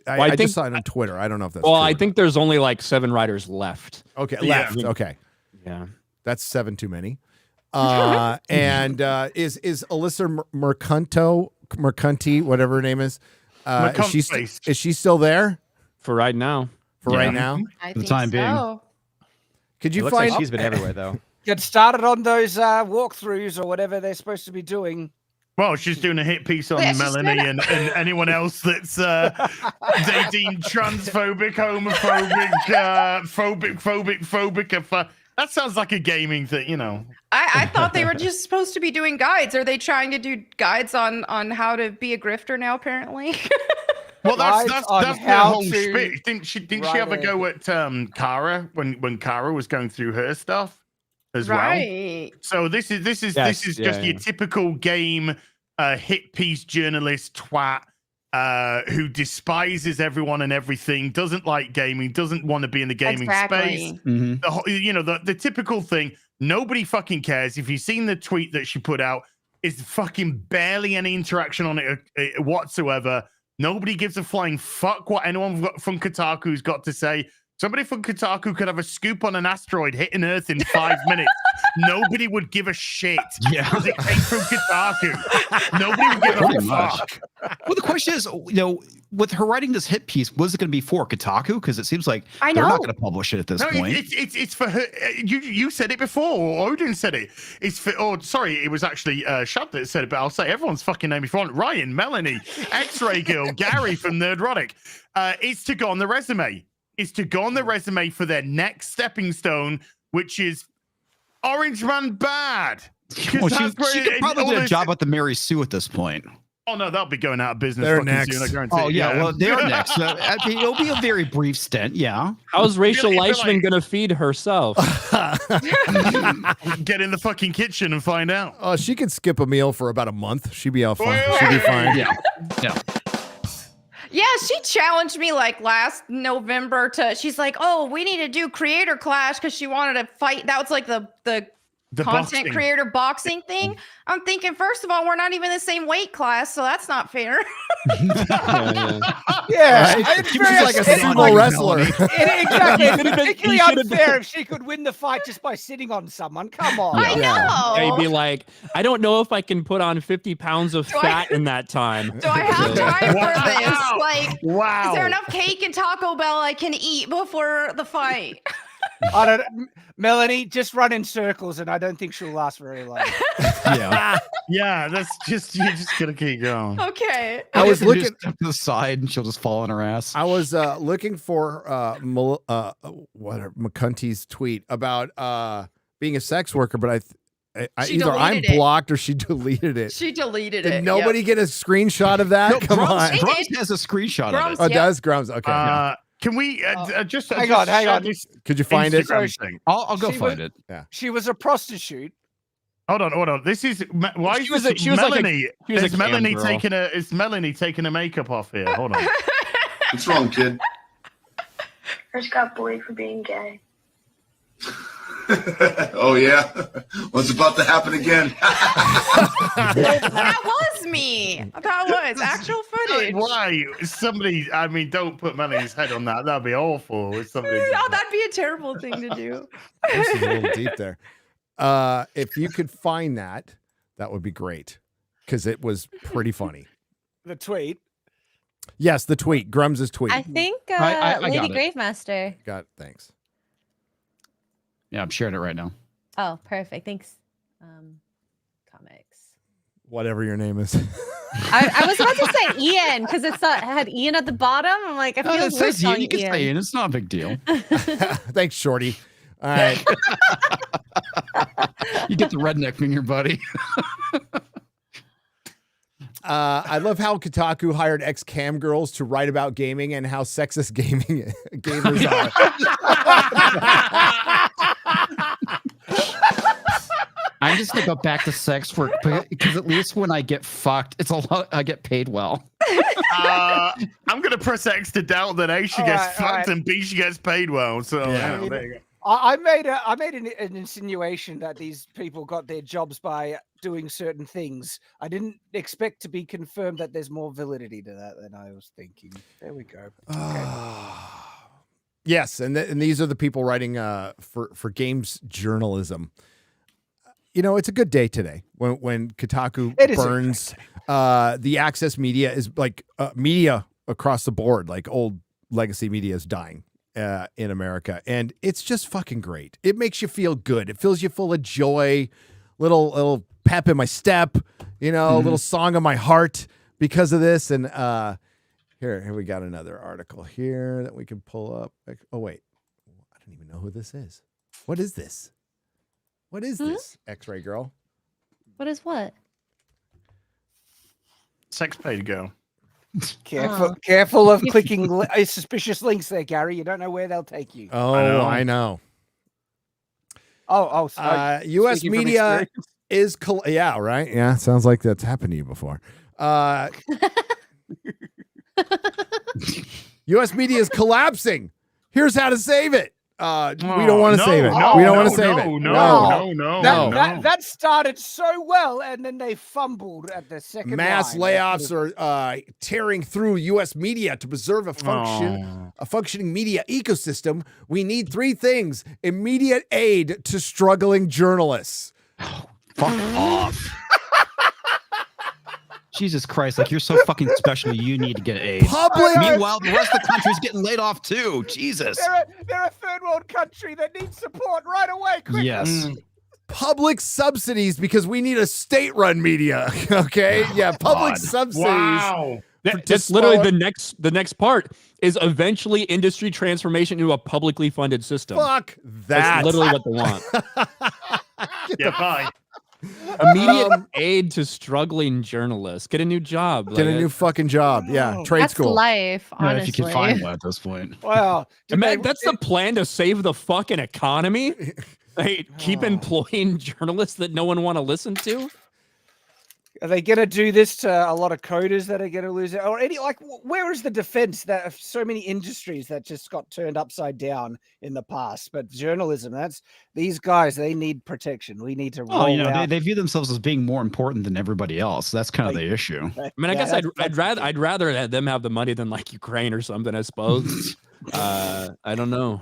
I just saw it on Twitter. I don't know if that's true. I think there's only like 7 writers left. Okay, left. Okay. Yeah. That's 7 too many. And is Alyssa Mercanti, whatever her name is, is she still there for right now? Right now, I For the think time being. so. could you It looks find? like she's been everywhere though. Get started on those walkthroughs or whatever they're supposed to be doing. Well, she's doing a hit piece on Yeah, she's Melonie gonna- and anyone else that's they deem transphobic, homophobic, phobic. That sounds like a gaming thing, I thought they were just supposed to be doing guides. Are they trying to do guides on how to be a grifter now? Apparently. Well, that's Guides on their how whole to spiel. Didn't she have a go at Kara when Kara was going through her stuff as Right. well? So this is just your typical game hit piece journalist twat who despises everyone and everything, doesn't like gaming, doesn't want to be in the gaming space. Mhm. The whole, the typical thing. Nobody fucking cares. If you've seen the tweet that she put out, is fucking barely any interaction on it whatsoever. Nobody gives a flying fuck what anyone from Kotaku's got to say. Somebody from Kotaku could have a scoop on an asteroid hitting Earth in 5 minutes. Nobody would give a shit. Yeah. Because it came from Kotaku. Nobody would give Pretty a much. fuck. Well, the question is, with her writing this hit piece, was it going to be for Kotaku? Because it seems like I they're know. not going to publish it at this No, point. it's for her. You said it before, or Odin said it. It's for. Oh, sorry, it was actually Shad that said it, but I'll say everyone's fucking name before. Ryan, Melonie, X-Ray Girl, Gary from Nerdrotic. It's to go on the resume. It's to go on the resume for their next stepping stone, which is Orange Man Bad. Well, she could probably do a job at the Mary Sue at this point. Oh no, they'll be going out of business. They're fucking next. Soon, I guarantee. Oh yeah, well they're next. It'll be a very brief stint. Yeah. How's Rachel It'd be Leishman like- gonna feed herself? Get in the fucking kitchen and find out. Oh, she could skip a meal for about a month. She'd be out fine. She'd be fine. Yeah. Yeah. Yeah, she challenged me like last November she's like, oh, we need to do Creator Clash because she wanted to fight. That was like the content boxing. creator boxing thing. I'm thinking, first of all, we're not even the same weight class, so that's not fair. Yeah, Right? it's She very was like a upsetting. sumo wrestler. Exactly. It's particularly you should've- unfair if she could win the fight just by sitting on someone. Come on. I know. They'd be like, I don't know if I can put on 50 pounds of fat in that time. Do I have time for this? Like, Wow. is there enough cake and Taco Bell I can eat before the fight? I don't. Melonie, just run in circles, and I don't think she'll last very long. Yeah. Yeah, that's just you're just gonna keep going. Okay. I was looking. Just step to the side, and she'll just fall on her ass. I was looking for McCunty's tweet about being a sex worker, but She either I'm deleted it. blocked or she deleted it. She deleted Did it. nobody get a screenshot of that? No, Come on. Grumps has a screenshot Grumps, of Oh, it. yeah. does Grums? Okay. Can we just hang on, hang share on. this Could you find it? Instagram thing? I'll go She find was- it. She was a prostitute. Hold on. This is why She is was this a- she was like a- Melonie? she was a Is cam Melonie girl. taking her makeup off here? Hold on. What's wrong, kid? I just got bullied for being gay. Oh yeah, what's about to happen again? That was me. That was actual footage. Why? Somebody, I mean, don't put Melonie's head on that. That'd be awful. If somebody. Oh, that'd be a terrible thing to do. This is a little deep there. If you could find that, that would be great because it was pretty funny. The tweet. Yes, the tweet, Grums' tweet. I think I Lady got it. Gravemaster. Got it. Thanks. Yeah, I'm sharing it right now. Oh, perfect. Thanks. comics. Whatever your name is. I was about to say Ian because it had Ian at the bottom. I'm like, I feel it weird says Ian. calling You can Ian. say Ian. It's not a big deal. Thanks, Shorty. All right. You get the redneck finger, buddy. I love how Kotaku hired ex-cam girls to write about gaming and how sexist gamers are. I'm just gonna go back to sex work because at least when I get fucked, it's a lot. I get paid well. I'm gonna press X to doubt that A, she gets fucked, and B, she gets paid well. So Yeah. there you go. I made an insinuation that these people got their jobs by doing certain things. I didn't expect to be confirmed that there's more validity to that than I was thinking. There we go. Yes, and these are the people writing for games journalism. You know, it's a good day today when Kotaku burns. The access media is like media across the board, like old legacy media is dying in America, and it's just fucking great. It makes you feel good. It fills you full of joy, little pep in my step, you know, a little song in my heart because of this. And here we got another article here that we can pull up. Oh wait, I don't even know who this is. What is this? What is this, X-Ray Girl? What is what? Sex paid girl. Careful of clicking suspicious links there, Gary. You don't know where they'll take you. Oh, I know. Sorry. U.S. media is yeah, right. Yeah, sounds like that's happened to you before. U.S. media is collapsing. Here's how to save it. We don't want to save it. We don't want to save it. No. That started so well, and then they fumbled at the second Mass line. layoffs are tearing through U.S. media to preserve a functioning media ecosystem. We need three things: immediate aid to struggling journalists. Fuck off. Jesus Christ, like you're so fucking special, you need to get aid. Meanwhile, the rest of the country's getting laid off too. Jesus. They're a third world country that needs support right away. Quickly. Yes. Public subsidies because we need a state-run media. Okay, public subsidies. Wow. That's literally the next part is eventually industry transformation into a publicly funded system. Fuck that. That's literally what they want. Bye. Immediate aid to struggling journalists. Get a new job. Get a new fucking job. Yeah, trade That's school. life, honestly. If you can find one at this point. Wow. That's the plan to save the fucking economy? Hey, keep employing journalists that no one want to listen to? Are they going to do this to a lot of coders that are going to lose it? Or where is the defense that of so many industries that just got turned upside down in the past? But journalism, these guys, they need protection. We need to roll out. They view themselves as being more important than everybody else. That's kind of the issue. I mean, I guess I'd rather have them have the money than like Ukraine or something, I suppose. I don't know.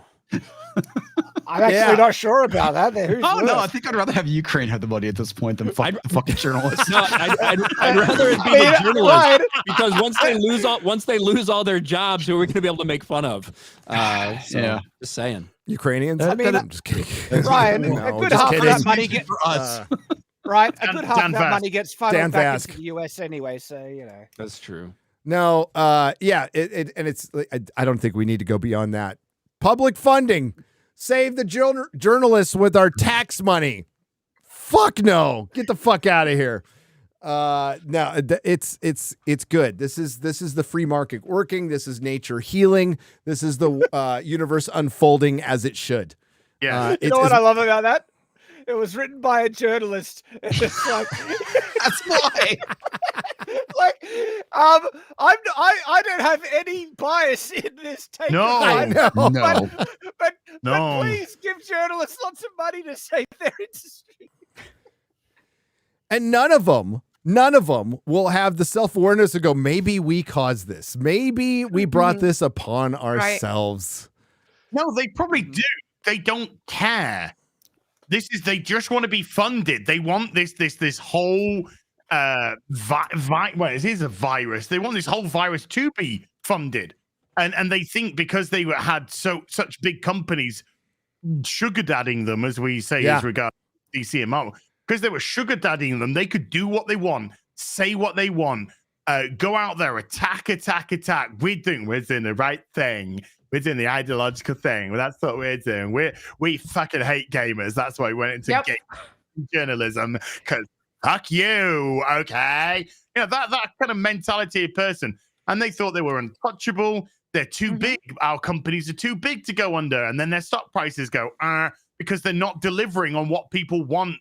I'm actually not sure about that. No, I think I'd rather have Ukraine have the money at this point than fucking journalists. No, I'd rather it be the journalists because once they lose all their jobs, who are we going to be able to make fun of? Just saying. Ukrainians. I'm just kidding. Ryan, a good half of that money gets for us. Right, a good half of that money gets funneled back Vask. into the US anyway. So that's true. No, and it's. I don't think we need to go beyond that. Public funding. Save the journalists with our tax money. Fuck no. Get the fuck out of here. No, it's good. This is the free market working. This is nature healing. This is the universe unfolding as it should. Yeah. You know what I love about that? It was written by a journalist. It's like that's why. I don't have any bias in this take. No. But please give journalists lots of money to save their industry. And none of them will have the self-awareness to go, maybe we caused this. Maybe we brought this upon ourselves. No, they probably do. They don't care. They just want to be funded. They want this whole it is a virus. They want this whole virus to be funded. And they think because they had such big companies sugar dadding them, as we say, as regards DC and Marvel, because they were sugar daddying them. They could do what they want, say what they want, go out there, attack. We're doing the right thing. We're doing the ideological thing. Well, that's what we're doing. We fucking hate gamers. That's why we went into journalism, because fuck you, okay? You know, that kind of mentality of person. And they thought they were untouchable. They're too big. Our companies are too big to go under. And then their stock prices go, because they're not delivering on what people want.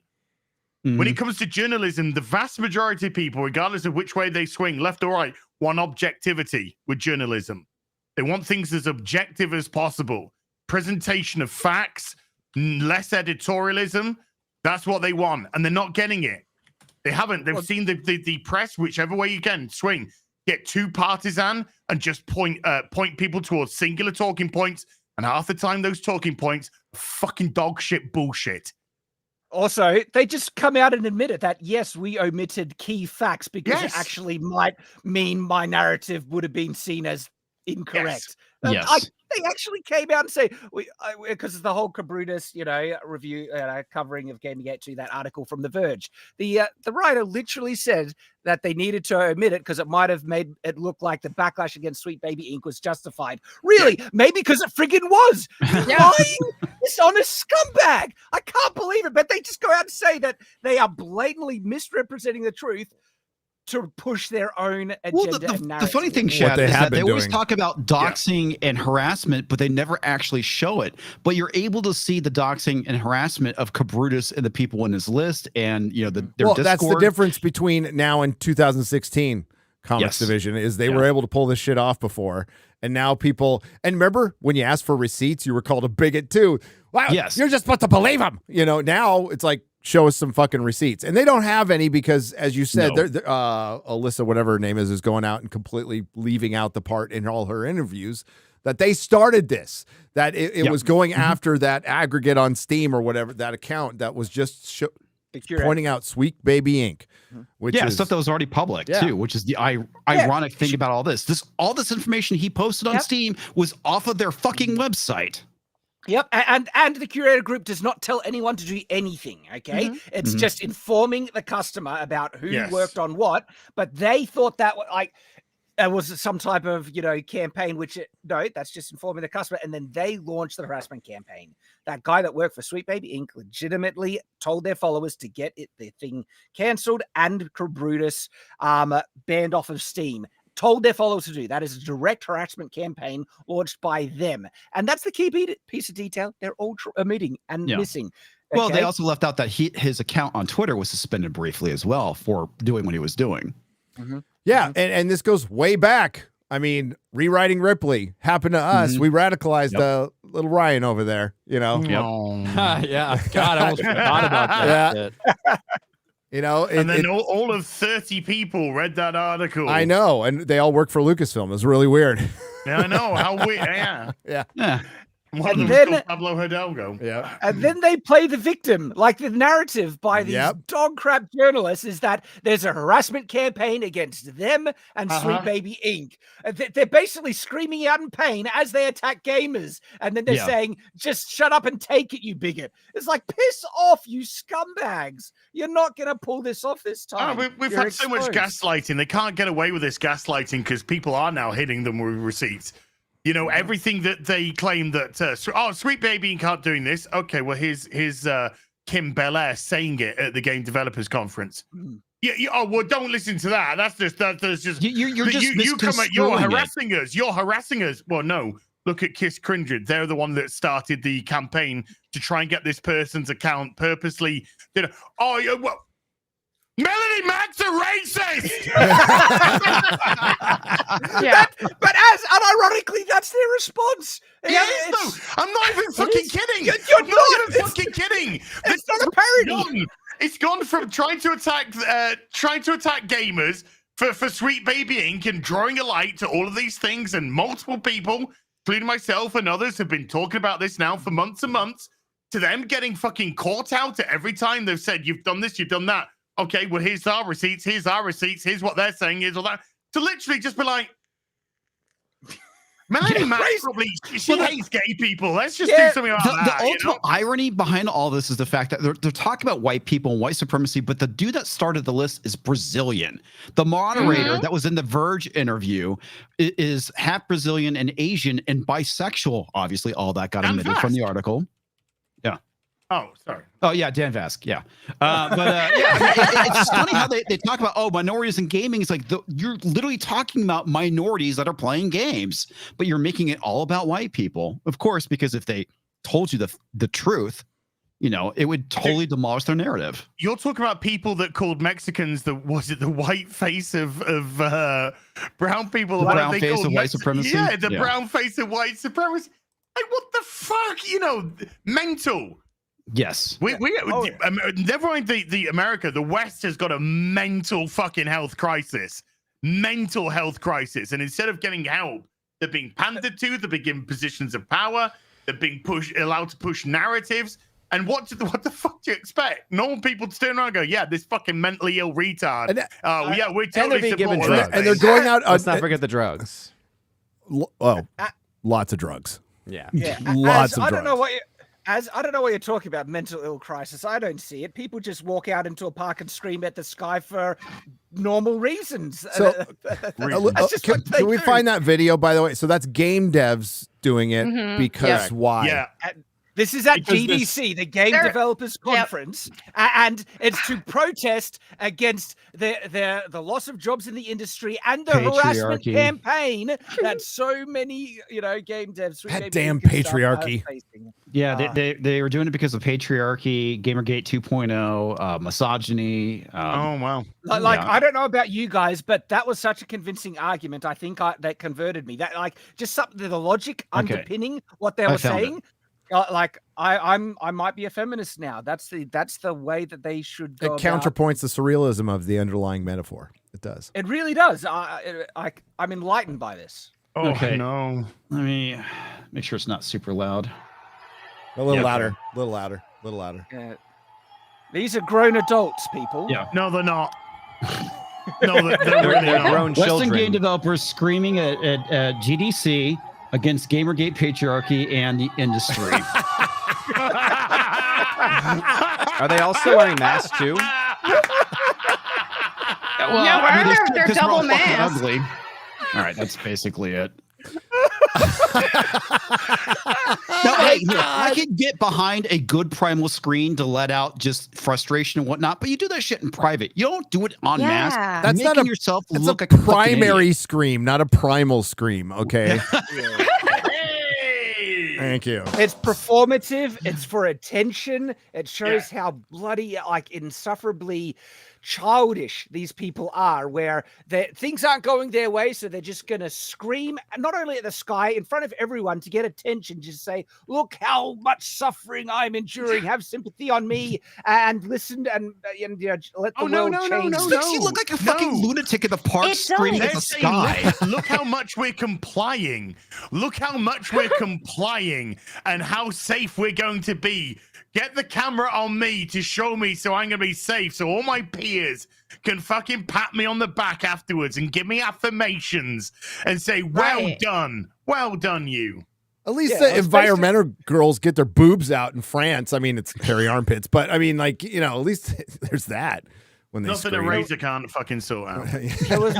When it comes to journalism, the vast majority of people, regardless of which way they swing, left or right, want objectivity with journalism. They want things as objective as possible. Presentation of facts, less editorialism. That's what they want. And they're not getting it. They haven't. They've seen the press, whichever way you can swing, get too partisan and just point people towards singular talking points. And half the time, those talking points are fucking dog shit bullshit. Also, they just come out and admit it that, yes, we omitted key facts because it actually might mean my narrative would have been seen as incorrect. Yes. They actually came out and say, because of the whole Cabrutus, review covering of Gaming 8 that article from The Verge. The writer literally said that they needed to omit it because it might have made it look like the backlash against Sweet Baby Inc. was justified. Really? Maybe because it friggin' was. Lying, dishonest scumbag. I can't believe it. But they just go out and say that they are blatantly misrepresenting the truth to push their own agenda and narrative. The funny thing, Shad, is that they always talk about doxing and harassment, but they never actually show it. But you're able to see the doxing and harassment of Cabrutus and the people in his list, and their Discord. That's the difference between now and 2016 Comics Division is they were able to pull this shit off before, and now people. And remember when you asked for receipts, you were called a bigot too. Wow, you're just supposed to believe them. Now it's like, show us some fucking receipts. And they don't have any because, as you said, Alyssa, whatever her name is going out and completely leaving out the part in all her interviews that they started this, that it was going after that aggregate on Steam or whatever, that account that was just pointing out Sweet Baby Inc. Which is stuff that was already public too, which is the ironic thing about all this. All this information he posted on Steam was off of their fucking website. Yep, and the curator group does not tell anyone to do anything, okay? It's just informing the customer about who worked on what, but they thought that was some type of, campaign, which that's just informing the customer, and then they launched the harassment campaign. That guy that worked for Sweet Baby Inc. legitimately told their followers to get the thing cancelled and Cabrutus banned off of Steam. Told their followers to do. That is a direct harassment campaign launched by them. And that's the key piece of detail they're all omitting and missing. Well, they also left out that his account on Twitter was suspended briefly as well for doing what he was doing. Yeah, and this goes way back. I mean, rewriting Ripley happened to us. We radicalized little Ryan over there, Yeah, God, I almost forgot about that. And then all of 30 people read that article. I know, and they all work for Lucasfilm. It was really weird. Yeah, I know. How weird. Yeah. One of them was called Pablo Hidalgo. Yeah. And then they play the victim. Like the narrative by these dog crap journalists is that there's a harassment campaign against them and Sweet Baby Inc. They're basically screaming out in pain as they attack gamers. And then they're saying, just shut up and take it, you bigot. It's like, piss off, you scumbags. You're not going to pull this off this time. We've had so much gaslighting. They can't get away with this gaslighting because people are now hitting them with receipts. Everything that they claim that, Sweet Baby can't doing this. Okay, well, here's Kim Belair saying it at the Game Developers Conference. Well, don't listen to that. That's just you're harassing us. You're harassing us. Well, no. Look at Kiss Kindred. They're the one that started the campaign to try and get this person's account purposely. Melonie Mac's a racist. But as unironically, that's their response. I'm not even fucking kidding. You're not even fucking kidding. It's not a parody. It's gone from trying to attack gamers for Sweet Baby Inc. and drawing a light to all of these things, and multiple people, including myself and others, have been talking about this now for months and months. To them getting fucking caught out at every time they've said you've done this, you've done that. Okay, well, here's our receipts, here's what they're saying, here's all that. To literally just be like, Melanie Matt probably she hates gay people. Let's just do something about that. The ultimate irony behind all this is the fact that they're talking about white people and white supremacy, but the dude that started the list is Brazilian. The moderator that was in the Verge interview is half Brazilian and Asian and bisexual. Obviously, all that got omitted from the article. Yeah. Oh, sorry. Oh yeah, Dan Vask. Yeah, it's just funny how they talk about minorities in gaming. It's like you're literally talking about minorities that are playing games, but you're making it all about white people. Of course, because if they told you the truth, it would totally demolish their narrative. You're talking about people that called Mexicans the white face of brown people? The brown face of white supremacy. Yeah, the brown face of white supremacy. Like what the fuck? Mental. Yes. Never mind the America. The West has got a mental fucking health crisis. Mental health crisis. And instead of getting help, they're being pandered to. They're being given positions of power. They're being allowed to push narratives. And what the fuck do you expect? Normal people to turn around and go, yeah, this fucking mentally ill retard. We're totally being given supportive. drugs. And they're going out. Let's not forget the drugs. Lots of drugs. Yeah. Lots of drugs. I don't know what you're talking about, mental ill crisis. I don't see it. People just walk out into a park and scream at the sky for normal reasons. So, can we find that video, by the way? So that's game devs doing it because why? Yeah. This is at GDC, the Game Developers Conference, and it's to protest against the loss of jobs in the industry and the harassment campaign that so many game devs. That damn patriarchy. Yeah, they were doing it because of patriarchy, Gamergate 2.0, misogyny. Oh wow! I don't know about you guys, but that was such a convincing argument. I think that converted me. That just something the logic underpinning what they were saying. I might be a feminist now. That's the way that they should go. It counterpoints the surrealism of the underlying metaphor. It does. It really does. I'm enlightened by this. Oh no! Let me make sure it's not super loud. A little louder. A little louder. A little louder. These are grown adults, people. Yeah. No, they're not. No, they're really not. Grown children. Western game developers screaming at GDC against Gamergate patriarchy and the industry. Are they also wearing masks too? They're double masked. Ugly. All right, that's basically it. I could get behind a good primal screen to let out just frustration and whatnot, but you do that shit in private. You don't do it on mask. That's not yourself that's look a like primary scream, not a primal scream. Okay. Thank you. It's performative. It's for attention. It shows how bloody, insufferably childish these people are, where things aren't going their way, so they're just going to scream, not only at the sky, in front of everyone to get attention, just say, look how much suffering I'm enduring, have sympathy on me, and listen and let the world change. You look like a fucking lunatic in the park screaming at the sky. Look how much we're complying. Look how much we're complying and how safe we're going to be. Get the camera on me to show me so I'm going to be safe, so all my peers can fucking pat me on the back afterwards and give me affirmations and say, well done, you. At least the environmental girls get their boobs out in France. I mean, it's hairy armpits, but I mean, at least there's that. When they Nothing a razor can't fucking sort out. It was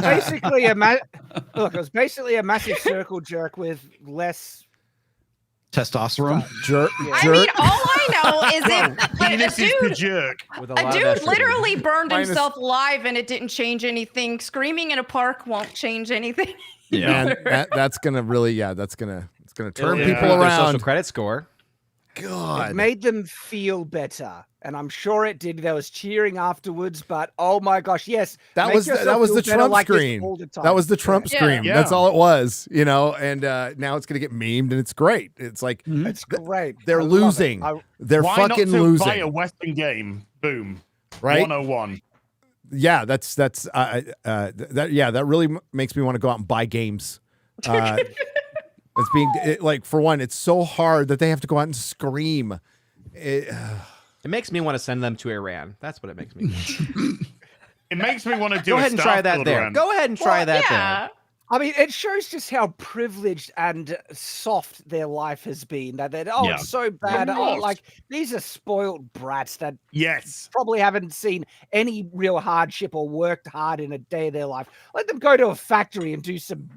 basically a massive circle jerk with less testosterone. Jerk. I mean, all I know is a jerk. A dude literally burned himself alive, and it didn't change anything. Screaming in a park won't change anything. Yeah, that's gonna really, it's gonna turn people their around. social credit score. God, it made them feel better, and I'm sure it did. There was cheering afterwards, but oh my gosh, yes, that was the Trump screen. That was the Trump scream. Yeah. That's all it was, and now it's gonna get memed, and it's great. It's like it's great. They're losing. They're Why fucking not to losing. buy a Western game? Boom. Right. 101. Yeah, that really makes me want to go out and buy games. For one, it's so hard that they have to go out and scream. It makes me want to send them to Iran. That's what it makes me. It makes me want to do. Go ahead and try that there. Run. Go ahead and try that there. I mean, it shows just how privileged and soft their life has been. That it's so bad. Like these are spoiled brats that probably haven't seen any real hardship or worked hard in a day of their life. Let them go to a factory and do some,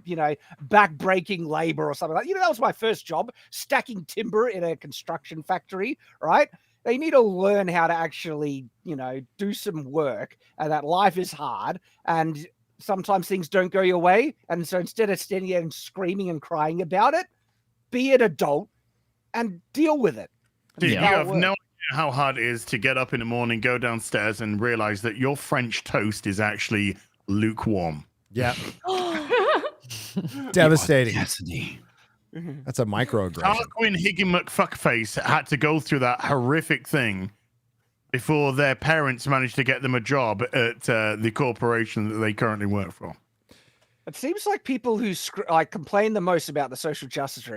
back-breaking labor or something like. That was my first job, stacking timber in a construction factory. Right? They need to learn how to actually, do some work, and that life is hard and. Sometimes things don't go your way. And so instead of standing there and screaming and crying about it, be an adult and deal with it. Dude, you have no idea how hard it is to get up in the morning, go downstairs and realize that your French toast is actually lukewarm. Yeah. Devastating. That's a microaggression. Tarquin Higgin McFuckface had to go through that horrific thing before their parents managed to get them a job at the corporation that they currently work for. It seems like people who complain the most about the social justice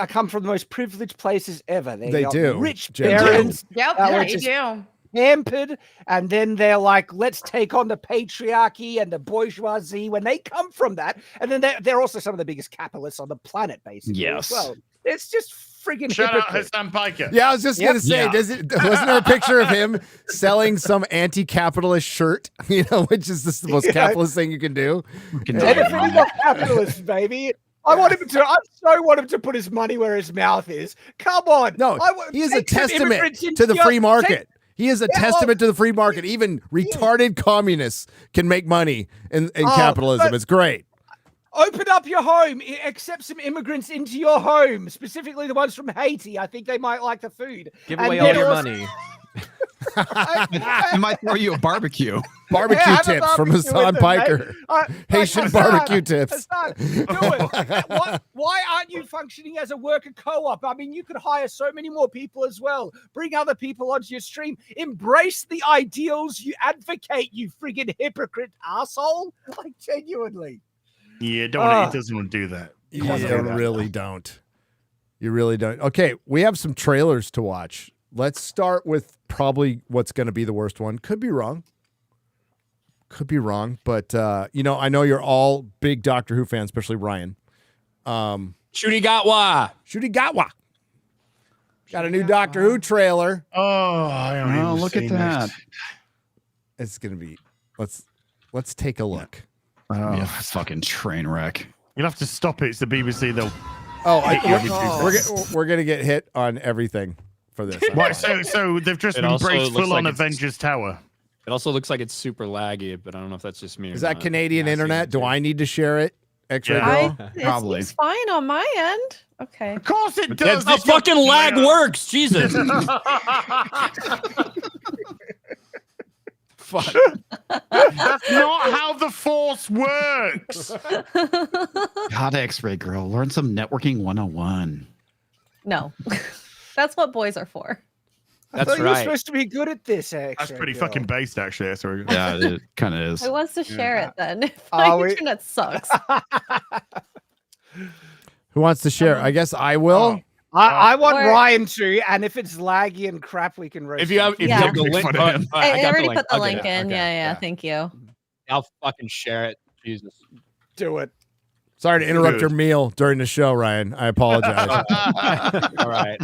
come from the most privileged places ever. They do. Rich parents. Yep, they do. Pampered, and then they're like, let's take on the patriarchy and the bourgeoisie when they come from that. And then they're also some of the biggest capitalists on the planet, basically. Yes. As well. It's just friggin' Shout out hypocrite. Hassan Piker. Yeah, I was just gonna say, wasn't there a picture of him selling some anti-capitalist shirt? Which is the most capitalist thing you can do. Benefiting off capitalists, baby. I so want him to put his money where his mouth is. Come on. No, he is a testament to the free market. He is a testament to the free market. Even retarded communists can make money in capitalism. It's great. Open up your home. Accept some immigrants into your home, specifically the ones from Haiti. I think they might like the food. Give away all your money. I might throw you a barbecue. Barbecue tips from Hassan Piker. Haitian barbecue tips. Hassan, do it. Why aren't you functioning as a worker co-op? I mean, you could hire so many more people as well. Bring other people onto your stream. Embrace the ideals you advocate, you friggin' hypocrite asshole. Like, genuinely. Yeah, he doesn't want to do that. You really don't. You really don't. Okay, we have some trailers to watch. Let's start with probably what's going to be the worst one. Could be wrong. But, I know you're all big Doctor Who fans, especially Ryan. Shooty Gatwa. Got a new Doctor Who trailer. Oh, I don't even look at that. It's going to be, let's take a look. Yeah, fucking train wreck. You'll have to stop it. It's the BBC. They'll. We're gonna get hit on everything for this. Right, so they've just embraced full-on Avengers Tower. It also looks like it's super laggy, but I don't know if that's just me. Is that Canadian internet? Do I need to share it? X-Ray Girl? Probably. It's fine on my end. Okay. Of course it does. That's how fucking lag works. Jesus. Fuck. That's not how the Force works. God, X-Ray Girl, learn some networking 101. No, that's what boys are for. I thought you were supposed to be good at this, X-Ray That's pretty Girl. fucking based, actually. That's very good. Yeah, it kind of is. Who wants to share it then? My internet sucks. Who wants to share? I guess I will. I want Ryan to, and if it's laggy and crap, we can roast. If you have the link, I already put the link in. Yeah, thank you. I'll fucking share it. Jesus. Do it. Sorry to interrupt your meal during the show, Ryan. I apologize. All right.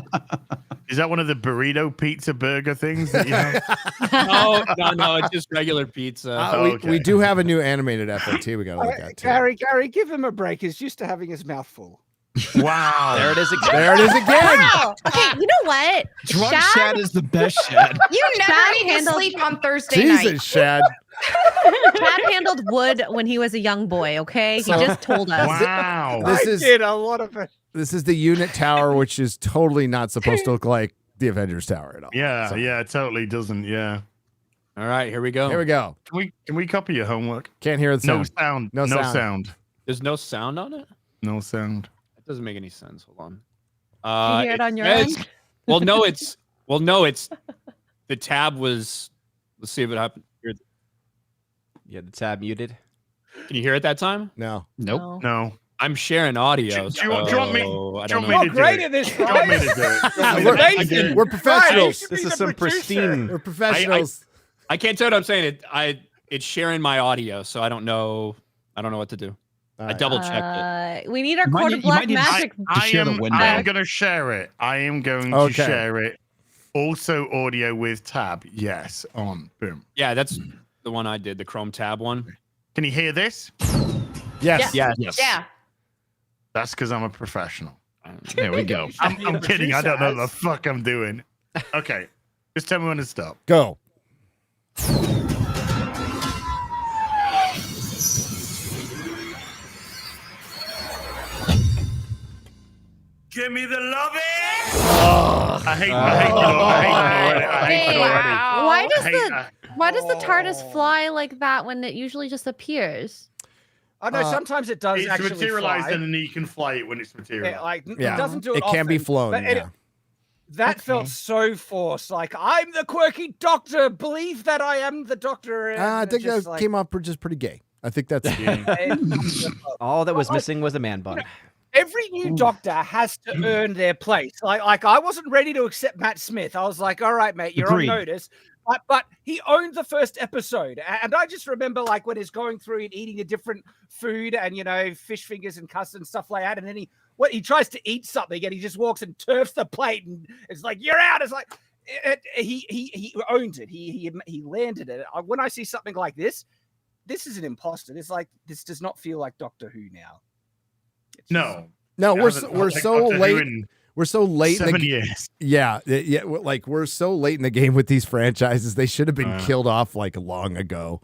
Is that one of the burrito pizza burger things that you have? No, it's just regular pizza. We do have a new animated FNT we got to look at too. Gary, give him a break. He's used to having his mouth full. Wow. There it is again. There it is again. Wow. Okay, you know what? Drunk Shad is the best Shad. You never need to sleep on Thursday night. Jesus, Shad. Chad handled wood when he was a young boy, okay? He just told us. Wow. I did a lot of it. This is the unit tower, which is totally not supposed to look like the Avengers Tower at all. Yeah, it totally doesn't. Yeah. All right, here we go. Here we go. Can we copy your homework? Can't hear the sound. No sound. No sound. There's no sound on it? No sound. That doesn't make any sense. Hold on. Can you hear it on your end? Well, no, it's the tab was. Let's see if it happened. Here. Yeah, the tab muted. Can you hear it that time? No. Nope. No. I'm sharing audio. Do you want me? Great at this, right? We're professionals. This is some pristine. We're professionals. I can't tell what I'm saying. It's sharing my audio, so I don't know what to do. I double checked it. We need our You might code need- of you black might need to magic. share the window. I am going to share it. I am going to Okay. share it. Also, audio with tab. Yes, on. Boom. Yeah, that's the one I did, the Chrome tab one. Can you hear this? Yes. Yeah. Yeah. That's because I'm a professional. There we go. I'm kidding. I don't know what the fuck I'm doing. Okay. Just tell me when to stop. Go. Give me the loving. I hate it already. I hate it already. Why does the TARDIS fly like that when it usually just appears? I know sometimes it does It's actually materialized fly. and then you can fly it when it's materialized. Yeah, like Yeah. it doesn't do it. It can be often, flown, but yeah. That felt so forced. Like I'm the quirky doctor. Believe that I am the doctor. and I think just that like- came off just pretty gay. I think that's. All that was missing was a man bun. Every new doctor has to earn their place. Like I wasn't ready to accept Matt Smith. I was like, all right, mate, you're Agreed. on notice. But he owned the first episode. And I just remember like when he's going through and eating a different food and, you know, fish fingers and custard and stuff like that. And then he tries to eat something and he just walks and turfs the plate and it's like, you're out. It's like, he owned it. He landed it. When I see something like this is an imposter. It's like, this does not feel like Doctor Who now. No. No, It we're hasn't so, felt we're like so Doctor Who late. in We're so late. 7 years. Yeah, like we're so late in the game with these franchises. They should have been killed off like long ago.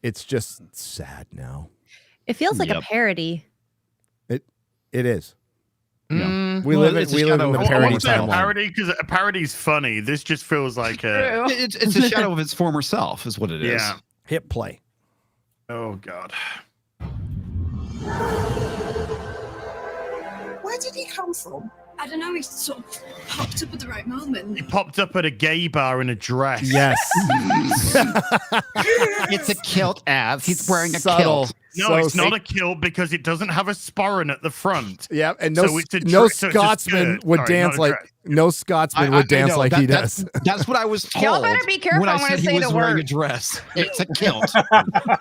It's just sad now. It feels like a parody. It is. Yeah. We Well, live it's a in shadow the of- parody I won't say a timeline. parody because a parody's funny. This just feels like a. It's a shadow of its former self, is what it is. Yeah. Hit play. Oh God. Where did he come from? I don't know. He sort of popped up at the right moment. He popped up at a gay bar in a dress. Yes. It's a kilt ass. He's wearing a Subtle. kilt. No, So it's not a kilt because it doesn't have a sporran at the front. Yeah, and So it's a no so it's a Scotsman skirt. would Sorry, dance not a like dress. no Scotsman would dance know, like he that's- does. That's what I was told. Y'all better be careful when I when I said he say was the wearing word. a dress. It's a kilt. Watch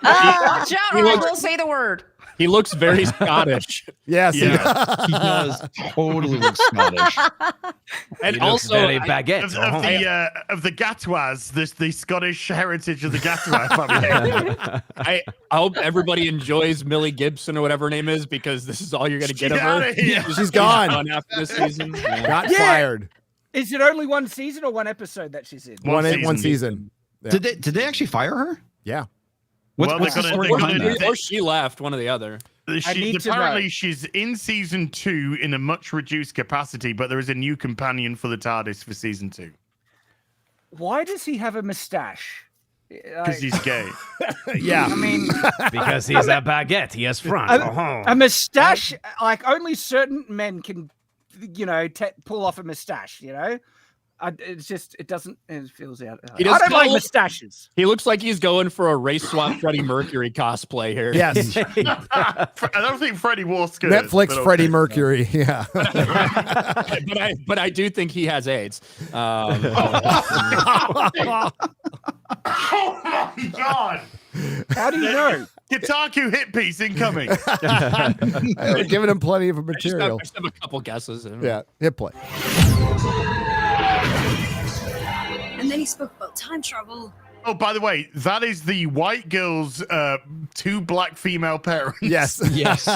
out, or I will say the word. He looks very Scottish. Yes, Yeah. He does totally look Scottish. And He looks also, very I- baguette. Of the Gatois, the Scottish heritage of the Gatois family. I hope everybody enjoys Millie Gibson or whatever her name is because this is all you're going to get of Get her. outta here. She's gone. After this season. Yeah. Got Yeah. fired. Is it only one season or one episode that she's in? One season. Yeah. Did they actually fire her? Yeah. What's, Well, what's the they're story gonna- behind they're that? gonna- Or she left, one or the other. need to Apparently, know. she's in season 2 in a much reduced capacity, but there is a new companion for the TARDIS for season 2 Why does he have a mustache? because he's gay. Yeah. I mean, Because he's a baguette. He has front. a mustache, like only certain men can, you know, pull off a mustache. You know, it's just it doesn't. It feels out. He I does don't like kinda look- mustaches. He looks like he's going for a race swap Freddie Mercury cosplay here. Yes. I don't think Freddie wore skirts. Netflix but Freddie okay. Mercury. Yeah. but I do think he has AIDS. Oh my God! How do you know? Kotaku hit piece incoming. We're giving him plenty of I just material. have a couple guesses. Yeah. Hit play. And then he spoke about time travel. Oh, by the way, that is the white girl's 2 black female parents. Yes. Yes.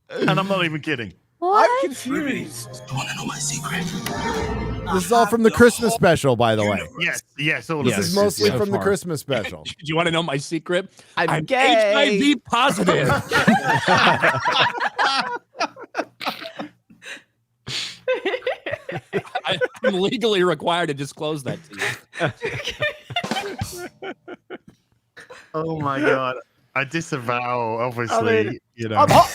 And I'm not even kidding. I'm confused. You want to know my secret? This is all from the Christmas special, by the way. Yes, all of This this. is mostly so from the far. Christmas special. Do you want to know my secret? I'm gay. HIV positive. I'm legally required to disclose that to you. Oh my God. I disavow, obviously. I mean, you know. I'm hot.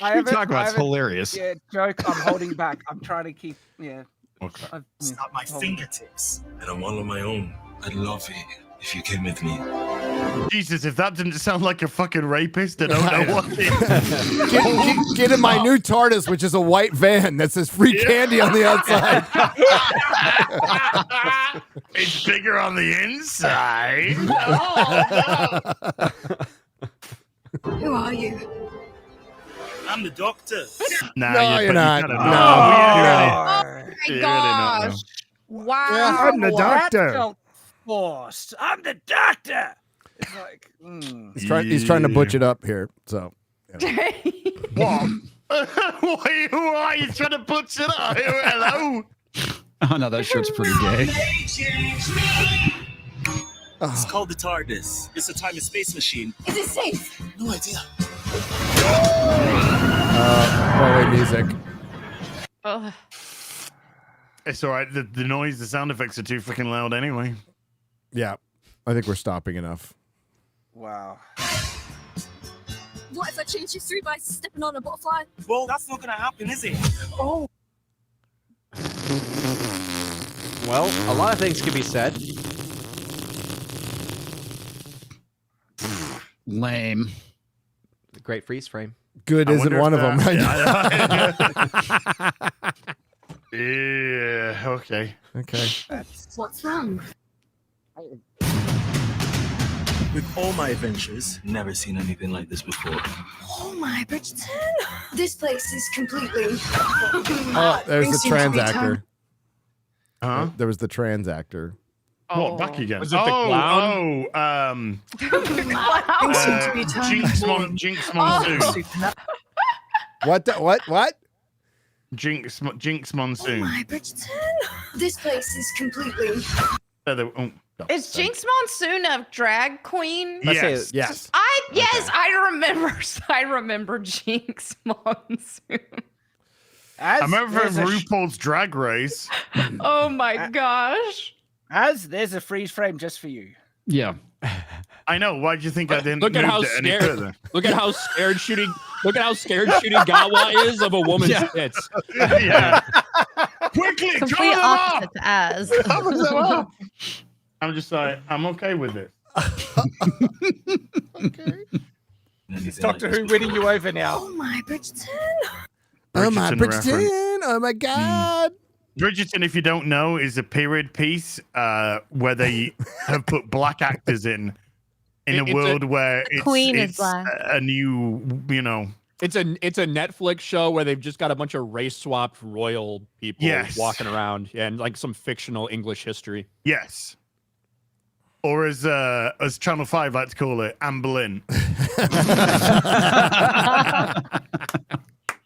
I You talk about it's haven't- hilarious. Yeah, joke. I'm holding back. I'm trying to keep. Yeah. Okay. It's at my fingertips, and I'm all on my own. I'd love it if you came with me. Jesus, if that didn't sound like a fucking rapist, I don't know what it Get in my new TARDIS, which is a white van that says free candy on the outside. It's bigger on the inside. Who are you? I'm the doctor. Nah, you're not. No, Oh my You're gosh. really Wow. Yeah, I'm the doctor. That felt forced. I'm the doctor. It's like, He's trying to butch it up here. So What? Why are you trying to butch it up? Hello? Oh no, that shirt's pretty gay. It's called the TARDIS. It's a time and space machine. Is it safe? No idea. Broadway music. Ugh. It's all right. The noise, the sound effects are too freaking loud anyway. Yeah, I think we're stopping enough. wow. What if I change history by stepping on a butterfly? Well, that's not gonna happen, is it? Oh. Well, a lot of things can be said. Lame. The great freeze frame. Good isn't one of them. Yeah, okay. Okay. What's wrong? With all my adventures, never seen anything like this before. Oh my, Bridgerton! This place is completely. Oh, there's the Things seem to trans be actor. Huh? There was the trans actor. What, back again? Was it the clown? Things seem to be turning. Jinx Monsoon. What? Jinx Oh Monsoon. my, Bridgerton! This place is completely. Is Jinx Monsoon a drag queen? Yes. Yes. I remember Jinx Monsoon. I remember from RuPaul's Drag Race. Oh my gosh. There's a freeze frame just for you. Yeah. I know. Why do you think I didn't Look at move how it any scared. further? Look at how scared shooting. Look at how scared shooting Gawa is of a woman's tits. Yeah. Quickly, Complete cover them up. opposite to Az. Cover them up. I'm just like, I'm okay with it. It's Doctor Who winning you over now. Oh my, Bridgerton! Bridgerton. Oh my God. Bridgerton, if you don't know, is a period piece where they have put black actors in a world where Queen is it's black. a new, It's a Netflix show where they've just got a bunch of race swapped royal people walking around and like some fictional English history. Yes. Or as Channel 5 like to call it, Anne Boleyn.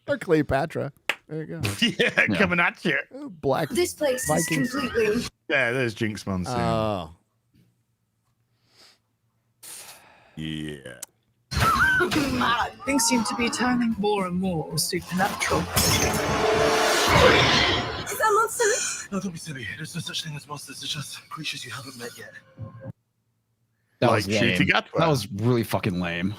Or Cleopatra. There you go. Yeah, coming at you. Black. This place Vikings. is completely. Yeah, there's Jinx Monsoon. Oh. Yeah. Things seem to be turning more and more supernatural. Is that monster? No, don't be silly. There's no such thing as monsters. It's just creatures you haven't met yet. That Like was lame. Shooty Gatwa. That was really fucking lame.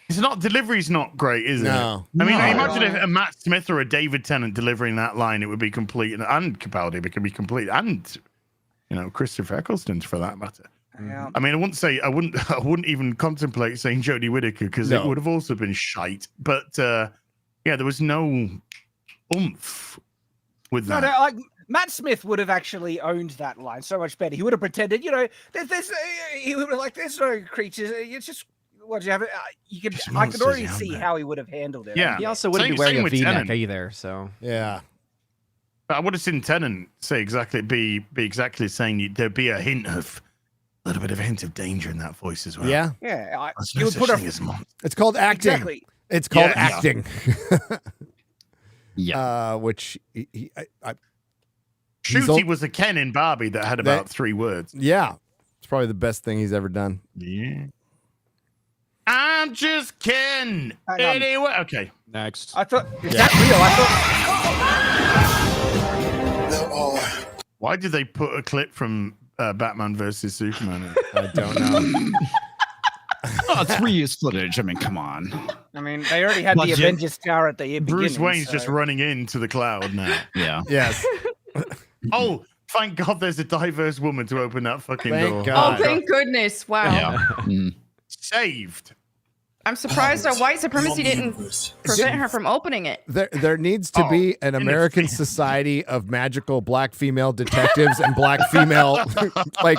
It's not, delivery's not great, is it? No. I mean, No. imagine if a Matt Smith or a David Tennant delivering that line, it would be complete, and Capaldi, it could be complete, and, Christopher Eccleston for that matter. Yeah. I mean, I wouldn't even contemplate saying Jodie Whittaker because it would have also been shite. But there was no oomph with that. No, like Matt Smith would have actually owned that line so much better. He would have pretended, he would have like, there's no creatures. It's just what you have. I could already see how he would have handled it. Yeah. He also wouldn't Same- be wearing same a with V-neck Tennant. either, so. Yeah. But I would have seen Tennant say be exactly saying there'd be a little bit of a hint of danger in that voice as well. Yeah. Yeah. There's You no would such put thing a. as monsters. It's called acting. Exactly. It's called Yeah. acting. Yeah. Which Shooty was a Ken in Barbie that had about 3 words. Yeah. It's probably the best thing he's ever done. Yeah. I'm just Ken. Hang on. Anyway, okay. Next. I thought, is that real? I thought. Why did they put a clip from Batman versus Superman in? I don't know. Oh, 3 years footage. I mean, come on. I mean, they already had the Budget. Avengers Tower at the beginning. Bruce Wayne's so- just running into the cloud now. Yeah. Yes. Oh, Thank God there's a diverse woman to open that fucking Thank door. God. Oh, thank goodness. Wow. Saved. I'm surprised that white supremacy didn't prevent her from opening it. There needs to be an American Society of Magical Black Female Detectives and Black Female like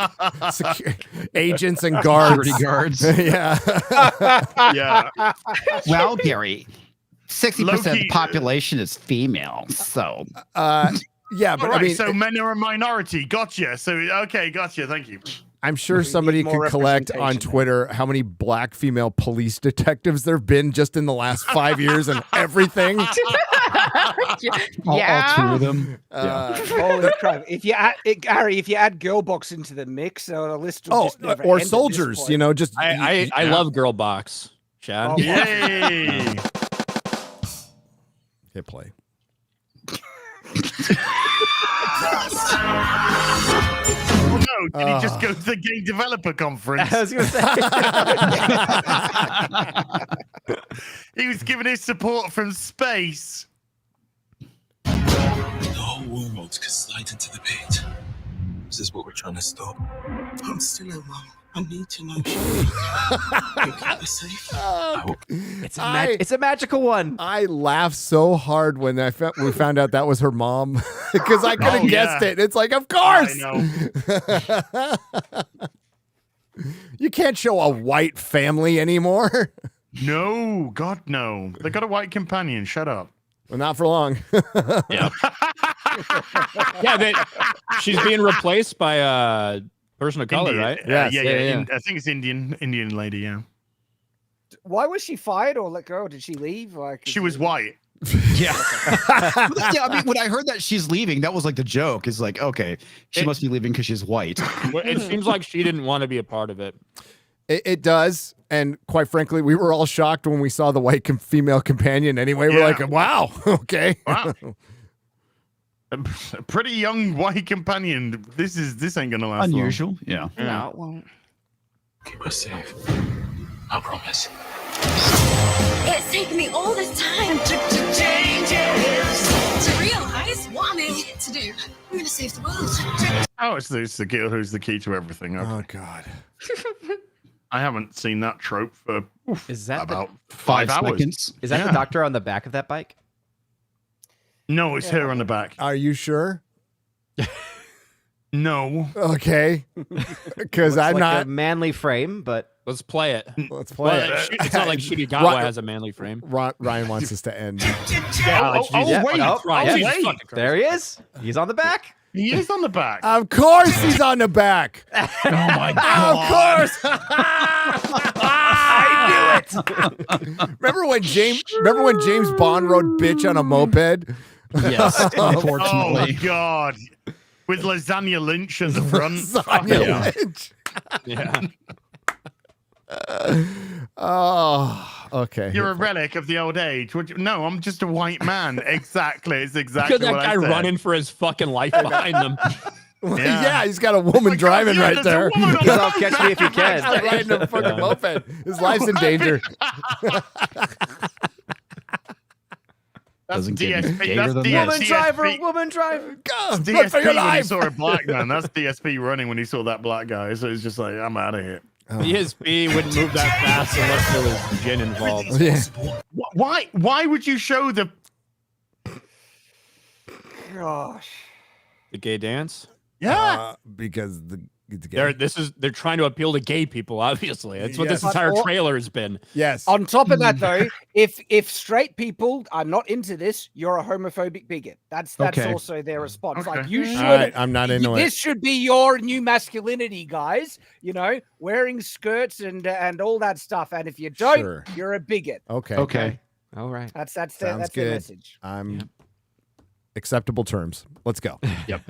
agents and guards. Security guards. Yeah. Yeah. Well, Gary, 60% of the Loki- population is female, so. Yeah, but All right, I mean, so men are a minority. Gotcha. So okay, gotcha. Thank you. I'm sure somebody more could collect on representation. Twitter how many black female police detectives there have been just in the last 5 years and everything. All two of them. Holy crap! If you add Gary, if you add girl box into the mix, the list will just never or end at this soldiers, point. you know, just I love Girl Box, Chad. Oh, Yay! hit play. Oh no! Did he just go to the game developer conference? I was gonna say. He was giving his support from space. The whole world could slide into the pit. Is this what we're trying to stop? I'm still alone. I need to know. You keep us safe. It's a magical one. I laughed so hard when we found out that was her mom because I could have guessed it. It's like, of course. I know. You can't show a white family anymore. No, God, no. They got a white companion. Shut up. Well, not for long. Yeah. She's being replaced by a person of color, Indian. right? Yeah. yeah. I think it's Indian lady. Yeah. Why was she fired or let go? Did she leave? Like She was white. Yeah. Yeah, I mean, when I heard that she's leaving, that was like the joke. Is like, okay, she must be leaving because she's white. Well, it seems like she didn't want to be a part of it. It does. And quite frankly, we were all shocked when we saw the white female companion anyway. We're like, wow, okay. Wow. A pretty young white companion. This ain't gonna last Unusual. long. Yeah. No, it won't. Keep us safe. I promise. It's taken me all this time to realize what I'm here to do. I'm going to save the world. Oh, it's the girl who's the key to everything. Okay. Oh, God. I haven't seen that trope for Is that about the, 5 hours. seconds. Is that the doctor on the back of that bike? No, it's her on the back. Are you sure? No. Okay. Because Looks I'm like not. a manly frame, but Let's play it. Let's play Well, it. it's not like Shigegawa has a manly frame. Ryan wants us to end. Wait. There he is. He's on the back. He is on the back. Of course he's on the back. Oh my god. Of course. I knew it. Remember when James Bond rode bitch on a moped? Yes, unfortunately. Oh God. With Lasagna Lynch at the front. Lasagna Lynch. Yeah. Oh, okay. You're a relic of the old age. No, I'm just a white man. Exactly. It's exactly Look at what that I guy said. running for his fucking life behind them. Yeah, he's got a woman driving yeah, right there's a there. woman on He's all catch me if you can. Riding a fucking moped. His life's in danger. That's Doesn't get DSP. gayer That's than that. Woman driver. Go, run for DSP your when he life. saw a black man. That's DSP running when he saw that black guy. So he's just like, I'm out of here. DSP wouldn't move that fast unless there was gin involved. Yeah. Why would you show the Gosh. The gay dance? Yeah. Because they're trying to appeal to gay people, obviously. That's what Yes. this entire But trailer has been. Yes. On top of that, though, if straight people are not into this, you're a homophobic bigot. That's Okay. also their response. Okay. Like you should. All right, I'm not into This it. should be your new masculinity, guys. You know, wearing skirts and all that stuff. And if you don't, Sure. you're a bigot. Okay. Okay. All right. That's Sounds their good. message. I'm acceptable terms. Let's go. Yep.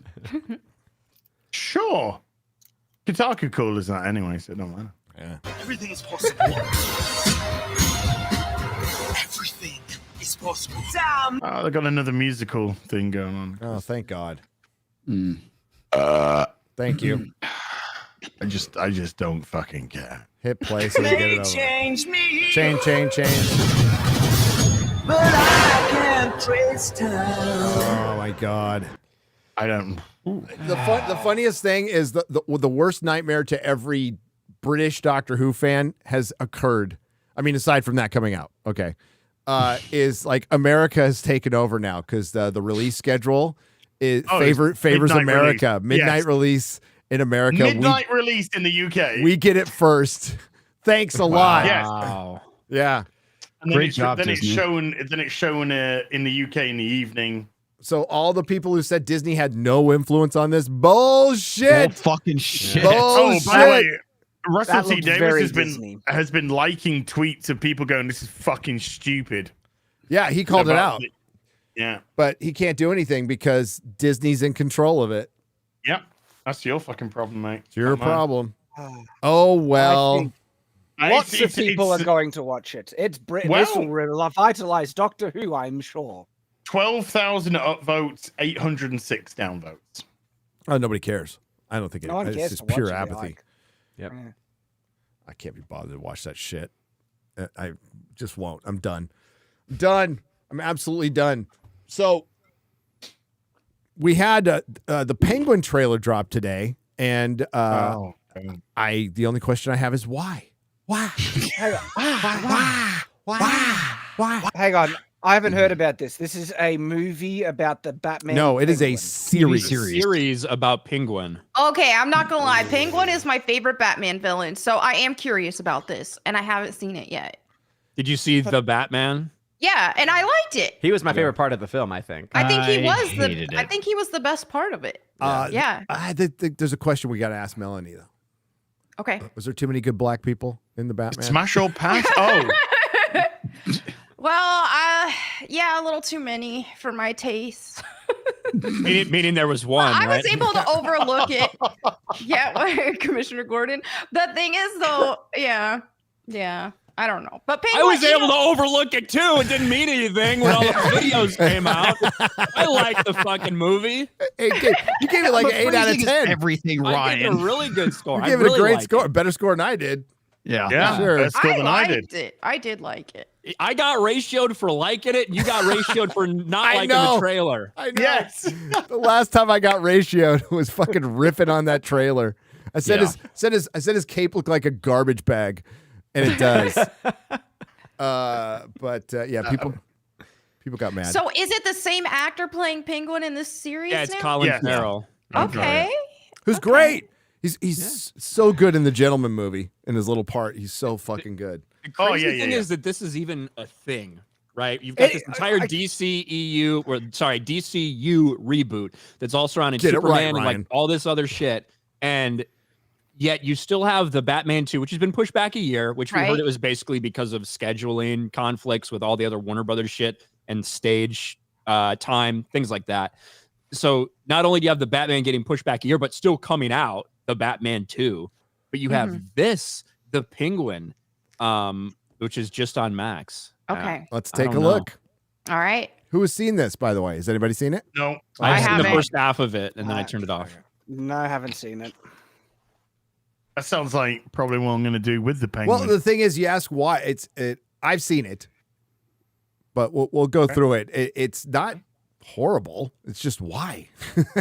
Sure. Kotaku cool as that anyway, so it don't matter. Yeah. Everything is possible. Everything is possible. Damn. Oh, they got another musical thing going on. Oh, thank God. Mm. Thank you. I just don't fucking care. Hit play so we get it over. Change me. Change. But I can't trace time. Oh my God. I don't. The funniest thing is the worst nightmare to every British Doctor Who fan has occurred. I mean, aside from that coming out, okay, is like America has taken over now because the release schedule is favors America. Release. Midnight release in America. Midnight release in the UK. We get it first. Thanks a lot. Yes. Yeah. And then it's shown in the UK in the evening. So all the people who said Disney had no influence on this, bullshit. Fucking shit. Bullshit. Oh, by the way, Russell That T looks Davis very has Disney. been liking tweets of people going, "This is fucking stupid." Yeah, he called it out. Yeah. But he can't do anything because Disney's in control of it. Yep. That's your fucking problem, mate. It's your Not mine. problem. Oh, well. Lots of people are going to watch it. It's this will revitalize Doctor Who, I'm sure. 12,000 upvotes, 806 downvotes. Oh, nobody cares. I don't think No one it's cares just to watch pure it, apathy. like. Yep. Yeah. I can't be bothered to watch that shit. I just won't. I'm done. Done. I'm absolutely done. So we had the Penguin trailer drop today, and the only question I have is why? Why? Why? Hang on. I haven't heard about this. This is a movie about the Batman. No, it is a Penguin. series. About Penguin. Okay, I'm not gonna lie. Penguin is my favorite Batman villain, so I am curious about this, and I haven't seen it yet. Did you see the Batman? Yeah, and I liked it. He was my favorite part of the film, I think. I think he was hated I think he was the best part of it. Yeah. There's a question we got to ask Melonie, though. Okay. Was there too many good black people in the Batman? Smash or pass? Oh. Well, yeah, a little too many for my taste. meaning there was one. I right? was able to overlook it. Yeah, Commissioner Gordon. The thing is, though, yeah, I don't know. But Penguin, I was able to overlook it too. It didn't mean anything when all the videos came out. I liked the fucking movie. You gave it like an 8 out of 10. Everything, I gave it Ryan. a really good score. You I gave it really a great liked score, it. better score than I did. Yeah, sure. Better score than I did. liked it. I did like it. I got ratioed for liking it, and you got ratioed for not I liking know. the trailer. I know. Yes. The last time I got ratioed was fucking riffing on that trailer. I said his cape looked like a garbage bag, and it does. Yeah, people got mad. So, is it the same actor playing Penguin in this series? Yeah, it's now? Colin Farrell. Okay. Who's great. He's so good in the Gentleman movie in his little part. He's so fucking good. The crazy thing is that this is even a thing, right? You've got this entire DCU reboot that's all surrounding Get it right, Superman and like Ryan. all this other shit, and yet you still have the Batman 2, which has been pushed back a year, which we Right. heard it was basically because of scheduling conflicts with all the other Warner Brothers shit and stage time, things like that. So not only do you have the Batman getting pushed back a year, but still coming out, the Batman 2, but you have the Penguin, which is just on Max. Okay. Let's I take a don't look. All right. Who has seen this, by the way? Has anybody seen it? No. I seen the haven't. first half of it, and then I turned it off. No, I haven't seen it. That sounds like probably what I'm going to do with the Penguin. Well, the thing is, you ask why. I've seen it, but we'll go through it. It's not horrible. It's just why,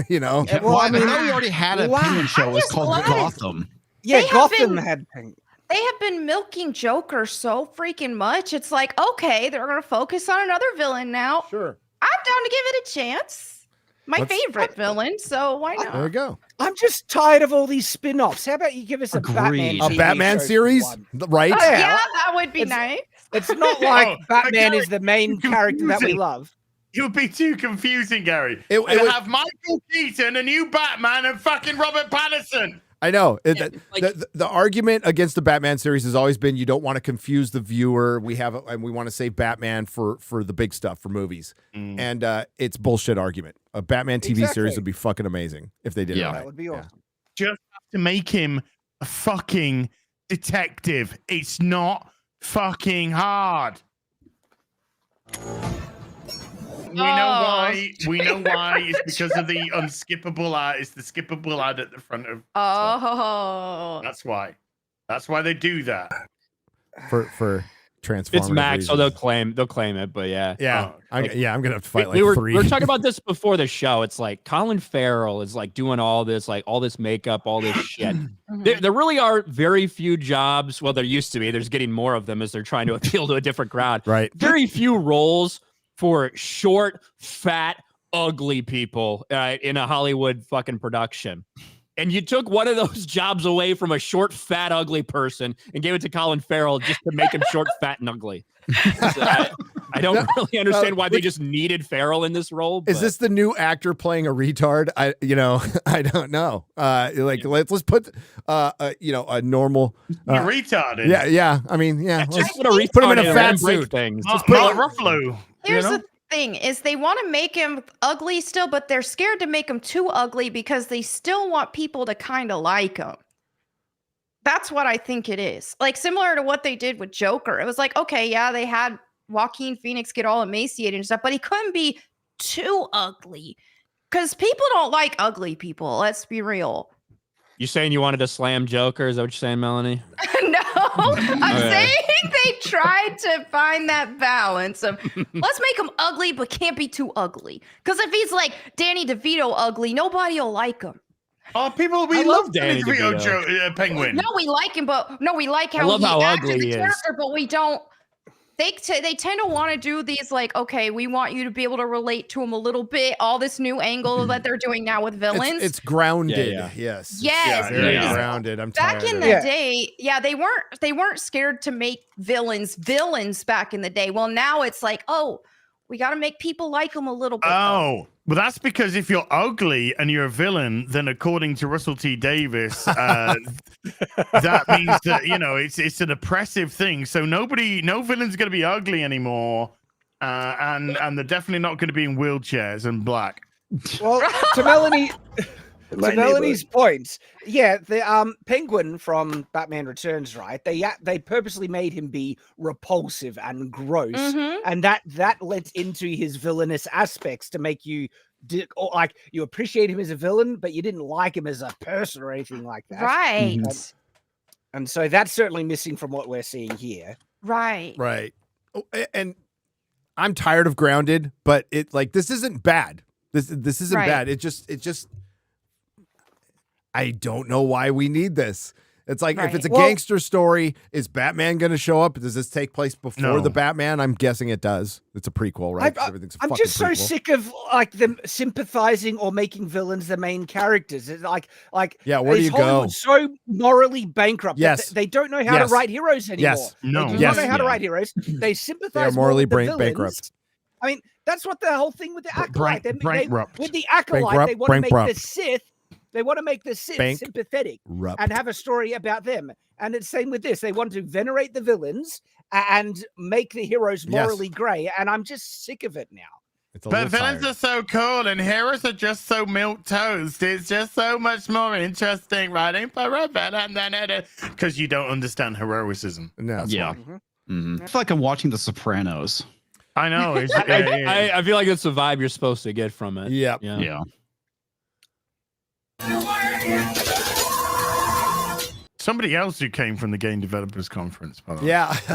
you know. Yeah, well, I mean, I know we already had a Penguin show. It was called love it. Gotham. Yeah, They have Gotham been- had Penguin. They have been milking Joker so freaking much. It's like, okay, they're going to focus on another villain now. Sure. I'm down to give it a chance. My favorite villain, so why not? There we go. I'm just tired of all these spin-offs. How about you give us a Batman A TV Batman show for series, one? right? Oh, Yeah, that would be nice. It's not like Oh, Batman Gary, is the main character that we confusing. love. It would be too confusing, Gary. It They'd would- have Michael Keaton, a new Batman, and fucking Robert Pattinson. I know. The argument against the Batman series has always been you don't want to confuse the viewer. We want to save Batman for the big stuff for movies, and it's bullshit argument. A Batman TV series would be fucking amazing if they did it right. That would be awesome. Just have to make him a fucking detective. It's not fucking hard. We know why. We know why. It's because of the unskippable ad. It's the skippable ad at the front of. Oh. That's why. That's why they do that. For transformative. It's Max, so reasons. they'll claim it, but yeah. Yeah, I'm gonna have to fight we were, 3. We were talking about this before the show. It's like Colin Farrell is like doing all this makeup, all this shit. There really are very few jobs. Well, there used to be. There's getting more of them as they're trying to appeal to a different crowd. Right. Very few roles for short, fat, ugly people in a Hollywood fucking production. And you took one of those jobs away from a short, fat, ugly person and gave it to Colin Farrell just to make him short, fat, and ugly. So I don't really understand why they just needed Farrell in this role. Is this the new actor playing a retard? I don't know. Let's put a normal retard. Yeah. I mean, Just put him in a fat suit. Things. Mark Ruffalo. Here's the thing is they want to make him ugly still, but they're scared to make him too ugly because they still want people to kind of like him. That's what I think it is. Like similar to what they did with Joker. It was like, okay, yeah, they had Joaquin Phoenix get all emaciated and stuff, but he couldn't be too ugly because people don't like ugly people. Let's be real. You saying you wanted to slam Joker? Is that what you're saying, Melonie? No, I'm saying they tried to find that balance of let's make him ugly, but can't be too ugly. Because if he's like Danny DeVito ugly, nobody will like him. Oh, we love Danny DeVito. Penguin. No, we like him, but no, we like how I love he how acted ugly the he is. character, but we don't. They tend to want to do these like, okay, we want you to be able to relate to him a little bit. All this new angle that they're doing now with villains. It's grounded. Yeah. Yes. Yes, Very because grounded. I'm back tired in of the it. day, they weren't scared to make villains back in the day. Well, now it's like, oh, we got to make people like them a little bit. Oh, well, that's because if you're ugly and you're a villain, then according to Russell T Davis, that means that it's an oppressive thing. So no villain's going to be ugly anymore, and they're definitely not going to be in wheelchairs and black. Well, to Melanie's point, the Penguin from Batman Returns, right? They purposely made him be repulsive and gross, and that led into his villainous aspects to make you you appreciate him as a villain, but you didn't like him as a person or anything like that, right? And so that's certainly missing from what we're seeing here, right? Oh, and I'm tired of Grounded, but this isn't bad. This isn't bad. It just. I don't know why we need this. It's like if it's a gangster story, is Batman going to show up? Does this take place before the Batman? I'm guessing it does. It's a prequel, right? Everything's a I'm fucking just so prequel. sick of them sympathizing or making villains the main characters. It's like where do you Hollywood go? so morally bankrupt. Yes. That they don't know how to write heroes anymore. Yes. No. They do not know how to write heroes. They sympathize. They are morally more with the bankrupt. villains. I mean, that's what the whole thing with the Acolyte. Bankrupt. With the Acolyte, they want to make Bankrupt. the Sith. They want to make the Sith sympathetic and have a story about them. And it's same with this. They want to venerate the villains and make the heroes morally grey. And I'm just sick of it now. But villains are so cool and heroes are just so milk toast. It's just so much more interesting writing for a villain than it is. Because you don't understand heroicism. No. Yeah. I feel like I'm watching The Sopranos. I know. I feel like that's the vibe you're supposed to get from it. Yeah. Somebody else who came from the Game Developers Conference. By the way.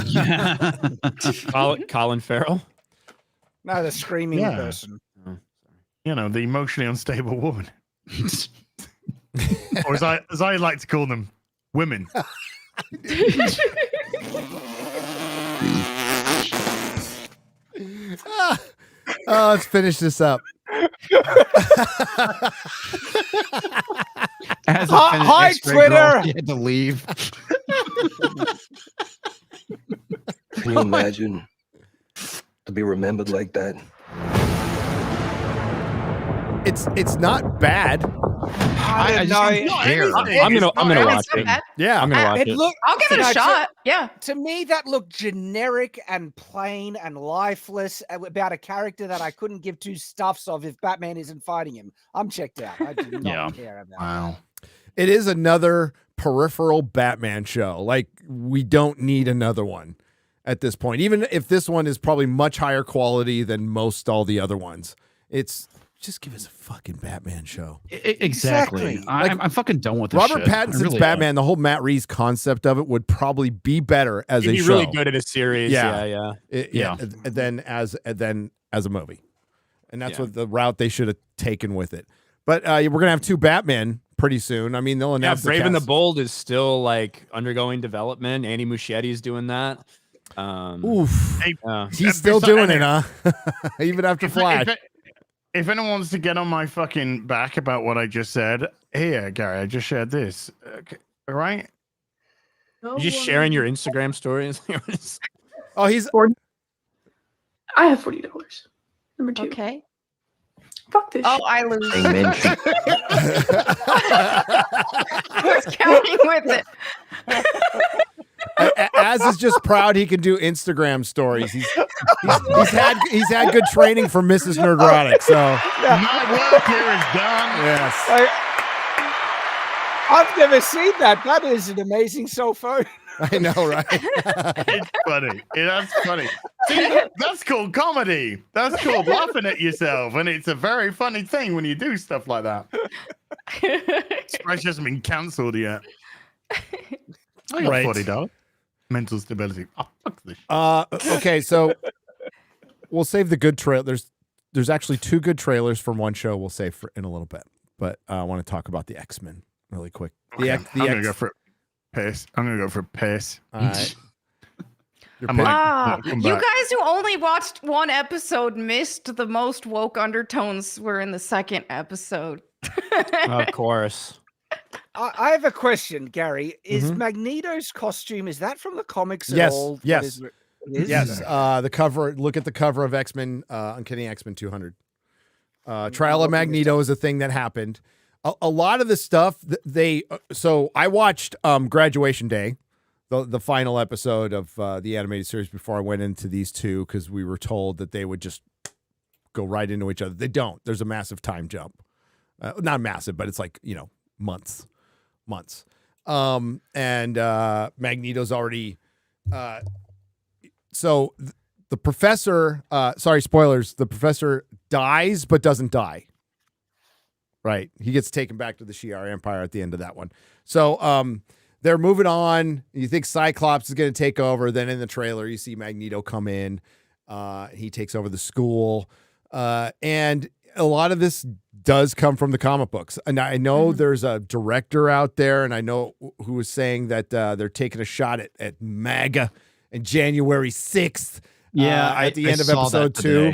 Yeah. Colin Farrell? No, the screaming person. The emotionally unstable woman. Or as I like to call them, women. Let's finish this up. Hi, Twitter. You had to leave. Can you imagine to be remembered like that? It's not bad. I don't know. I'm gonna watch it. Yeah, I'm gonna watch it. I'll give it a shot. Yeah. To me, that looked generic and plain and lifeless about a character that I couldn't give two stuffs of if Batman isn't fighting him. I'm checked out. I do not care about Wow. It is another peripheral Batman show. Like, we don't need another one at this point. Even if this one is probably much higher quality than most all the other ones. It's just give us a fucking Batman show. Exactly. I'm fucking done with this Robert shit. Pattinson's I really Batman, the whole Matt Reeves concept of it would probably be better as He'd a be show. really good at a series. Yeah. Than as a movie, and that's what the route they should have taken with it. But we're gonna have 2 Batman pretty soon. I mean, they'll announce Brave and the Bold is still like undergoing development. Andy Muschietti's doing that. Oof. He's still doing it, huh? Even after Flash. If anyone wants to get on my fucking back about what I just said, here, Gary, I just shared this. All right? You're just sharing your Instagram stories. Oh, he's. I have $40. Number 2. Okay. Fuck this. Oh, I lose. I was counting with it. Az is just proud he can do Instagram stories. He's had good training from Mrs. Nerdrotic. So my work here is done. Yes. I've never seen that. That is an amazing cell phone. I know, right? It's funny. That's funny. See, that's called comedy. That's called laughing at yourself, and it's a very funny thing when you do stuff like that. Surprised she hasn't been cancelled yet. I got $40. Mental stability. Oh, fuck this. Okay, so we'll save the good trail. There's actually 2 good trailers from one show we'll save for in a little bit, but I want to talk about the X-Men really quick. I'm gonna go for piss. I'm gonna go for piss. All right. You guys who only watched 1 episode missed the most woke undertones were in the 2nd episode. Of course. I have a question, Gary. Is Magneto's costume, is that from the comics at Yes. all? Yes. It is? Yes. The cover. Look at the cover of X-Men. Uncanny X-Men 200. Trial of Magneto is a thing that happened. A lot of the stuff so I watched Graduation Day, the final episode of the animated series before I went into these 2 because we were told that they would just go right into each other. They don't. There's a massive time jump. Not massive, but it's like, months. And Magneto's already so the professor, sorry, spoilers, the professor dies but doesn't die. Right. He gets taken back to the Shi'ar Empire at the end of that one. So they're moving on. You think Cyclops is going to take over. Then in the trailer, you see Magneto come in. He takes over the school. And a lot of this does come from the comic books. And I know there's a director out there, and I know who was saying that they're taking a shot at MAGA and January 6th. At the end of episode 2.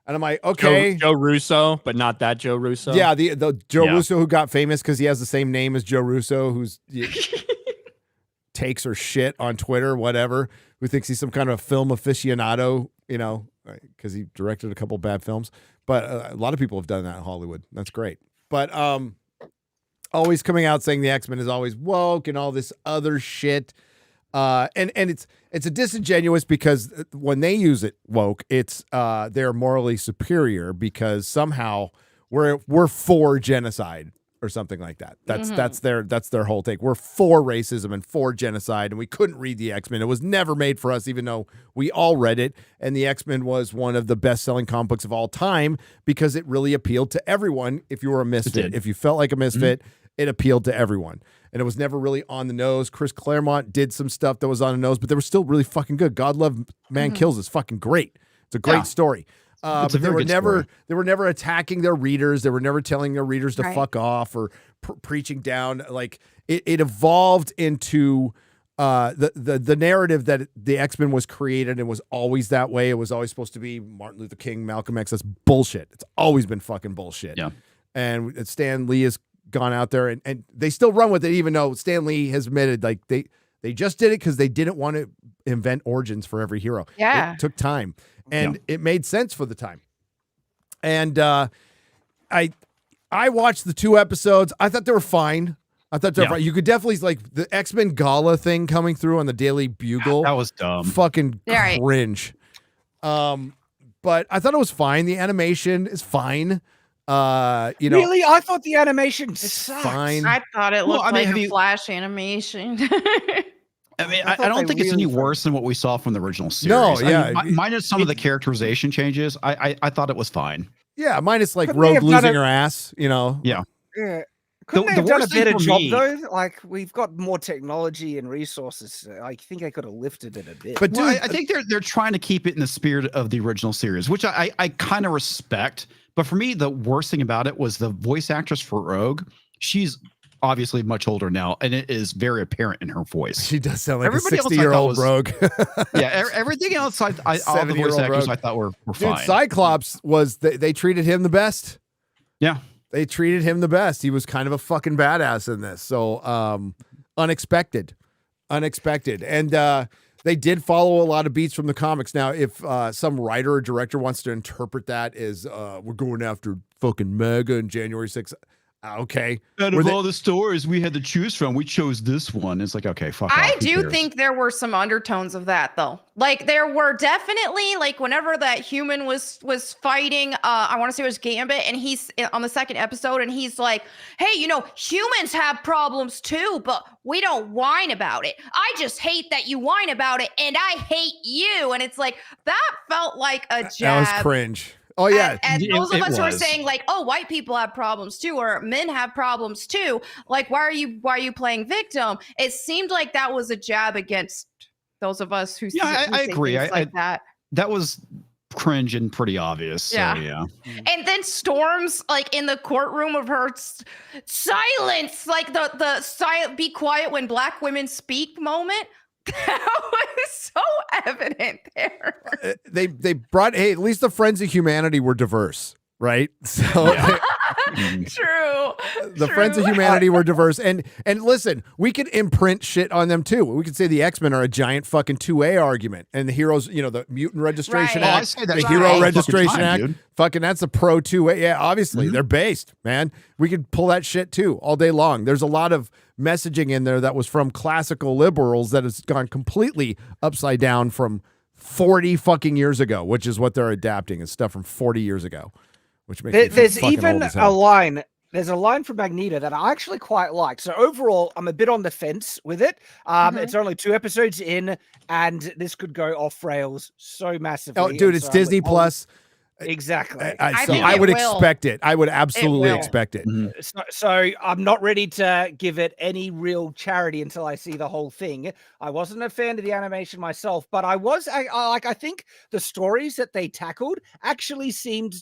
And I'm like, okay. Joe Russo, but not that Joe Russo. Yeah, the Joe Russo who got famous because he has the same name as Joe Russo, who's takes her shit on Twitter, whatever, who thinks he's some kind of film aficionado, because he directed a couple bad films. But a lot of people have done that in Hollywood. That's great. But always coming out saying the X-Men is always woke and all this other shit. And it's a disingenuous because when they use it woke, it's they're morally superior because somehow we're for genocide or something like that. That's their whole take. We're for racism and for genocide, and we couldn't read the X-Men. It was never made for us, even though we all read it. And the X-Men was one of the best-selling comic books of all time because it really appealed to everyone. If you were a misfit, if you felt like a misfit, it appealed to everyone. And it was never really on the nose. Chris Claremont did some stuff that was on the nose, but they were still really fucking good. God Love Man Kills is fucking great. It's a great story. But they were never attacking their readers. They were never telling their readers to fuck off or preaching down. Like it evolved into the narrative that the X-Men was created and was always that way. It was always supposed to be Martin Luther King, Malcolm X. That's bullshit. It's always been fucking bullshit. Yeah. And Stan Lee has gone out there and they still run with it, even though Stan Lee has admitted like they just did it because they didn't want to invent origins for every hero. Yeah. It took time. And it made sense for the time. And I watched the 2 episodes. I thought they were fine. Fine. You could definitely, like, the X-Men Gala thing coming through on the Daily Bugle. That was dumb. Fucking cringe. But I thought it was fine. The animation is fine. Really? I thought the animation sucked. Fine. I thought it looked like a Flash animation. I mean, I I don't they think it's any really worse than what we saw from the original series. No, I yeah. mean, minus some of the characterization changes, I thought it was fine. Yeah, minus like Couldn't they Rogue have done losing it- her ass, you know. Yeah. Yeah. Couldn't The- they the have done a worst thing better for job me- though? Like we've got more technology and resources. I think they could have lifted it a bit. But Well, dude, I think they're trying to keep it in the spirit of the original series, which I kind of respect. But for me, the worst thing about it was the voice actress for Rogue. She's obviously much older now, and it is very apparent in her voice. she does sound like Everybody a else I 60-year-old thought was- Rogue. Yeah, everything else, all the voice 70-year-old actors Rogue. I thought were Dude, fine. Cyclops was they treated him the best. Yeah. They treated him the best. He was kind of a fucking badass in this. So unexpected. And they did follow a lot of beats from the comics. Now, if some writer or director wants to interpret that as we're going after fucking Mega in January 6th, okay. Out Were of they- all the stories we had to choose from, we chose this one. It's like, okay, fuck off. I Who do cares? think there were some undertones of that though. Like there were definitely like whenever that human was fighting, I want to say it was Gambit, and he's on the second episode, and he's like, "Hey, you know, humans have problems too, but we don't whine about it. I just hate that you whine about it, and I hate you." And it's like that felt like a jab. That was cringe. Oh yeah. And those of it us who are was. saying like, "Oh, white people have problems too, or men have problems too," like, why are you playing victim? It seemed like that was a jab against those of us who. Yeah, who I say agree. things like that. That was cringe and pretty obvious. So, Yeah. yeah. And then Storm's like in the courtroom of her silence, like the silent, be quiet when black women speak moment. That was so evident there. They brought, hey, at least the Friends of Humanity were diverse, right? So True. the Friends of Humanity were diverse. And listen, we could imprint shit on them too. We could say the X-Men are a giant fucking 2A argument, and the heroes, you know, the Mutant Registration Right. Oh, I Act, say that the shit Hero all the Registration fucking time, Act, dude. fucking that's a pro 2A. Yeah, obviously they're based, man. We could pull that shit too all day long. There's a lot of messaging in there that was from classical liberals that has gone completely upside down from 40 fucking years ago, which is what they're adapting, is stuff from 40 years ago, which makes me feel There's fucking even old as a hell. line. There's a line from Magneto that I actually quite like. So overall, I'm a bit on the fence with it. It's only 2 episodes in, and this could go off rails so massively. Oh, dude, And it's so I'm Disney like, oh, Plus. Exactly. So think I it would will. expect it. I would absolutely will. expect it. So I'm not ready to give it any real charity until I see the whole thing. I wasn't a fan of the animation myself, but I think the stories that they tackled actually seemed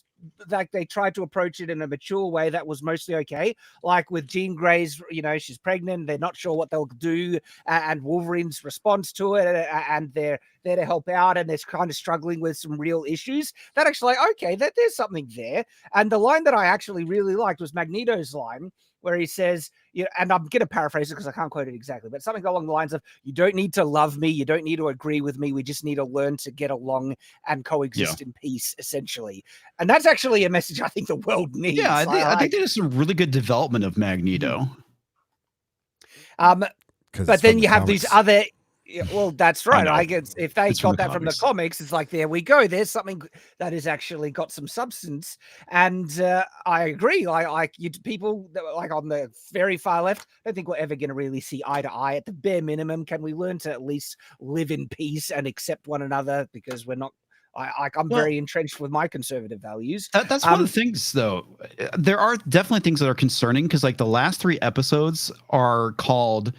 like they tried to approach it in a mature way that was mostly okay. Like with Jean Grey's, you know, she's pregnant, they're not sure what they'll do, and Wolverine's response to it, and they're there to help out, and they're kind of struggling with some real issues. That actually, okay, there's something there. And the line that I actually really liked was Magneto's line, where he says, you know, and I'm going to paraphrase it because I can't quote it exactly, but something along the lines of, "You don't need to love me. You don't need to agree with me. We just need to learn to get along and coexist in peace," essentially. And that's actually a message I think the world needs. Yeah, I think there's some really good development of Magneto. But then you have these other. Yeah, well, that's right. know. I guess if they It's from got the that from the comics. comics, it's like, there we go. There's something that has actually got some substance. And I agree. People that were, like, on the very far left, I don't think we're ever going to really see eye to eye. At the bare minimum, can we learn to at least live in peace and accept one another? Because we're not. I'm very entrenched with my conservative values. That's one of the things, though. There are definitely things that are concerning because, like, the last 3 episodes are called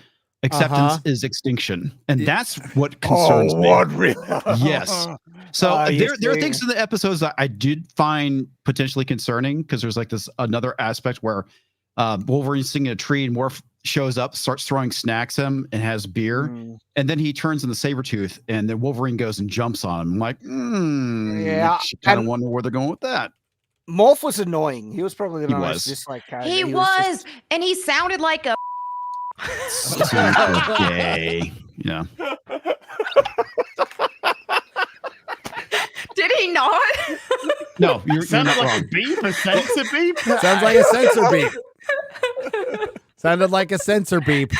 "Acceptance is Extinction," and that's what concerns me. Yes. So there are things in the episodes that I did find potentially concerning because there's like this another aspect where Wolverine's sitting in a tree and Morph shows up, starts throwing snacks at him, and has beer, and then he turns into Sabretooth, and then Wolverine goes and jumps on him. I'm like, Yeah, kind of and- wonder where they're going with that. Morph was annoying. He was probably the He most was. disliked character. He was, and he sounded like a. Super gay. Yeah. Did he not? No, you're Sounded not like wrong. a beep, a sensor beep. Sounds like a sensor beep. Sounded like a sensor beep.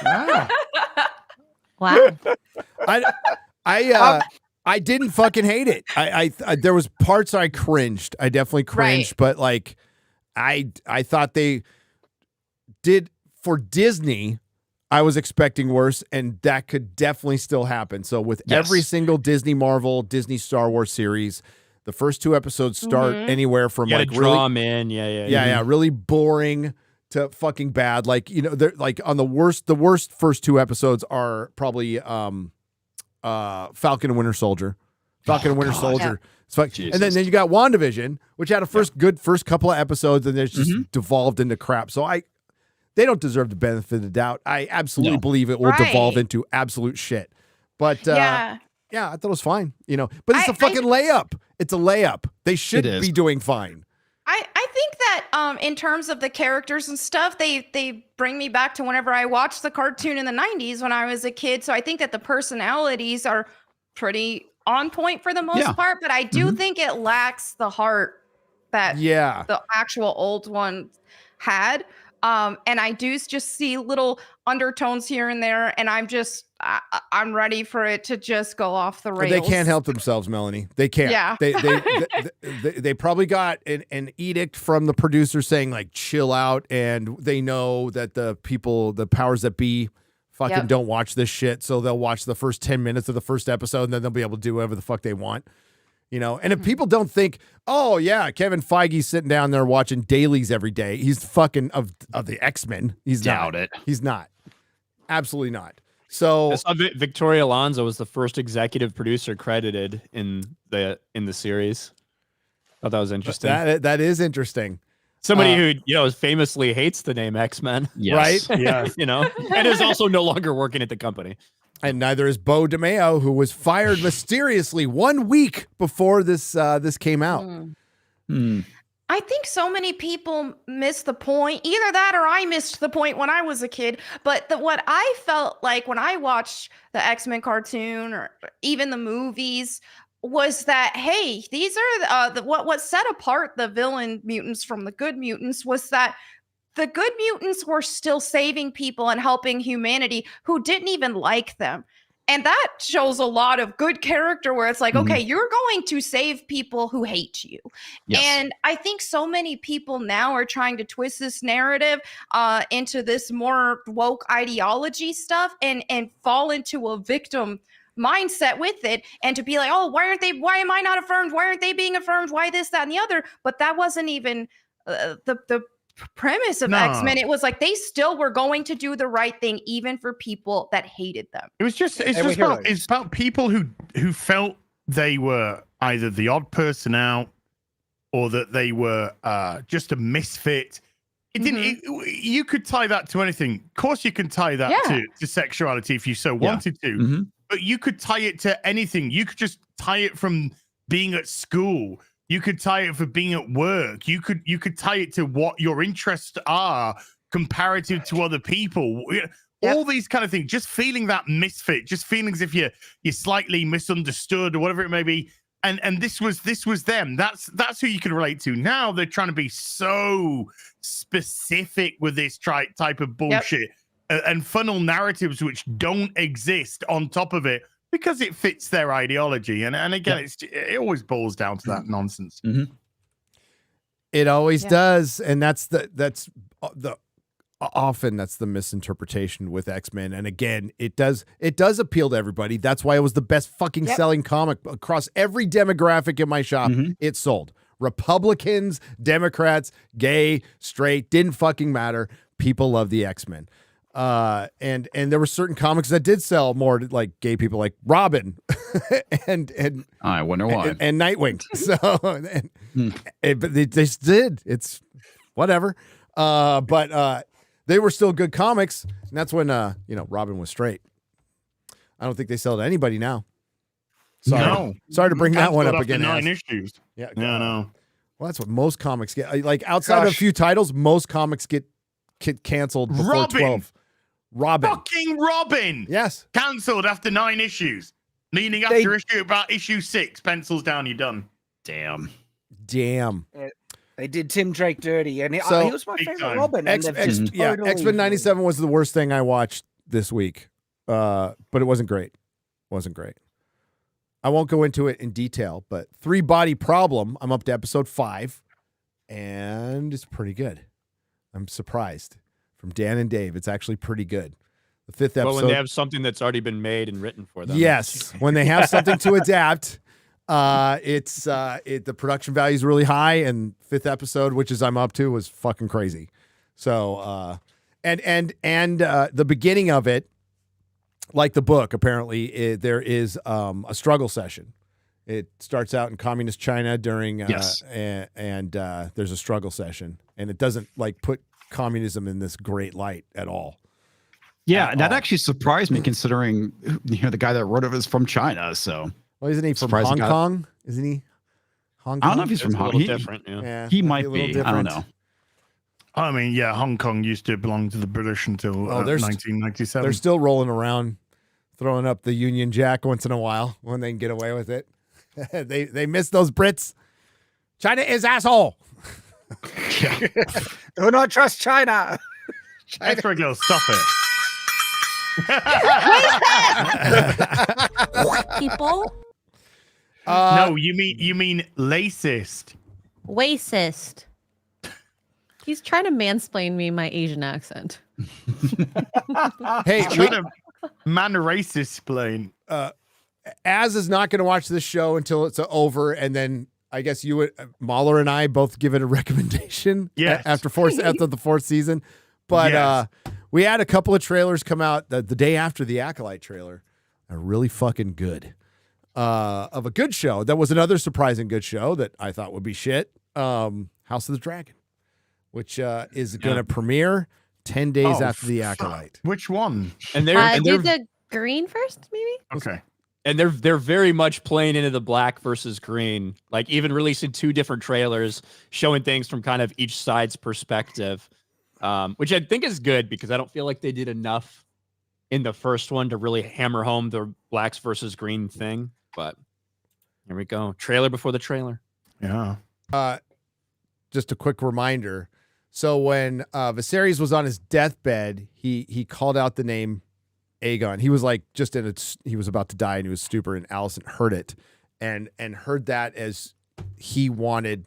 Wow. I didn't fucking hate it. I there was parts I cringed. I definitely cringed, but like I thought they did for Disney. I was expecting worse, and that could definitely still happen. So with every single Disney Marvel, Disney Star Wars series, the first 2 episodes start anywhere from You like gotta draw really, 'em in. Yeah. really boring to fucking bad. Like, you know, they're like on the worst first 2 episodes are probably Falcon and Winter Soldier. Falcon and Winter Soldier. And then you got WandaVision, which had a good first couple of episodes, and it's just devolved into crap. So they don't deserve the benefit of the doubt. I absolutely believe it will devolve into absolute shit. But yeah, I thought it was fine. You know, but it's a fucking layup. It's a layup. They should be doing fine. I think that in terms of the characters and stuff, they bring me back to whenever I watched the cartoon in the 90s when I was a kid. So I think that the personalities are pretty on point for the most part, but I do think it lacks the heart that the actual old one had. And I do just see little undertones here and there, and I'm ready for it to just go off the rails. They can't help themselves, Melonie. They can't. Yeah. They probably got an edict from the producer saying like chill out, and they know that the powers that be fucking don't watch this shit, so they'll watch the first 10 minutes of the first episode, and then they'll be able to do whatever the fuck they want. You know, and if people don't think, oh yeah, Kevin Feige's sitting down there watching dailies every day, he's fucking of the X-Men. He's Doubt not. it. He's not. Absolutely not. So I saw Victoria Alonso was the first executive producer credited in the series. Thought that was interesting. That is interesting. Somebody who famously hates the name X-Men, right? Yeah, and is also no longer working at the company. And neither is Bo DeMeo, who was fired mysteriously 1 week before this came out. I think so many people miss the point. Either that or I missed the point when I was a kid. But what I felt like when I watched the X-Men cartoon or even the movies was that, hey, these are what set apart the villain mutants from the good mutants was that the good mutants were still saving people and helping humanity who didn't even like them. And that shows a lot of good character where it's like, okay, you're going to save people who hate you. Yes. And I think so many people now are trying to twist this narrative into this more woke ideology stuff and fall into a victim mindset with it, and to be like, oh, why am I not affirmed? Why aren't they being affirmed? Why this, that, and the other? But that wasn't even the premise of X-Men. It was like they still were going to do the right thing even for people that hated them. It's about people who felt they were either the odd person out or that they were just a misfit. It didn't. You could tie that to anything. Of course, you can tie that to sexuality if you so wanted to. But you could tie it to anything. You could just tie it from being at school. You could tie it for being at work. You could tie it to what your interests are comparative to other people. All these kind of things. Just feeling that misfit. Just feeling as if you're slightly misunderstood or whatever it may be. And this was them. That's who you can relate to. Now they're trying to be so specific with this type of bullshit and funnel narratives which don't exist on top of it, because it fits their ideology. And again, it always boils down to that nonsense. It always does. And that's often that's the misinterpretation with X-Men. And again, it does appeal to everybody. That's why it was the best fucking selling comic across every demographic in my shop. It sold. Republicans, Democrats, gay, straight, didn't fucking matter. People love the X-Men. And there were certain comics that did sell more to like gay people, like Robin and I wonder why, and Nightwing. So, but they just did. It's whatever. But they were still good comics, and that's when Robin was straight. I don't think they sell to anybody now. Sorry to bring that one up again. 9 issues. Yeah, no. Well, that's what most comics get. Like outside of a few titles, most comics get canceled before 12. Fucking Robin. Yes. Cancelled after 9 issues. Meaning after issue 6, pencils down, you're done. Damn. They did Tim Drake dirty, and he was my favorite Robin. X-Men 97 was the worst thing I watched this week, but it wasn't great. I won't go into it in detail, but 3 Body Problem, I'm up to episode 5, and it's pretty good. I'm surprised. From Dan and Dave, it's actually pretty good. fifth episode. Well, when they have something that's already been made and written for them. Yes, when they have something to adapt, the production value is really high, and fifth episode, which is I'm up to, was fucking crazy. So, and the beginning of it, like the book, apparently there is a struggle session. It starts out in communist China during and there's a struggle session, and it doesn't like put communism in this great light at all. Yeah, that actually surprised me, considering the guy that wrote it is from China. So, well, isn't he from Hong Kong? Isn't he? Hong Kong? I don't know if he's from Hong Kong. Different, yeah. He might be. I don't know. I mean, yeah, Hong Kong used to belong to the British until 1997. They're still rolling around, throwing up the Union Jack once in a while when they can get away with it. they miss those Brits. China is asshole. Do not trust China. X-Ray girl, stop it. People. No, you mean lacist. Racist. He's trying to mansplain me my Asian accent. Hey, trying to man racist plain. Az is not going to watch this show until it's over, and then I guess you, Mahler, and I both give it a recommendation. Yes. After the fourth season. But we had a couple of trailers come out the day after the Acolyte trailer. Are really fucking good. Of a good show. That was another surprising good show that I thought would be shit. House of the Dragon, which is going to premiere 10 days after the Acolyte. Which one? And Do the green first, maybe? Okay. And they're very much playing into the black versus green, like even releasing 2 different trailers showing things from kind of each side's perspective, which I think is good because I don't feel like they did enough in the first one to really hammer home the blacks versus green thing. But here we go. Trailer before the trailer. Yeah. Just a quick reminder. So when Viserys was on his deathbed, he called out the name Aegon. He was like he was about to die and he was stupor, and Alicent heard it and heard that as he wanted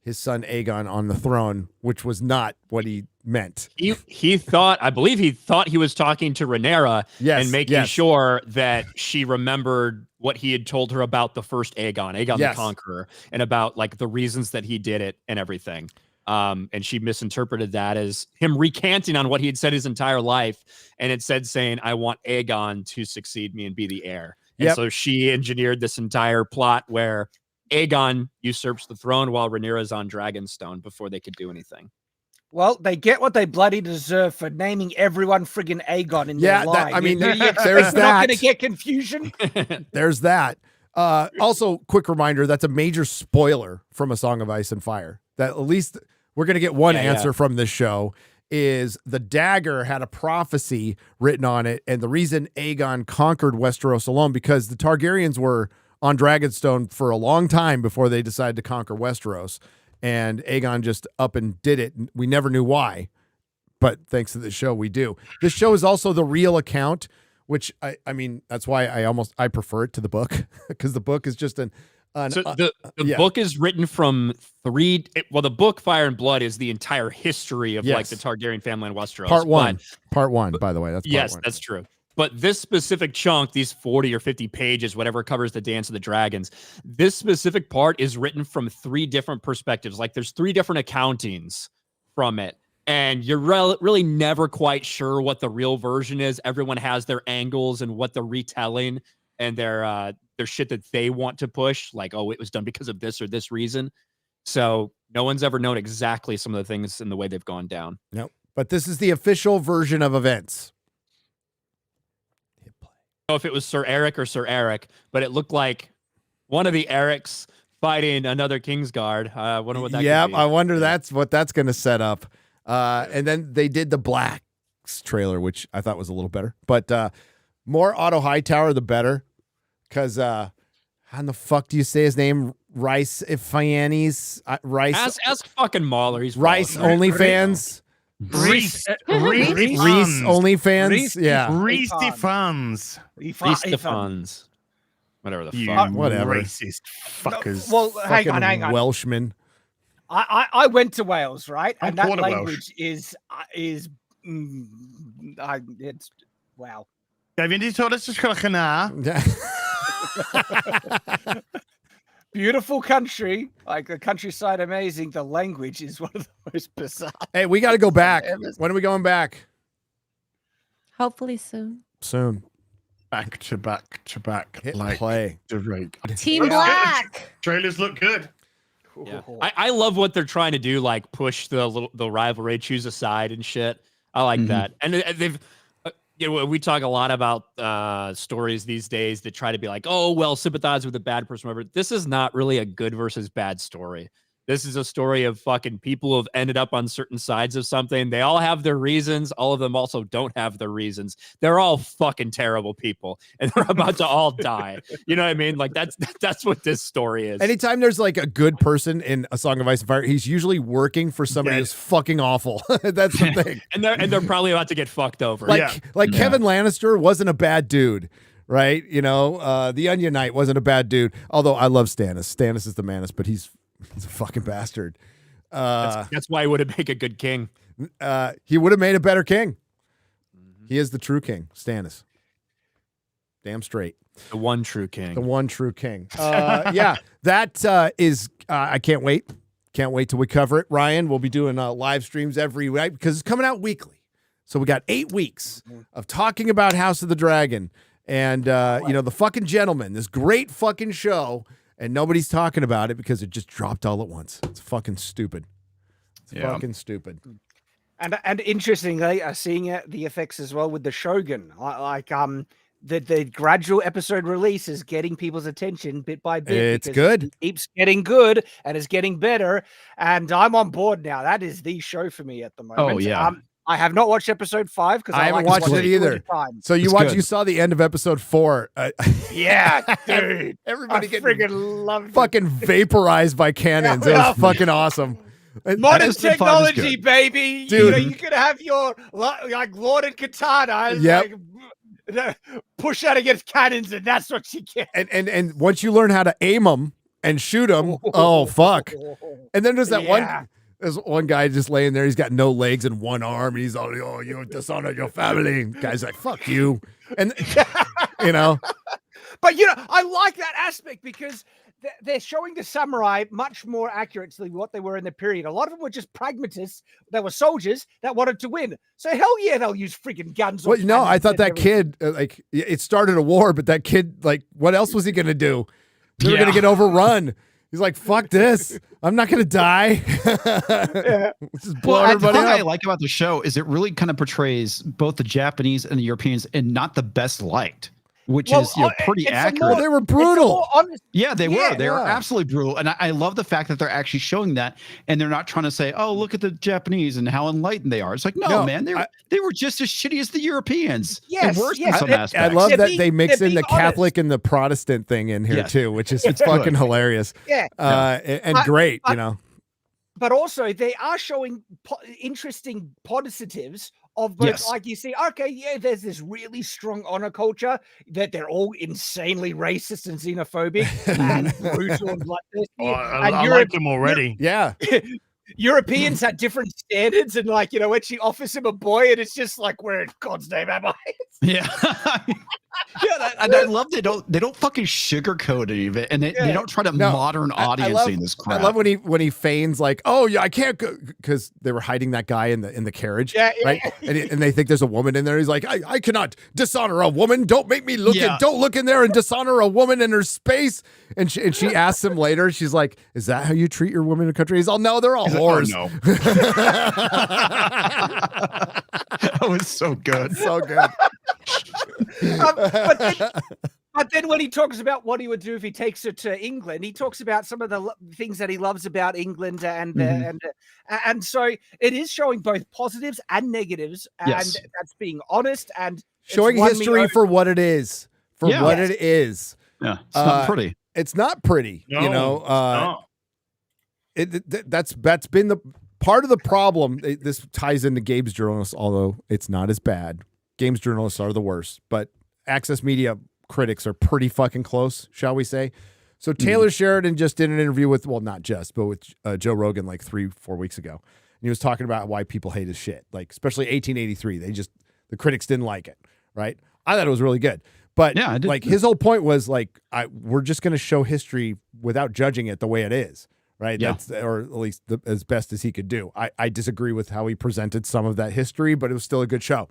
his son Aegon on the throne, which was not what he meant. He thought, I believe he thought he was talking to Rhaenyra and making sure that she remembered what he had told her about the first Aegon the Conqueror, and about like the reasons that he did it and everything. And she misinterpreted that as him recanting on what he had said his entire life. And it said saying, I want Aegon to succeed me and be the heir. And so she engineered this entire plot where Aegon usurps the throne while Rhaenyra is on Dragonstone before they could do anything. Well, they get what they bloody deserve for naming everyone friggin' Aegon in their line. I mean, there's not that. going to get confusion. There's that. Also, quick reminder, that's a major spoiler from A Song of Ice and Fire. That at least we're going to get one answer from this show. Is the dagger had a prophecy written on it, and the reason Aegon conquered Westeros alone, because the Targaryens were on Dragonstone for a long time before they decided to conquer Westeros, and Aegon just up and did it. We never knew why, but thanks to the show, we do. This show is also the real account, which I mean, that's why I prefer it to the book, because the book is just the book is written from the book Fire and Blood is the entire history of like the Targaryen family in Westeros. Part one, by the way. That's part one. That's true. But this specific chunk, these 40 or 50 pages, whatever covers the Dance of the Dragons, this specific part is written from 3 different perspectives. Like there's 3 different accountings from it. And you're really never quite sure what the real version is. Everyone has their angles and what they're retelling and their shit that they want to push. Like, oh, it was done because of this or this reason. So no one's ever known exactly some of the things in the way they've gone down. Nope. But this is the official version of events. I don't know if it was Sir Eric or Sir Eric, but it looked like one of the Erics fighting another Kingsguard. I wonder what that could be. I wonder that's what that's going to set up. And then they did the Blacks trailer, which I thought was a little better. But more Otto Hightower, the better. Because how in the fuck do you say his name? Rice Ifanis? Rice. Ask fucking Mahler. He's Rice OnlyFans. Reese OnlyFans. Yeah. Reese Defans. Whatever the you fuck. Whatever. Racist fuckers. Well, hang on. Welshman. I went to Wales, right? I'm And that quarter language Welsh. it's Wow. Gavin, die told us to Beautiful country, like the countryside, amazing. The language is one of the most bizarre. Hey, we got to go back. When are we going back? Hopefully soon. Soon. Back to back to back. Hit like play. Team Black. Trailers look good. Yeah. I love what they're trying to do, like push the rivalry, choose a side and shit. I like that. And they've, we talk a lot about stories these days that try to be like, oh, well, sympathize with the bad person, whatever. This is not really a good versus bad story. This is a story of fucking people who have ended up on certain sides of something. They all have their reasons. All of them also don't have their reasons. They're all fucking terrible people, and they're about to all die. You know what I mean? Like that's what this story is. Anytime there's like a good person in A Song of Ice and Fire, he's usually working for somebody who's fucking awful. That's the thing. and they're probably about to get fucked over. Like Kevin Lannister wasn't a bad dude. Right? You know, the Onion Knight wasn't a bad dude. Although I love Stannis. Stannis is the manus, but he's a fucking bastard. That's why he would have made a good king. He would have made a better king. He is the true king, Stannis. Damn straight. The one true king. The one true king. Yeah, that is. I can't wait. Can't wait till we cover it. Ryan, we'll be doing live streams every week because it's coming out weekly. So we got 8 weeks of talking about House of the Dragon and the fucking Gentleman, this great fucking show. And nobody's talking about it because it just dropped all at once. It's fucking stupid. It's fucking stupid. And interestingly, seeing the effects as well with the Shogun, the gradual episode release is getting people's attention bit by bit. It's good. It keeps getting good and it's getting better. And I'm on board now. That is the show for me at the moment. Oh yeah. I have not watched episode 5 because I haven't watched it either. So you saw the end of episode 4. Yeah, dude. Everybody freaking loved fucking vaporized by cannons. It was fucking awesome. Modern technology, baby. Dude. You could have your like Lord and Katana. Yep. Like, push out against cannons, and that's what you get. And once you learn how to aim them and shoot them, oh fuck. And then there's that one. There's one guy just laying there. He's got no legs and one arm, and he's all, "Oh, you dishonor your family." And guy's like, "Fuck you," and you know. But I like that aspect because they're showing the samurai much more accurately what they were in the period. A lot of them were just pragmatists. They were soldiers that wanted to win. So hell yeah, they'll use freaking guns. Well, no, I thought that kid it started a war, but that kid what else was he gonna do? They were gonna get overrun. He's like, fuck this. I'm not going to die. Just blow everybody up. What I like about the show is it really kind of portrays both the Japanese and the Europeans in not the best light, which is pretty accurate. They were brutal. Yeah, they were. They were absolutely brutal. And I love the fact that they're actually showing that. And they're not trying to say, oh, look at the Japanese and how enlightened they are. It's like, no man, they were just as shitty as the Europeans. Yes, worse in some aspects. I love that they mix in the Catholic and the Protestant thing in here too, which is it's fucking hilarious. Yeah. And great, But also they are showing interesting positives of both, like you see, there's this really strong honor culture that they're all insanely racist and xenophobic and brutal and bloodthirsty. I like them already. Yeah. Europeans had different standards, and when she offers him a boy, and it's just like, where in God's name am I? Yeah. And I love they don't fucking sugarcoat any of it, and they don't try to modern audiencing this crap. I love when he feigns like, oh yeah, I can't go, because they were hiding that guy in the carriage, right? And they think there's a woman in there. He's like, I cannot dishonor a woman. Don't make me look don't look in there and dishonor a woman in her space. And she asks him later. She's like, is that how you treat your women in the country? He's all, no, they're all whores. Oh, no. That was so good. So good. But then when he talks about what he would do if he takes her to England, he talks about some of the things that he loves about England, and so it is showing both positives and negatives, and that's being honest and showing history for what it is. It is. Yeah, it's not pretty. It's not pretty. No, that's been the part of the problem. This ties into Gabe's journalists, although it's not as bad. Games journalists are the worst, but Access Media critics are pretty fucking close, shall we say. So Taylor Sheridan just did an interview with, well, not just, but with Joe Rogan like 3-4 weeks ago. And he was talking about why people hate his shit, like especially 1883. The critics didn't like it, right? I thought it was really good. But Yeah, I did like too. his whole point was like, we're just going to show history without judging it the way it is, right? Yeah. That's, or at least as best as he could do. I disagree with how he presented some of that history, but it was still a good show.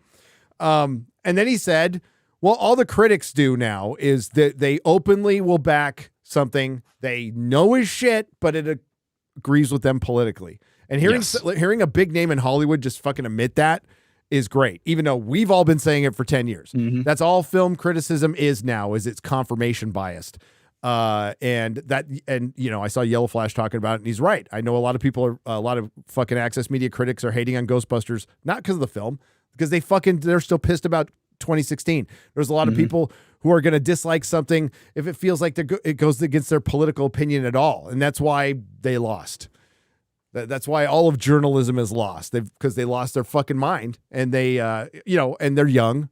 And then he said, well, all the critics do now is that they openly will back something they know is shit, but it agrees with them politically. And hearing a big name in Hollywood just fucking admit that is great, even though we've all been saying it for 10 years. That's all film criticism is now, is it's confirmation biased. And you know, I saw Yellow Flash talking about it, and he's right. I know a lot of fucking Access Media critics are hating on Ghostbusters, not because of the film, because they're still pissed about 2016. There's a lot of people who are going to dislike something if it feels like it goes against their political opinion at all. And that's why they lost. That's why all of journalism is lost. Because they lost their fucking mind, and they, and they're young.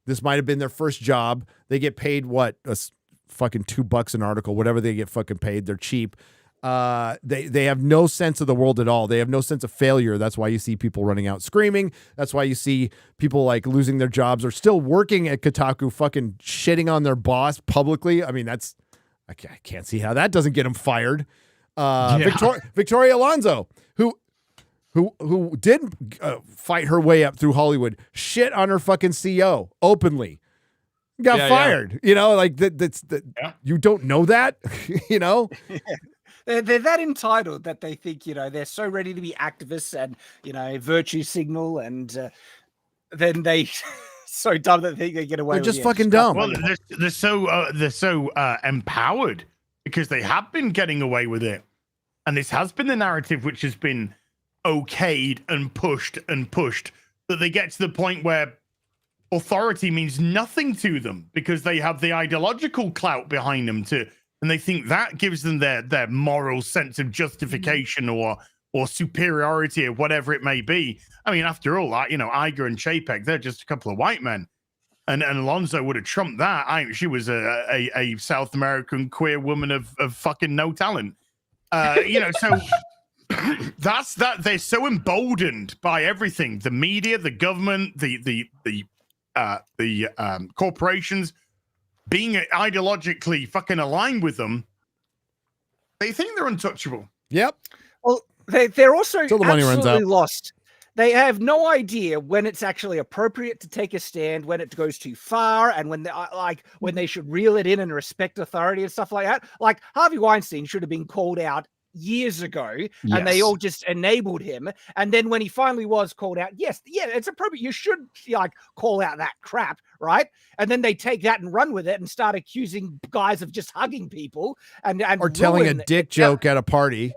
This might have been their first job. They get paid fucking $2 an article, whatever they get fucking paid. They're cheap. They have no sense of the world at all. They have no sense of failure. That's why you see people running out screaming. That's why you see people like losing their jobs or still working at Kotaku, fucking shitting on their boss publicly. I mean, I can't see how that doesn't get them fired. Victoria Alonso, who did fight her way up through Hollywood, shit on her fucking CEO openly, got fired. You know, like you don't know that, you know. They're that entitled that they think, you know, they're so ready to be activists and, you know, virtue signal, and then they so dumb that they think they get away. They're with just fucking dumb. Well, they're so empowered because they have been getting away with it, and this has been the narrative which has been okayed and pushed that they get to the point where authority means nothing to them because they have the ideological clout behind them and they think that gives them their moral sense of justification or superiority or whatever it may be. I mean, after all, you know, Iger and Chapek, they're just a couple of white men. And Alonso would have trumped that. She was a South American queer woman of fucking no talent. You know, so that's that. They're so emboldened by everything: the media, the government, the corporations being ideologically fucking aligned with them. They think they're untouchable. Yep. Well, they're also Till the money runs absolutely out. lost. They have no idea when it's actually appropriate to take a stand, when it goes too far, and when when they should reel it in and respect authority and stuff like that. Like Harvey Weinstein should have been called out years ago, and they all just enabled him. And then when he finally was called out, it's appropriate. You should like call out that crap, right? And then they take that and run with it and start accusing guys of just hugging people and or telling a dick joke at a party.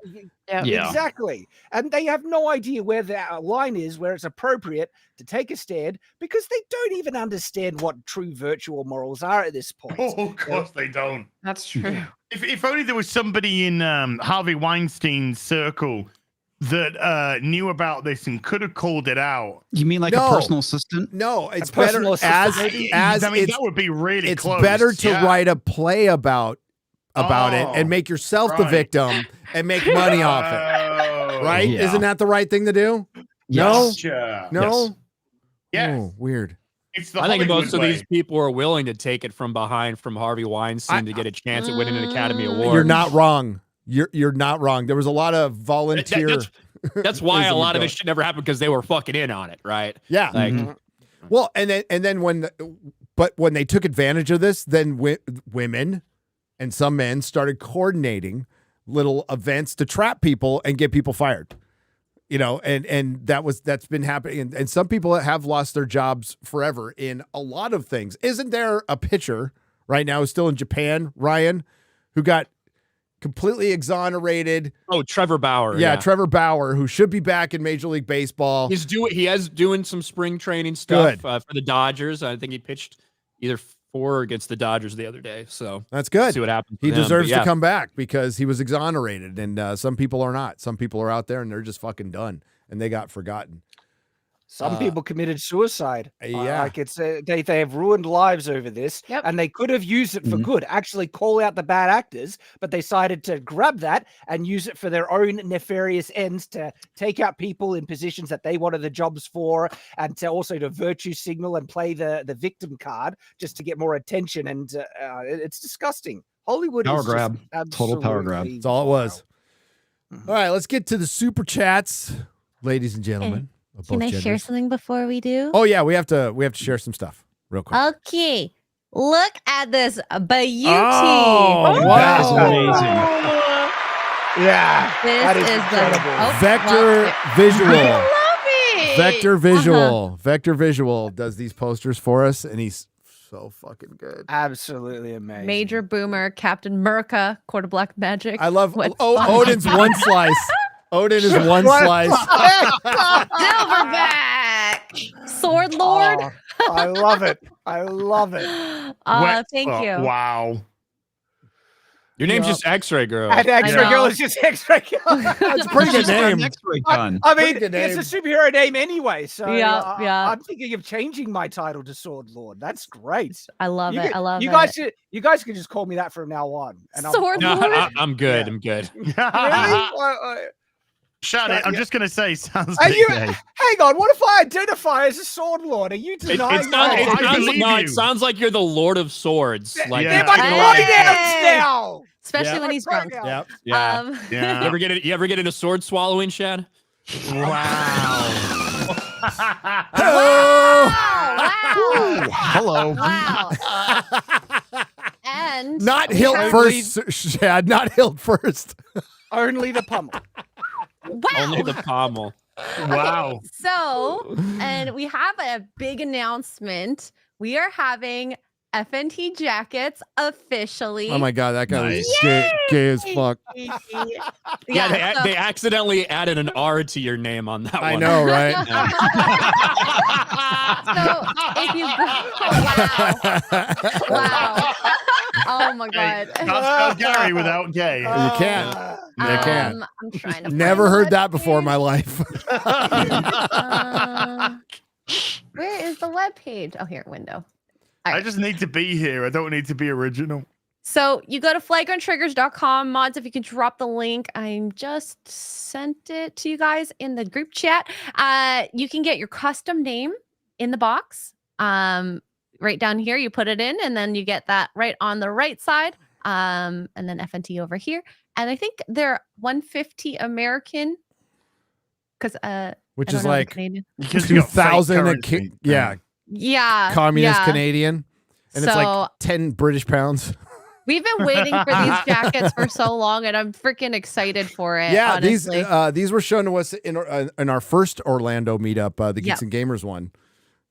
Yeah, exactly. And they have no idea where that line is, where it's appropriate to take a stand, because they don't even understand what true virtual morals are at this point. Oh, of course they don't. That's true. If only there was somebody in Harvey Weinstein's circle that knew about this and could have called it out. You mean like a personal assistant? No, it's personal better assistant, as I mean, it's, that would be really it's close. better to Yeah. write a play about it and make yourself the victim and make money off it. Right? Yeah. Isn't that the right thing to do? Yes. No? Yes. No? Yes. Oh, weird. It's the I think Hollywood most of way. these people are willing to take it from behind from Harvey Weinstein to get a chance at winning an Academy Award. You're not wrong. You're not wrong. There was a lot of volunteer. That's why a lot of this shit never happened, because they were fucking in on it, right? Yeah. Like, Well, and then when they took advantage of this, then women and some men started coordinating little events to trap people and get people fired. You know, and that's been happening. And some people have lost their jobs forever in a lot of things. Isn't there a pitcher right now who's still in Japan, Ryan, who got completely exonerated? Oh, Trevor Bauer. Yeah, Trevor Bauer, who should be back in Major League Baseball. He is doing some spring training stuff for the Dodgers. I think he pitched either for or against the Dodgers the other day. So that's good. See what happens. He with him. deserves But to come back because he was exonerated, and some people are not. Some people are out there and they're just fucking done, and they got forgotten. Some people committed suicide. Yeah. Like it's they have ruined lives over this, and they could have used it for good. Actually, call out the bad actors, but they decided to grab that and use it for their own nefarious ends to take out people in positions that they wanted the jobs for, and to also to virtue signal and play the victim card just to get more attention. And it's disgusting. Hollywood Power is grab. just Total power grab. absolutely That's all it was. All right, let's get to the super chats, ladies and gentlemen. of Can both I share genders. something before we do? Oh yeah, we have to share some stuff real quick. Okay. Look at this beauty. Oh, that is amazing. Yeah, This that is is incredible. Vector Visual. I love it. Vector Visual. Vector Visual does these posters for us, and he's so fucking good. Absolutely amazing. Major Boomer, Captain Merca, Quarter Black Magic. I love What oh fun. Odin's one slice. Odin is one slice. Silverback. Sword Lord. Oh, I love it. I love it. Thank you. Wow. Your name's just X-Ray Girl. And X-Ray Girl is just X-Ray Girl. That's a pretty good name. X-ray gun. I mean, Pretty good it's a name. superhero name anyway, so Yeah, yeah. I'm thinking of changing my title to Sword Lord. That's great. I love You it. can- I love you it. guys. You guys can just call me that from now on. And Sword No, Lord. I'm good. I'm good. Really? Shut it. I'm just going to say, sounds Are big you? gay. Hang on. What if I identify as a Sword Lord? Are you It, denying it, sounds, that? it, I sounds, believe no, you. it sounds like you're the Lord of Swords. Like Yeah. They're my Hey. pronouns now. Especially Yeah. when he's drunk. Yep. Yeah. Um, You Yeah. ever get it? You ever get into sword swallowing, Shad? Wow. wow. Hello. Wow. And Not we hilt have- first, Shad. Not hilt first. Only the pummel. Wow. Only the pommel. Wow. So, and we have a big announcement. We are having FNT jackets officially. Oh my god, that guy was Yay! gay as fuck. Yeah, so- they accidentally added an R to your name on that I one. know, right? So if you wow. Oh my god. Can't spell Gary without gay. You can't. You can't. I'm trying to Never find heard the that before in my webpage. life. Where is the webpage? Oh, here, window. I just need to be here. I don't need to be original. So you go to flagranttriggers.com. Mods, if you could drop the link. I just sent it to you guys in the group chat. You can get your custom name in the box. Right down here, you put it in, and then you get that right on the right side. And then FNT over here. And I think they're 150 American. Because Which I don't is know the like Canadian. Because you got fake 2000 currency. Yeah. communist yeah. Canadian. And it's like So- 10 British pounds. We've been waiting for these jackets for so long, and I'm freaking excited for it. Yeah, honestly. these were shown to us in our first Orlando meetup, the Geeks Yep. and Gamers one.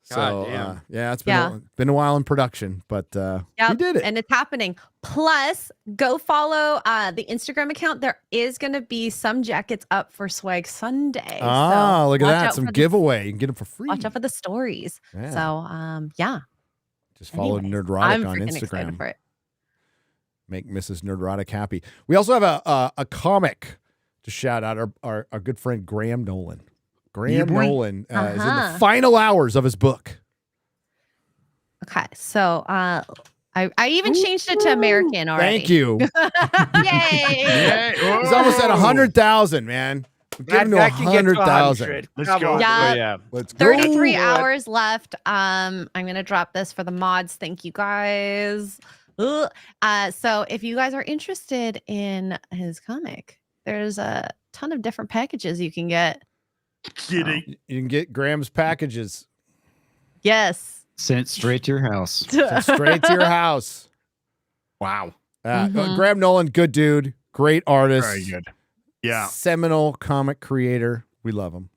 So God damn. yeah, it's Yeah. been a while in production, but we Yep, did it. and it's happening. Plus, go follow the Instagram account. There is going to be some jackets up for Swag Sunday. Ah, so look at watch that! out Some for the- giveaway. You can get them for free. Watch out for the stories. Yeah. So, yeah. Just follow Anyways, Nerdrotic I'm on freaking excited Instagram. for it. Make Mrs. Nerdrotic happy. We also have a comic to shout out our good friend Graham Nolan. Graham boy. Nolan is in Uh-huh. the final hours of his book. Okay, so I even changed it to American already. Thank you. Yay! He's almost at 100,000, man. Give him to That can get to 100,000. 100. Let's Come go. on. Yeah. Yeah. Let's go. 33 hours left. I'm gonna drop this for the mods. Thank you guys. Ugh. So if you guys are interested in his comic, there's a ton of different packages you can get. Kidding. You can get Graham's packages Yes. Sent straight to your house. sent straight to your house. Wow. Mhm. Graham Nolan, good dude, great artist, Very good. Yeah. seminal comic creator. We love him.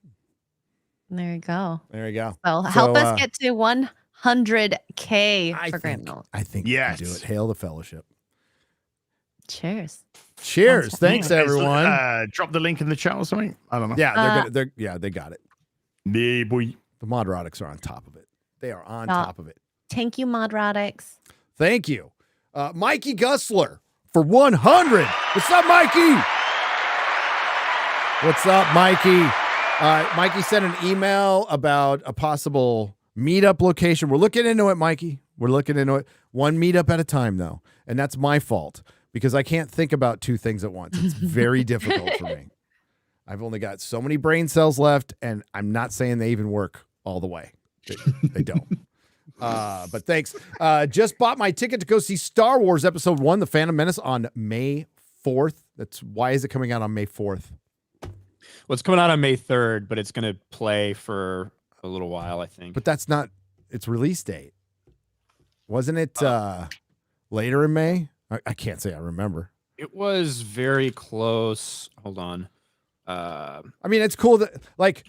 There you go. There you go. So help So, us get to 100K for Graham Nolan. I think you Yes. can do it. Hail the fellowship. Cheers. Cheers. Thanks, Is- everyone. drop the link in the chat or something. I don't know. Yeah, they got it. Yeah, boy. The Modrotics are on top of it. They are on Yeah. top of it. Thank you, Modrotics. Thank you. Mikey Gusler for 100. What's up, Mikey? What's up, Mikey? Mikey sent an email about a possible meetup location. We're looking into it, Mikey. We're looking into it. One meetup at a time, though. And that's my fault because I can't think about two things at once. It's very difficult for me. I've only got so many brain cells left, and I'm not saying they even work all the way. They don't. But thanks. Just bought my ticket to go see Star Wars Episode 1, The Phantom Menace, on May 4th. Why is it coming out on May 4th? Well, it's coming out on May 3rd, but it's going to play for a little while, I think. But that's not its release date. Wasn't it later in May? I can't say I remember. It was very close. Hold on. I mean, it's cool that, like,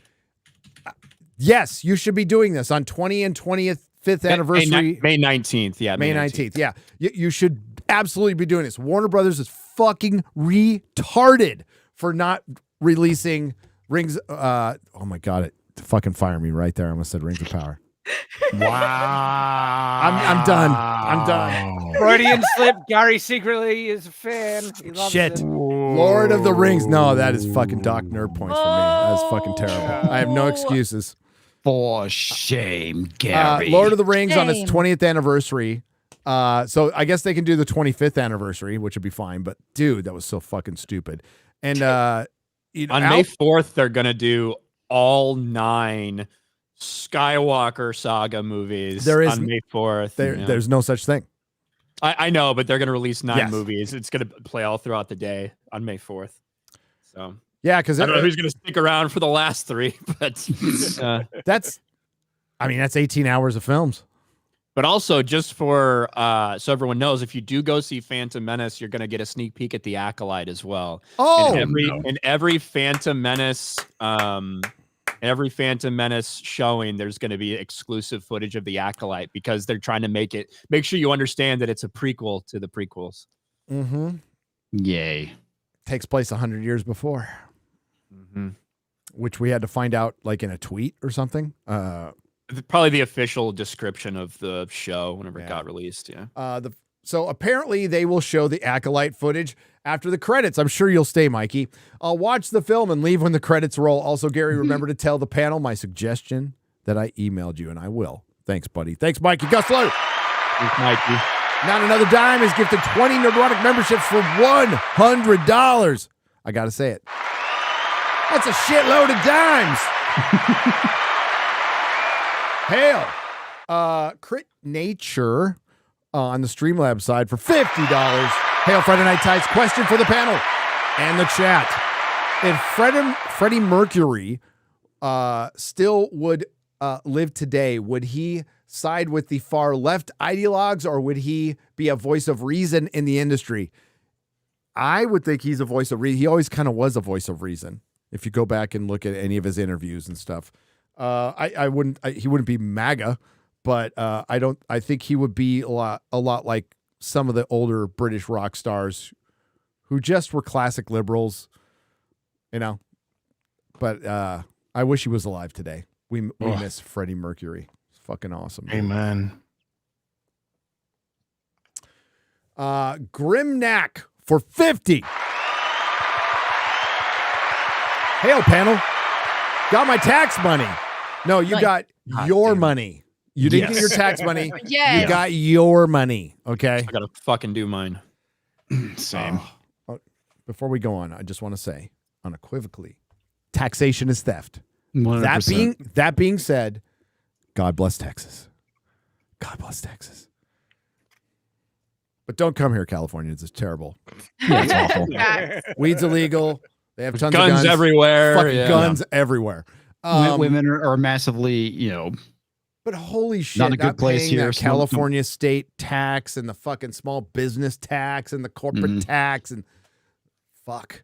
yes, you should be doing this on 20 and 25th anniversary. May 19th. Yeah. May 19th. Yeah. You should absolutely be doing this. Warner Brothers is fucking retarded for not releasing Rings. Oh my God. It fucking fire me right there. I almost said Rings of Power. Wow. I'm done. I'm done. Freudian slip. Gary secretly is a fan. He loves Shit. it. Lord of the Rings. No, that is fucking Doc Nerd points for me. That is fucking terrible. I have no excuses. For shame, Gary. Lord of the Rings on its 20th anniversary. So I guess they can do the 25th anniversary, which would be fine. But dude, that was so fucking stupid. And on May 4th, they're gonna do all 9 Skywalker saga movies. On May 4th. There's no such thing. I know, but they're gonna release 9 Yes. movies. It's gonna play all throughout the day on May 4th. So yeah, because I don't know who's gonna stick around for the last 3, but that's 18 hours of films. But also, just for so everyone knows, if you do go see Phantom Menace, you're going to get a sneak peek at the Acolyte as well. Oh, in every Phantom Menace, showing, there's going to be exclusive footage of the Acolyte because they're trying to make sure you understand that it's a prequel to the prequels. Mm-hmm. Yay! Takes place 100 years before, which we had to find out like in a tweet or something. Probably the official description of the show whenever it got released. Yeah. So apparently they will show the Acolyte footage after the credits. I'm sure you'll stay, Mikey. I'll watch the film and leave when the credits roll. Also, Gary, remember to tell the panel my suggestion that I emailed you, and I will. Thanks, buddy. Thanks, Mikey. Gustler. Thanks, Mikey. Not Another Dime is gifted 20 Nerdrotic memberships for $100. I got to say it. That's a shitload of dimes. Hail. Crit Nature on the Streamlabs side for $50. Hail Friday Night Tights. Question for the panel and the chat. If Freddie Mercury still would live today, would he side with the far left ideologues or would he be a voice of reason in the industry? I would think he's a voice of reason. He always kind of was a voice of reason. If you go back and look at any of his interviews and stuff. He wouldn't be MAGA, but I think he would be a lot like some of the older British rock stars who just were classic liberals, but I wish he was alive today. We miss Freddie Mercury. It's fucking awesome. Amen. Grimnack for 50. Hail panel. Got my tax money. No, you got your money. You didn't get your tax money. Yes. You got your money. Okay. I gotta fucking do mine. Same. Before we go on, I just want to say unequivocally, taxation is theft. 100%. That being said, God bless Texas. God bless Texas. But don't come here, California. It's terrible. Yeah, it's awful. Weed's illegal. They have tons guns of guns everywhere. Fucking guns everywhere. Women are massively, But holy shit, not a good place paying here. that California state tax and the fucking small business tax and the corporate tax and fuck.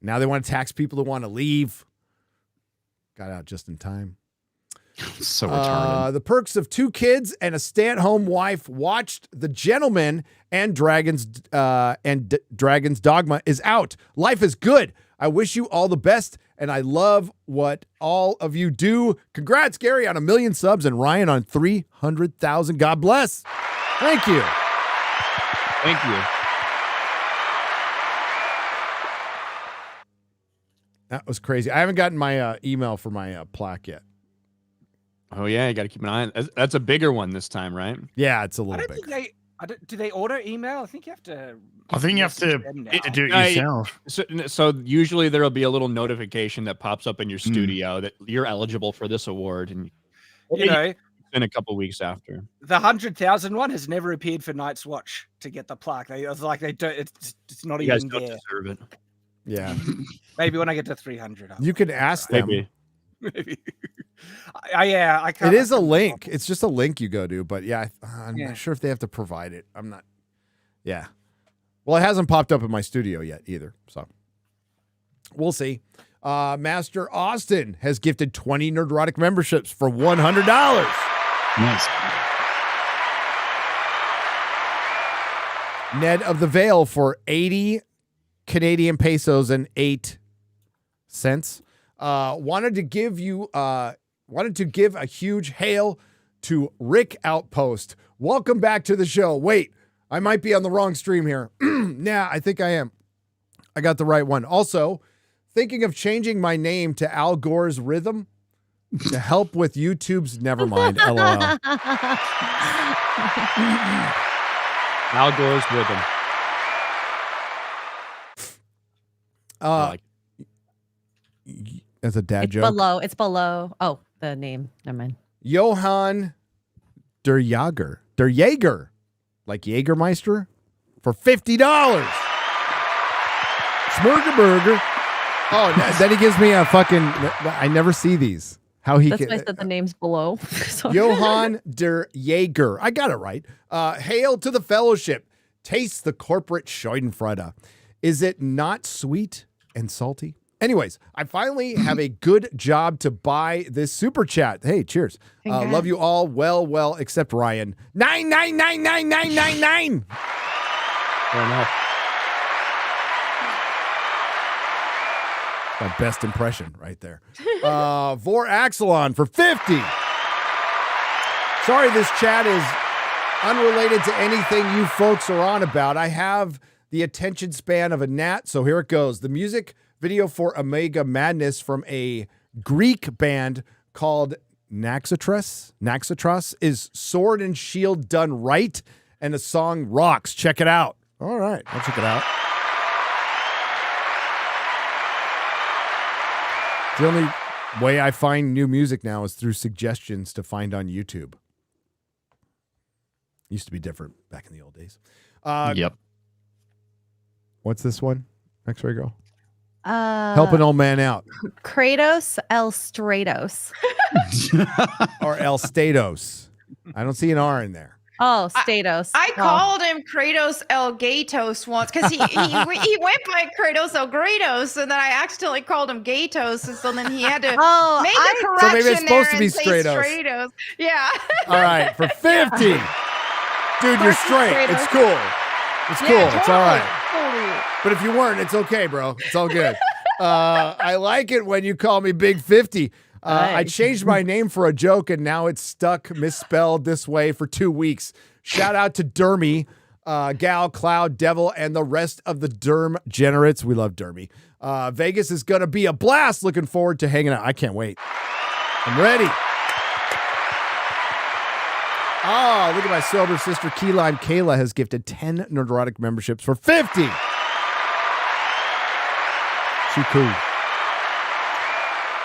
Now they want to tax people who want to leave. Got out just in time. So retarded. The perks of 2 kids and a stay-at-home wife. Watched The Gentleman and Dragon's Dogma is out. Life is good. I wish you all the best, and I love what all of you do. Congrats, Gary, on 1 million subs, and Ryan on 300,000. God bless. Thank you. Thank you. That was crazy. I haven't gotten my email for my plaque yet. Oh yeah, you got to keep an eye on. That's a bigger one this time, right? Yeah, it's a little I don't bigger. think do they auto email? I think you have to. I think you have to do it yourself. So usually there'll be a little notification that pops up in your studio that you're eligible for this award, and You know, in a couple weeks after. the 100,000 one has never appeared for Night's Watch to get the plaque. It's like they don't. It's not You guys even don't there. deserve it. Yeah. Maybe when I get to 300. You can ask them. Maybe. I can't. It is a link. It's just a link you go to, but yeah, I'm Yeah. not sure if they have to provide it. I'm not. Yeah. Well, it hasn't popped up in my studio yet either, so we'll see. Master Austin has gifted 20 Nerdrotic memberships for $100. Nice. Ned of the Vale for 80 Canadian pesos and 8 cents. Wanted to give a huge hail to Rick Outpost. Welcome back to the show. Wait, I might be on the wrong stream here. Nah, I think I am. I got the right one. Also, thinking of changing my name to Al Gore's Rhythm to help with YouTube's Nevermind. LOL. Al Gore's Rhythm. As a dad It's joke. below. It's below. Oh, the name. Never mind. Johann Der Jager, like Jägermeister, for $50. Smurgerburger. Oh, then he gives me a fucking. I never see these. How he That's can. why I said the name's below. Johann Der Jager. I got it right. Hail to the fellowship. Taste the corporate Schadenfreude. Is it not sweet and salty? Anyways, I finally have a good job to buy this super chat. Hey, cheers. Love you all. Well, except Ryan. 9999999. Fair enough. My best impression right there. Vor Axelon for 50. Sorry, this chat is unrelated to anything you folks are on about. I have the attention span of a gnat, so here it goes. The music video for Omega Madness from a Greek band called Naxatros is sword and shield done right, and the song rocks. Check it out. All right, I'll check it out. The only way I find new music now is through suggestions to find on YouTube. Used to be different back in the old days. Yep. What's this one? X-Ray Girl. Help an old man out. Kratos El Stratos. Or El Statos. I don't see an R in there. Oh, Statos. I called him Kratos El Gatos once because he went by Kratos El Gratos, and then I accidentally called him Gatos, and so then he had to make a correction So maybe it's supposed to be there and say Stratos. Stratos. Yeah. All right, for 50. Dude, you're straight. Stratos. It's cool. It's cool. Yeah, It's all right. totally. But if you weren't, it's okay, bro. It's all good. I like it when you call me Big 50. I changed my name for a joke, and now it's stuck misspelled this way for 2 weeks. Shout out to Dermy, Gal, Cloud, Devil, and the rest of the Derm generates. We love Dermy. Vegas is going to be a blast. Looking forward to hanging out. I can't wait. I'm ready. Oh, look at my sober sister, Key Lime Kayla, has gifted 10 Nerdrotic memberships for 50. She cool.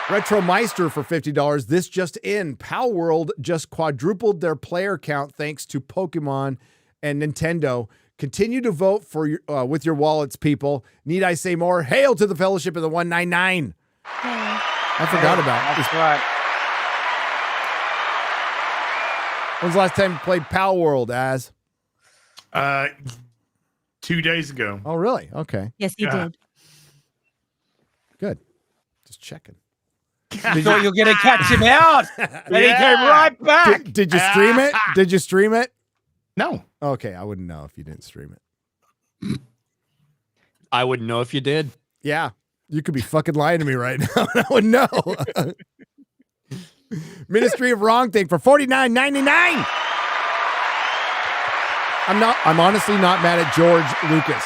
Retro Meister for $50. This just in. Pow World just quadrupled their player count thanks to Pokemon and Nintendo. Continue to vote for your, with your wallets, people. Need I say more? Hail to the Fellowship of the 199. I forgot about That's right. When's the last time you played Pow World, Az? 2 days ago. Oh, really? Okay. Yes, he did. Good. Just checking. I thought you were going to catch him out, and he came right back. Did you stream it? Did you stream it? No. Okay, I wouldn't know if you didn't stream it. I wouldn't know if you did. Yeah, you could be fucking lying to me right now, and I would know. Ministry of Wrong Thing for $49.99. I'm honestly not mad at George Lucas.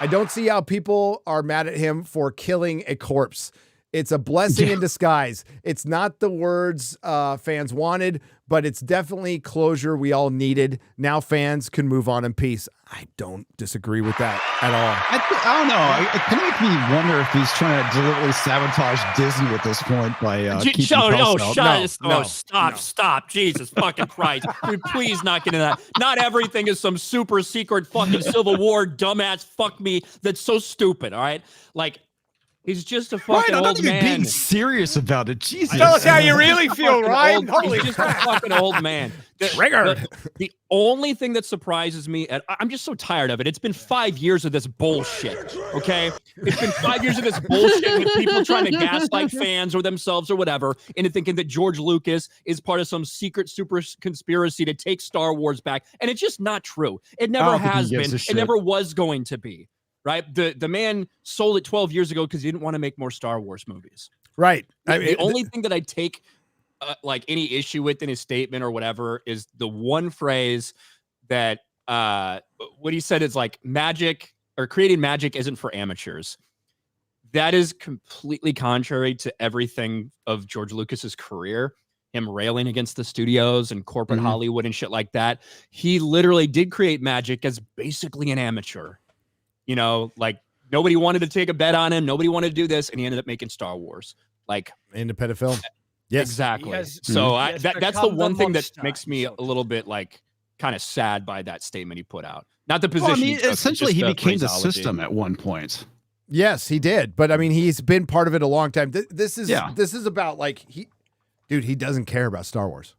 I don't see how people are mad at him for killing a corpse. It's a blessing in disguise. It's not the words fans wanted, but it's definitely closure we all needed. Now fans can move on in peace. I don't disagree with that at all. I don't know. It kind of makes me wonder if he's trying to deliberately sabotage Disney at this point by keeping Stop. Jesus fucking Christ. Dude, please not get into that. Not everything is some super secret fucking Civil War dumbass fuck me that's so stupid, all right? Like, he's just a fucking Ryan, old you're man. being serious about it. Jesus. Tell us how you really feel, Ryan. Holy He's just crap. a fucking old man. Trigger. The only thing that surprises me, and I'm just so tired of it. It's been 5 years of this bullshit. Okay, it's been 5 years of this bullshit with people trying to gaslight fans or themselves or whatever into thinking that George Lucas is part of some secret super conspiracy to take Star Wars back, and it's just not true. It never has been. It never was going to be. Right? The man sold it 12 years ago because he didn't want to make more Star Wars movies. Right. The only thing that I take like any issue with in his statement or whatever is the one phrase that what he said is like magic or creating magic isn't for amateurs. That is completely contrary to everything of George Lucas's career. Him railing against the studios and corporate Hollywood and shit like that. He literally did create magic as basically an amateur. You know, like nobody wanted to take a bet on him. Nobody wanted to do this. And he ended up making Star Wars. Like independent film. Yes, exactly. Has, so that's the one thing that monster. makes me a little bit like kind of sad by that statement he put out. Not the position. Well, I mean, he took, essentially, just he the became the phraseology. system at one point. Yes, he did. But I mean, he's been part of it a long time. This is about like he doesn't care about Star Wars.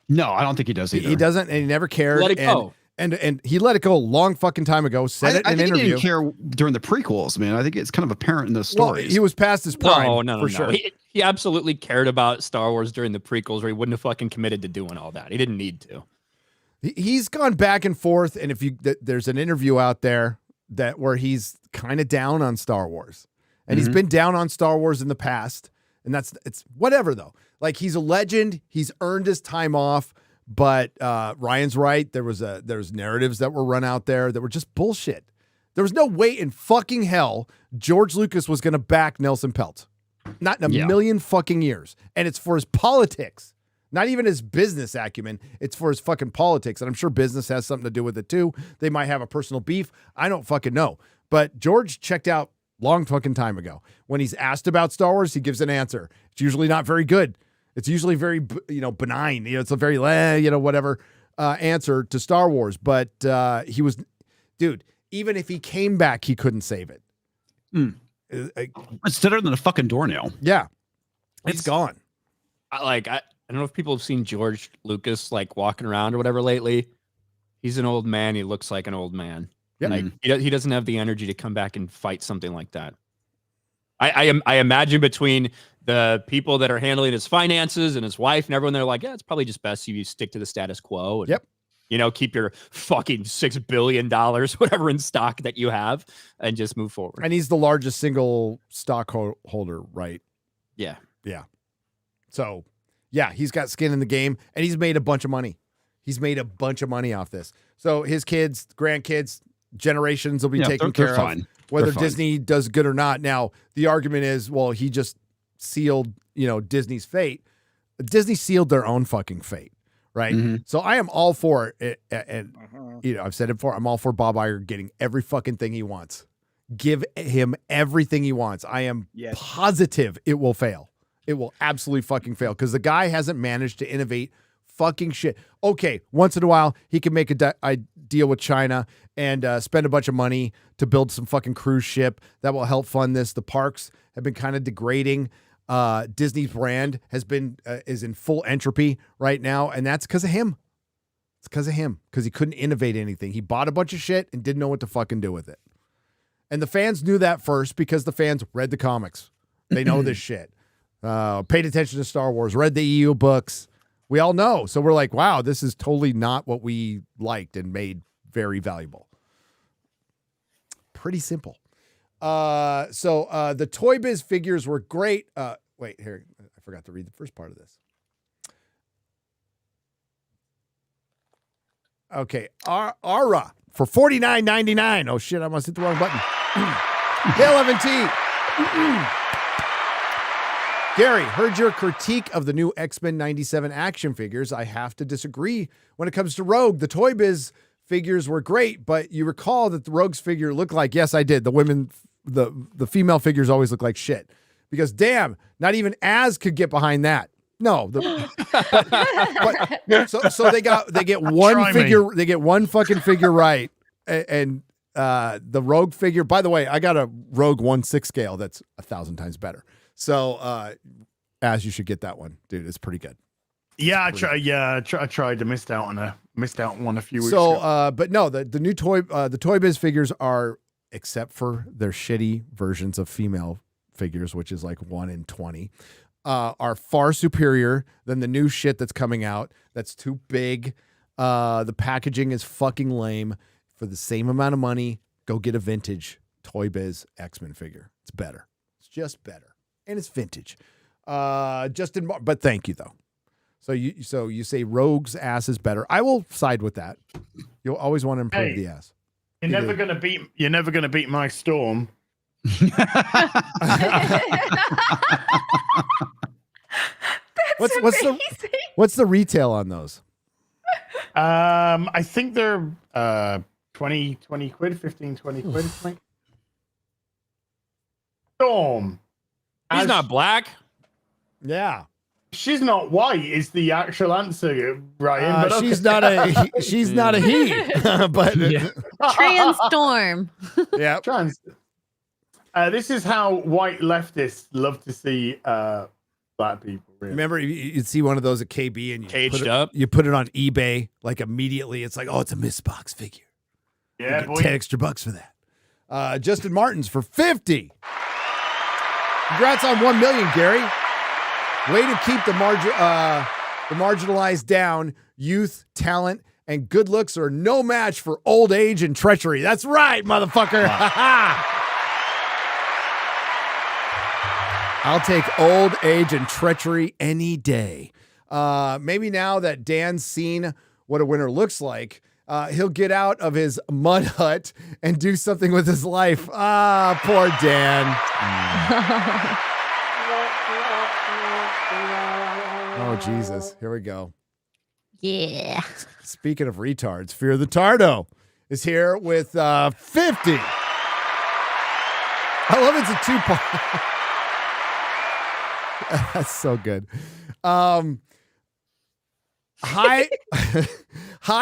No, I don't think he does either. He doesn't, and he never cared. Let it go. And he let it go a long fucking time ago. Said it in an interview. He didn't care during the prequels, man. I think it's kind of apparent in the stories. Well, he was past his prime. No, for sure. He absolutely cared about Star Wars during the prequels, or he wouldn't have fucking committed to doing all that. He didn't need to. He's gone back and forth, and if there's an interview out there where he's kind of down on Star Wars, and he's been down on Star Wars in the past, and it's whatever though. Like he's a legend. He's earned his time off. But Ryan's right. There's narratives that were run out there that were just bullshit. There was no way in fucking hell George Lucas was going to back Nelson Peltz. Not in a million fucking years. And it's for his politics. Not even his business acumen. It's for his fucking politics. And I'm sure business has something to do with it too. They might have a personal beef. I don't fucking know. But George checked out long fucking time ago. When he's asked about Star Wars, he gives an answer. It's usually not very good. It's usually very, benign. It's a very, whatever answer to Star Wars. But he was, dude, even if he came back, he couldn't save it. It's better than a fucking doornail. Yeah. It's gone. I don't know if people have seen George Lucas like walking around or whatever lately. He's an old man. He looks like an old man. Yeah. Like he doesn't have the energy to come back and fight something like that. I imagine between the people that are handling his finances and his wife and everyone, they're like, yeah, it's probably just best if you stick to the status quo. And, keep your fucking $6 billion, whatever in stock that you have, and just move forward. And he's the largest single stockholder, right? Yeah. Yeah. So, yeah, he's got skin in the game, and he's made a bunch of money. He's made a bunch of money off this. So his kids, grandkids, generations will be taken care of, whether Disney does good or not. Now, the argument is, well, he just sealed, Disney's fate. Disney sealed their own fucking fate, right? So I am all for it. And, I've said it before, I'm all for Bob Iger getting every fucking thing he wants. Give him everything he wants. I am positive it will fail. It will absolutely fucking fail because the guy hasn't managed to innovate fucking shit. Okay, once in a while, he can make a deal with China and spend a bunch of money to build some fucking cruise ship that will help fund this. The parks have been kind of degrading. Disney's brand is in full entropy right now, and that's because of him. It's because of him, because he couldn't innovate anything. He bought a bunch of shit and didn't know what to fucking do with it. And the fans knew that first because the fans read the comics. They know this shit. Paid attention to Star Wars, read the EU books. We all know. So we're like, wow, this is totally not what we liked and made very valuable. Pretty simple. So the Toy Biz figures were great. Wait, here, I forgot to read the first part of this. Okay, Ara for $49.99. Oh shit, I must hit the wrong button. Hail FNT. Gary, heard your critique of the new X-Men 97 action figures. I have to disagree. When it comes to Rogue, the Toy Biz figures were great, but you recall that the Rogue's figure looked like, yes, I did. The women, the female figures always look like shit. Because damn, not even Az could get behind that. No, so they get one figure. They get one fucking figure right, and the Rogue figure. By the way, I got a Rogue 1/6 scale that's 1,000 times better. So, Az, you should get that one, dude. It's pretty good. Yeah, I tried to missed out on one a few weeks ago. So, but no, the new the Toy Biz figures are, except for their shitty versions of female figures, which is like 1 in 20. Are far superior than the new shit that's coming out. That's too big. The packaging is fucking lame. For the same amount of money, go get a vintage Toy Biz X-Men figure. It's better. It's just better. And it's vintage. But thank you though. So you say Rogue's ass is better. I will side with that. You'll always want to improve the ass. You're never gonna beat my Storm. What's the retail on those? I think they're 20 quid, 15, 20 quid. Storm. He's not black. Yeah. She's not white is the actual answer, Ryan. But okay. She's not a he. But Transtorm. Yeah. This is how white leftists love to see black people. Really. Remember, you'd see one of those at KB and you put it on eBay, like immediately. It's like, oh, it's a Mistbox figure. Yeah, boy. 10 extra bucks for that. Justin Martins for 50. Congrats on 1 million, Gary. Way to keep the marginalized down. Youth, talent, and good looks are no match for old age and treachery. That's right, motherfucker. I'll take old age and treachery any day. Maybe now that Dan's seen what a winner looks like, he'll get out of his mud hut and do something with his life. Ah, poor Dan. Oh, Jesus. Here we go. Yeah. Speaking of retards, Fear the Tardo is here with 50. I love it's a 2-part. That's so good. Hi,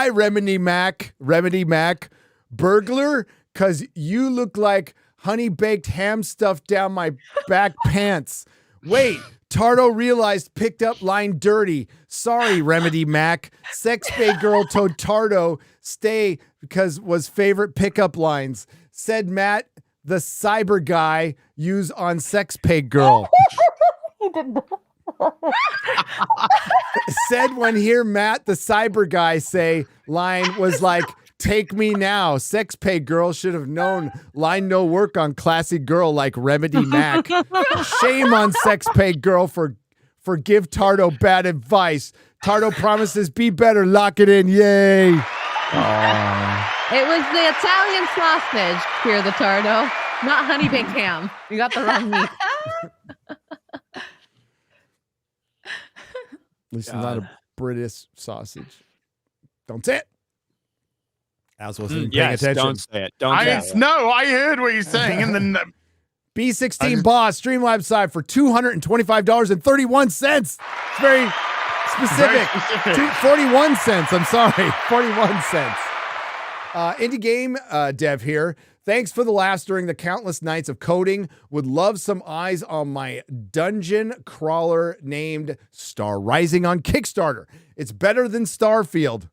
Remedy Mac, burglar, because you look like honey baked ham stuffed down my back pants. Wait, Tardo realized picked up line dirty. Sorry, Remedy Mac. Sex Bay girl told Tardo stay because was favorite pickup lines. Said Matt, the cyber guy, use on Sex Pay girl. Said when hear Matt, the cyber guy, say line was like, take me now. Sex Pay girl should have known line no work on classy girl like Remedy Mac. Shame on Sex Pay girl for give Tardo bad advice. Tardo promises be better. Lock it in. Yay. It was the Italian sausage, Fear the Tardo, not honey baked ham. You got the wrong meat. At least not a British sausage. Don't say it. As wasn't paying attention. Don't say it. Don't say it. No, I heard what you're saying. And then B16 Boss Streamlabs side for $225.31. It's very specific. 41 cents. I'm sorry. 41 cents. Indie game dev here. Thanks for the laughs during the countless nights of coding. Would love some eyes on my dungeon crawler named Star Rising on Kickstarter. It's better than Starfield.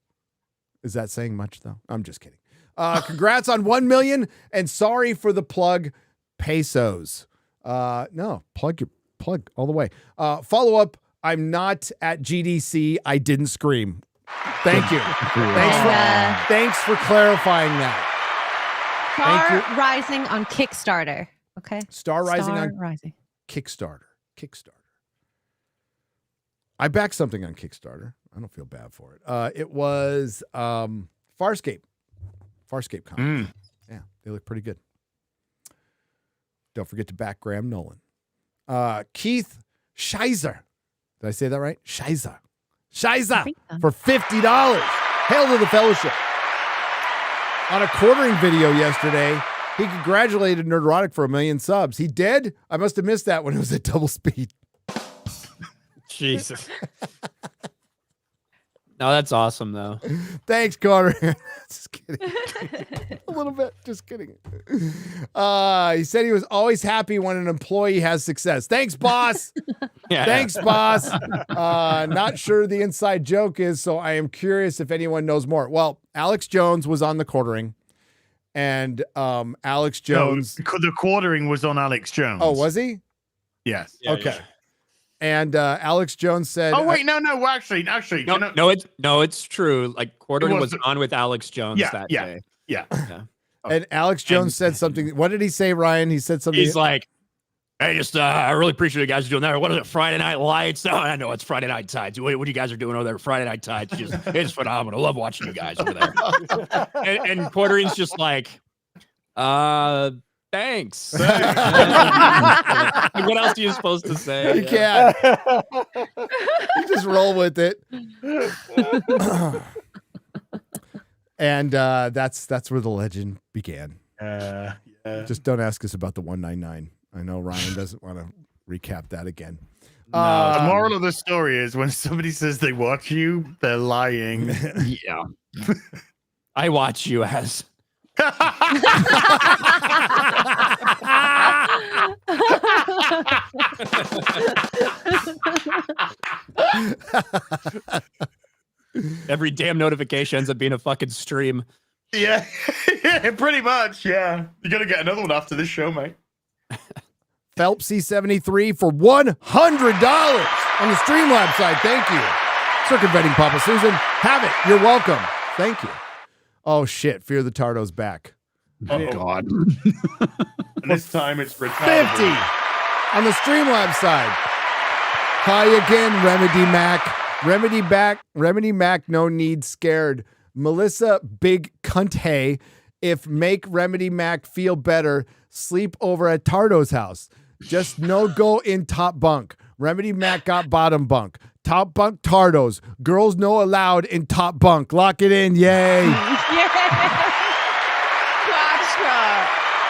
Is that saying much, though? I'm just kidding. Congrats on 1 million, and sorry for the plug, pesos. No, plug all the way. Follow up, I'm not at GDC. I didn't scream. Thank you. Thanks for clarifying that. Star Rising on Kickstarter. Okay. Star Rising on Kickstarter. I backed something on Kickstarter. I don't feel bad for it. It was Farscape. Farscape comics. Yeah, they look pretty good. Don't forget to back Graham Nolan. Keith Scheiser. Did I say that right? Scheiser for $50. Hail to the fellowship. On a quartering video yesterday, he congratulated Nerdrotic for 1 million subs. He did? I must have missed that when it was at double speed. Jesus. No, that's awesome though. Thanks, Connor. Just kidding. A little bit. Just kidding. He said he was always happy when an employee has success. Thanks, boss. Yeah. Thanks, boss. Not sure the inside joke is, so I am curious if anyone knows more. Well, Alex Jones was on the quartering, and Alex Jones. No, the quartering was on Alex Jones. Oh, was he? Yes. Okay. And Alex Jones said, "Oh wait, no, actually, no, it's true. Like quartering was on with Alex Jones that day. Yeah. And Alex Jones said something. What did he say, Ryan? He said something. He's like, "Hey, just I really appreciate you guys doing that. What is it, Friday Night Lights? Oh, I know it's Friday Night Tides. What you guys are doing over there, Friday Night Tides? It's phenomenal. Love watching you guys over there." and quartering's just like, thanks. What else are you supposed to say? You can't. You just roll with it. And that's where the legend began. Just don't ask us about the 199. I know Ryan doesn't want to recap that again. The moral of the story is when somebody says they watch you, they're lying. Yeah. I watch you as. Every damn notification ends up being a fucking stream. Yeah, pretty much. Yeah, you gotta get another one after this show, mate. Phelps C73 for $100 on the Streamlabs side. Thank you. Circumventing Papa Susan. Have it. You're welcome. Thank you. Oh shit! Fear the Tardo's back. Oh God! And this time it's for 50 on the Streamlabs side. Hi again, Remedy Mac. Remedy Mac. No need scared. Melissa Big Cunt Hey. If make Remedy Mac feel better, sleep over at Tardo's house. Just no go in top bunk. Remedy Mac got bottom bunk. Top bunk Tardos. Girls no allowed in top bunk. Lock it in. Yay. Gotcha.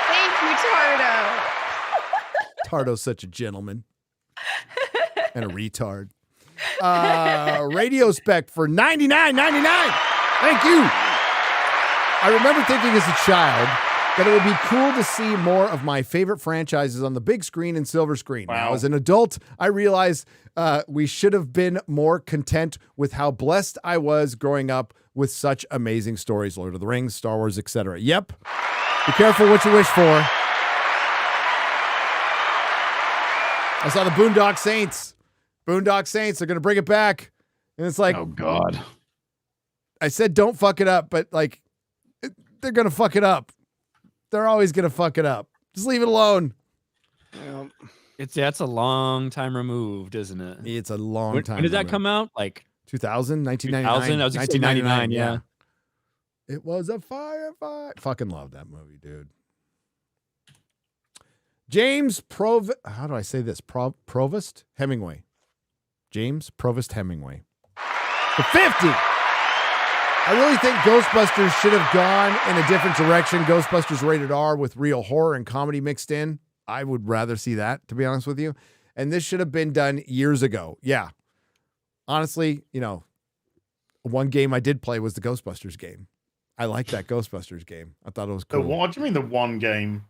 Thank you, Tardo. Tardo's such a gentleman. And a retard. Radio Spec for $99.99. Thank you. I remember thinking as a child that it would be cool to see more of my favorite franchises on the big screen and silver screen. Wow. Now, as an adult, I realize we should have been more content with how blessed I was growing up with such amazing stories. Lord of the Rings, Star Wars, etc. Yep. Be careful what you wish for. I saw the Boondock Saints. Boondock Saints, they're going to bring it back. And it's like, oh God. I said don't fuck it up, but like, they're going to fuck it up. They're always going to fuck it up. Just leave it alone. It's a long time removed, isn't it? It's a long time. When did that come out? Like 2000, 1999. 2000? I was 1999, yeah. It was a firefight. Fucking love that movie, dude. James how do I say this? Provost Hemingway. James Provost Hemingway. For 50. I really think Ghostbusters should have gone in a different direction. Ghostbusters rated R with real horror and comedy mixed in. I would rather see that, to be honest with you. And this should have been done years ago. Yeah. Honestly, one game I did play was the Ghostbusters game. I liked that Ghostbusters game. I thought it was cool. What do you mean the one game?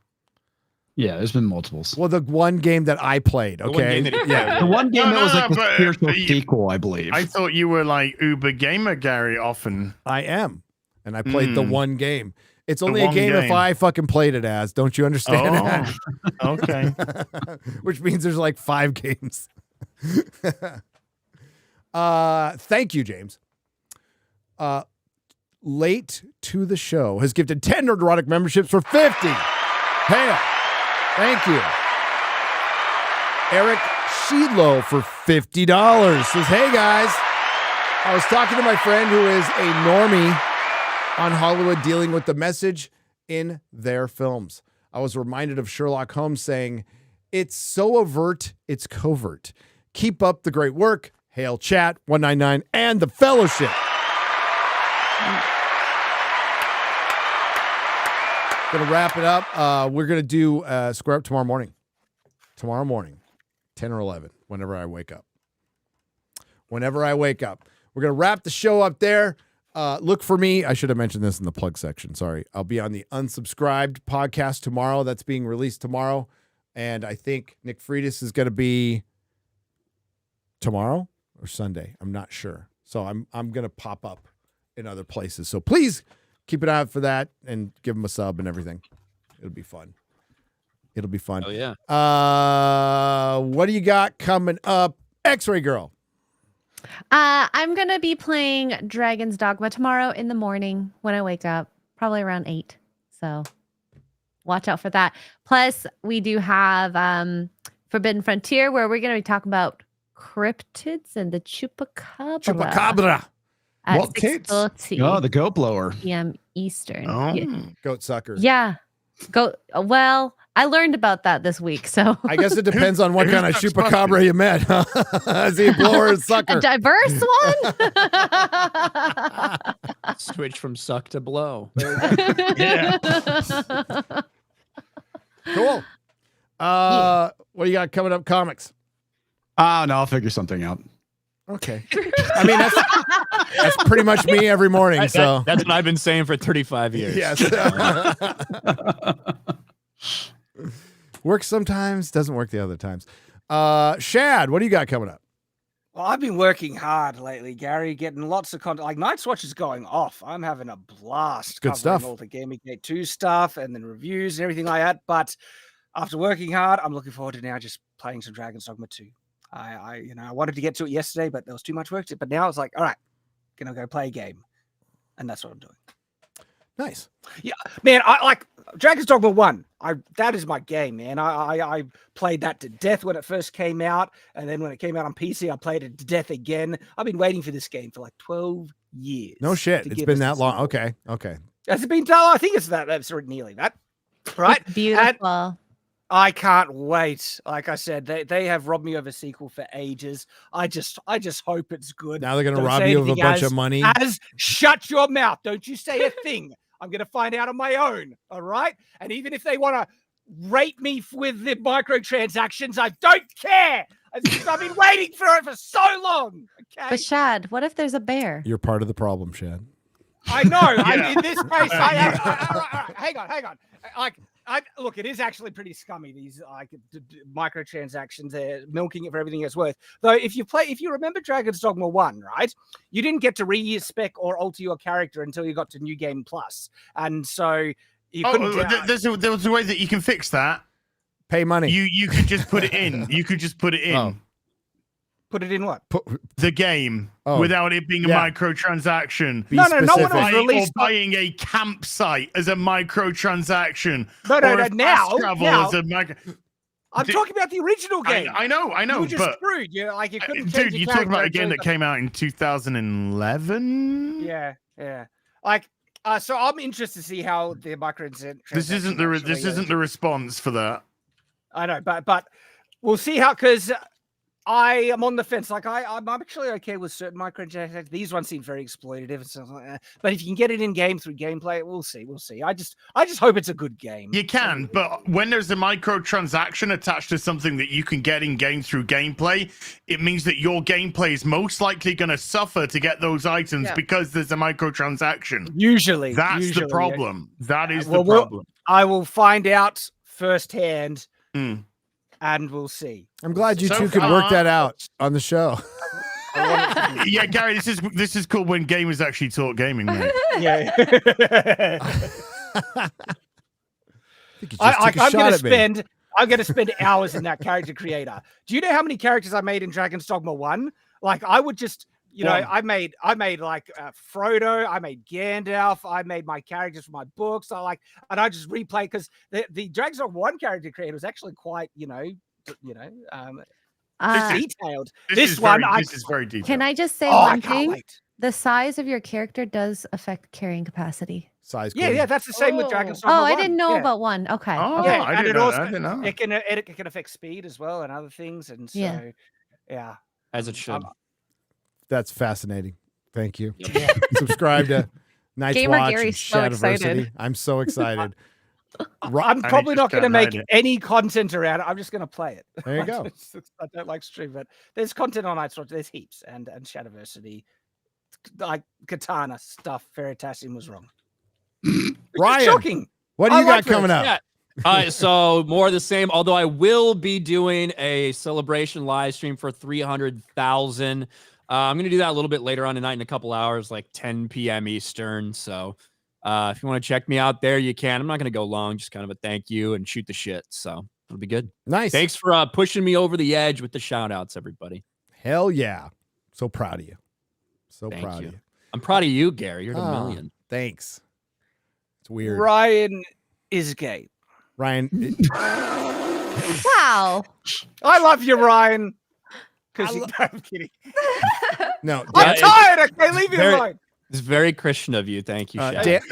Yeah, there's been multiples. Well, the one game that I played, okay? The one game that was like the spiritual sequel, I believe. I thought you were like Uber Gamer, Gary, often. I am. And I played the one game. It's only a game if I fucking played it as. Don't you understand that? Okay. Which means there's like 5 games. Thank you, James. Late to the show has gifted 10 Nerdrotic memberships for 50. Hail. Thank you. Eric Sheedlow for $50 says, hey guys, I was talking to my friend who is a normie on Hollywood dealing with the message in their films. I was reminded of Sherlock Holmes saying, "It's so overt, it's covert. Keep up the great work. Hail Chat 199 and the Fellowship." Gonna wrap it up. We're gonna do Square Up tomorrow morning. Tomorrow morning, 10 or 11, whenever I wake up. Whenever I wake up. We're gonna wrap the show up there. Look for me. I should have mentioned this in the plug section. Sorry. I'll be on the Unsubscribed podcast tomorrow. That's being released tomorrow. And I think Nick Freitas is gonna be tomorrow or Sunday. I'm not sure. So I'm gonna pop up in other places. So please keep an eye out for that and give them a sub and everything. It'll be fun. It'll be fun. Oh, yeah. What do you got coming up, X-Ray Girl? I'm going to be playing Dragon's Dogma tomorrow in the morning when I wake up, probably around 8. So watch out for that. Plus, we do have Forbidden Frontier, where we're going to be talking about cryptids and the chupacabra. Chupacabra. At What kids? 6:30 Oh, the goat blower. p.m. Eastern. Oh, Yeah. goat suckers. Yeah. Well, I learned about that this week. So I guess it depends on what kind of chupacabra you met. Huh? Is he a blower or a sucker? a diverse one. Switch from suck to blow. Yeah. Cool. What do you got coming up, comics? No, I'll figure something out. Okay. I mean, that's pretty much me every morning. So That's what I've been saying for 35 years. yes. Works sometimes, doesn't work the other times. Shad, what do you got coming up? Well, I've been working hard lately, Gary, getting lots of content. Like Night's Watch is going off. I'm having a blast. Good covering stuff. all the Gaming Gate 2 stuff and then reviews and everything like that. But after working hard, I'm looking forward to now just playing some Dragon's Dogma 2. I wanted to get to it yesterday, but there was too much work to it. But now it's like, all right, gonna go play a game, and that's what I'm doing. Nice. Yeah, man, I like Dragon's Dogma 1. That is my game, man. I played that to death when it first came out, and then when it came out on PC, I played it to death again. I've been waiting for this game for like 12 years. No shit. It's been that long. Okay. Has it been done? I think it's that. That's nearly that. Right? It's beautiful. I can't wait. Like I said, they have robbed me of a sequel for ages. I just hope it's good. Now they're gonna Don't rob say you of a anything bunch of money. Shut your mouth. Don't you say a thing. I'm gonna find out on my own. All right. And even if they want to rate me with the microtransactions, I don't care. I've been waiting for it for so long. Okay. But Shad, what if there's a bear? You're part of the problem, Shad. I know. In this case, hang on. Look, it is actually pretty scummy. These microtransactions, they're milking it for everything it's worth. Though, if you remember Dragon's Dogma 1, right? You didn't get to respec or alter your character until you got to New Game Plus, and so you couldn't. There was a way that you can fix that. Pay money. You could just put it in. You could just put it in. Oh. Put it in what? The game without it being a microtransaction. No one was released. Or buying a campsite as a microtransaction. No. Fast travel as a micro. I'm talking about the original game. I know. You were just screwed. You couldn't. Dude, you're talking about a game that came out in 2011. Yeah. So I'm interested to see how the microtransaction. This isn't the response for that. I know, but we'll see how, because I am on the fence. Like I'm actually okay with certain microtransactions. These ones seem very exploitative and stuff like that. But if you can get it in game through gameplay, we'll see. I just hope it's a good game. You can, but when there's a microtransaction attached to something that you can get in game through gameplay, it means that your gameplay is most likely going to suffer to get those items because there's a microtransaction. Usually, that's the problem. That is the problem. I will find out firsthand. And we'll see. I'm glad you two could work that out on the show. Yeah, Gary, this is cool when gamers actually talk gaming, mate. Yeah. I'm gonna spend hours in that character creator. Do you know how many characters I made in Dragon's Dogma 1? Like I would just, I made like Frodo, I made Gandalf, I made my characters for my books. And I just replay, because the Dragon's Dogma 1 character creator was actually quite, detailed. This is very detailed. Can I just say one thing? The size of your character does affect carrying capacity. Size. Yeah, that's the same with Dragon's Oh, Dogma I 1. didn't know Yeah. about one. Okay. Yeah, I and didn't it know also that. I didn't know. it can affect speed as well and other things, and so Yeah. yeah. As it should. That's fascinating. Thank you. Yeah. Subscribe to Night's Gamer Watch Gary's and so Shadiversity. excited. I'm so excited. I'm probably not going to make any content around it. I'm just going to play it. There you go. I don't like stream, but there's content on Night's Watch. There's heaps, and Shadiversity, like Katana stuff. Veritasium was wrong. Ryan, shocking. what do you I got like coming this. up? Yeah. So more of the same, although I will be doing a celebration live stream for 300,000. I'm going to do that a little bit later on tonight in a couple hours, like 10 p.m. Eastern. So if you want to check me out there, you can. I'm not going to go long, just kind of a thank you and shoot the shit. So it'll be good. Nice. Thanks for pushing me over the edge with the shout outs, everybody. Hell yeah. So proud of you. So Thank proud you. of you. I'm proud of you, Gary. You're the Ah, million. Thanks. It's weird. Ryan is gay. Ryan. Wow. I love you, Ryan. Because I'm kidding. No. I'm tired. Okay, leave me alone. It's very Christian of you. Thank you, Shaq. Dan-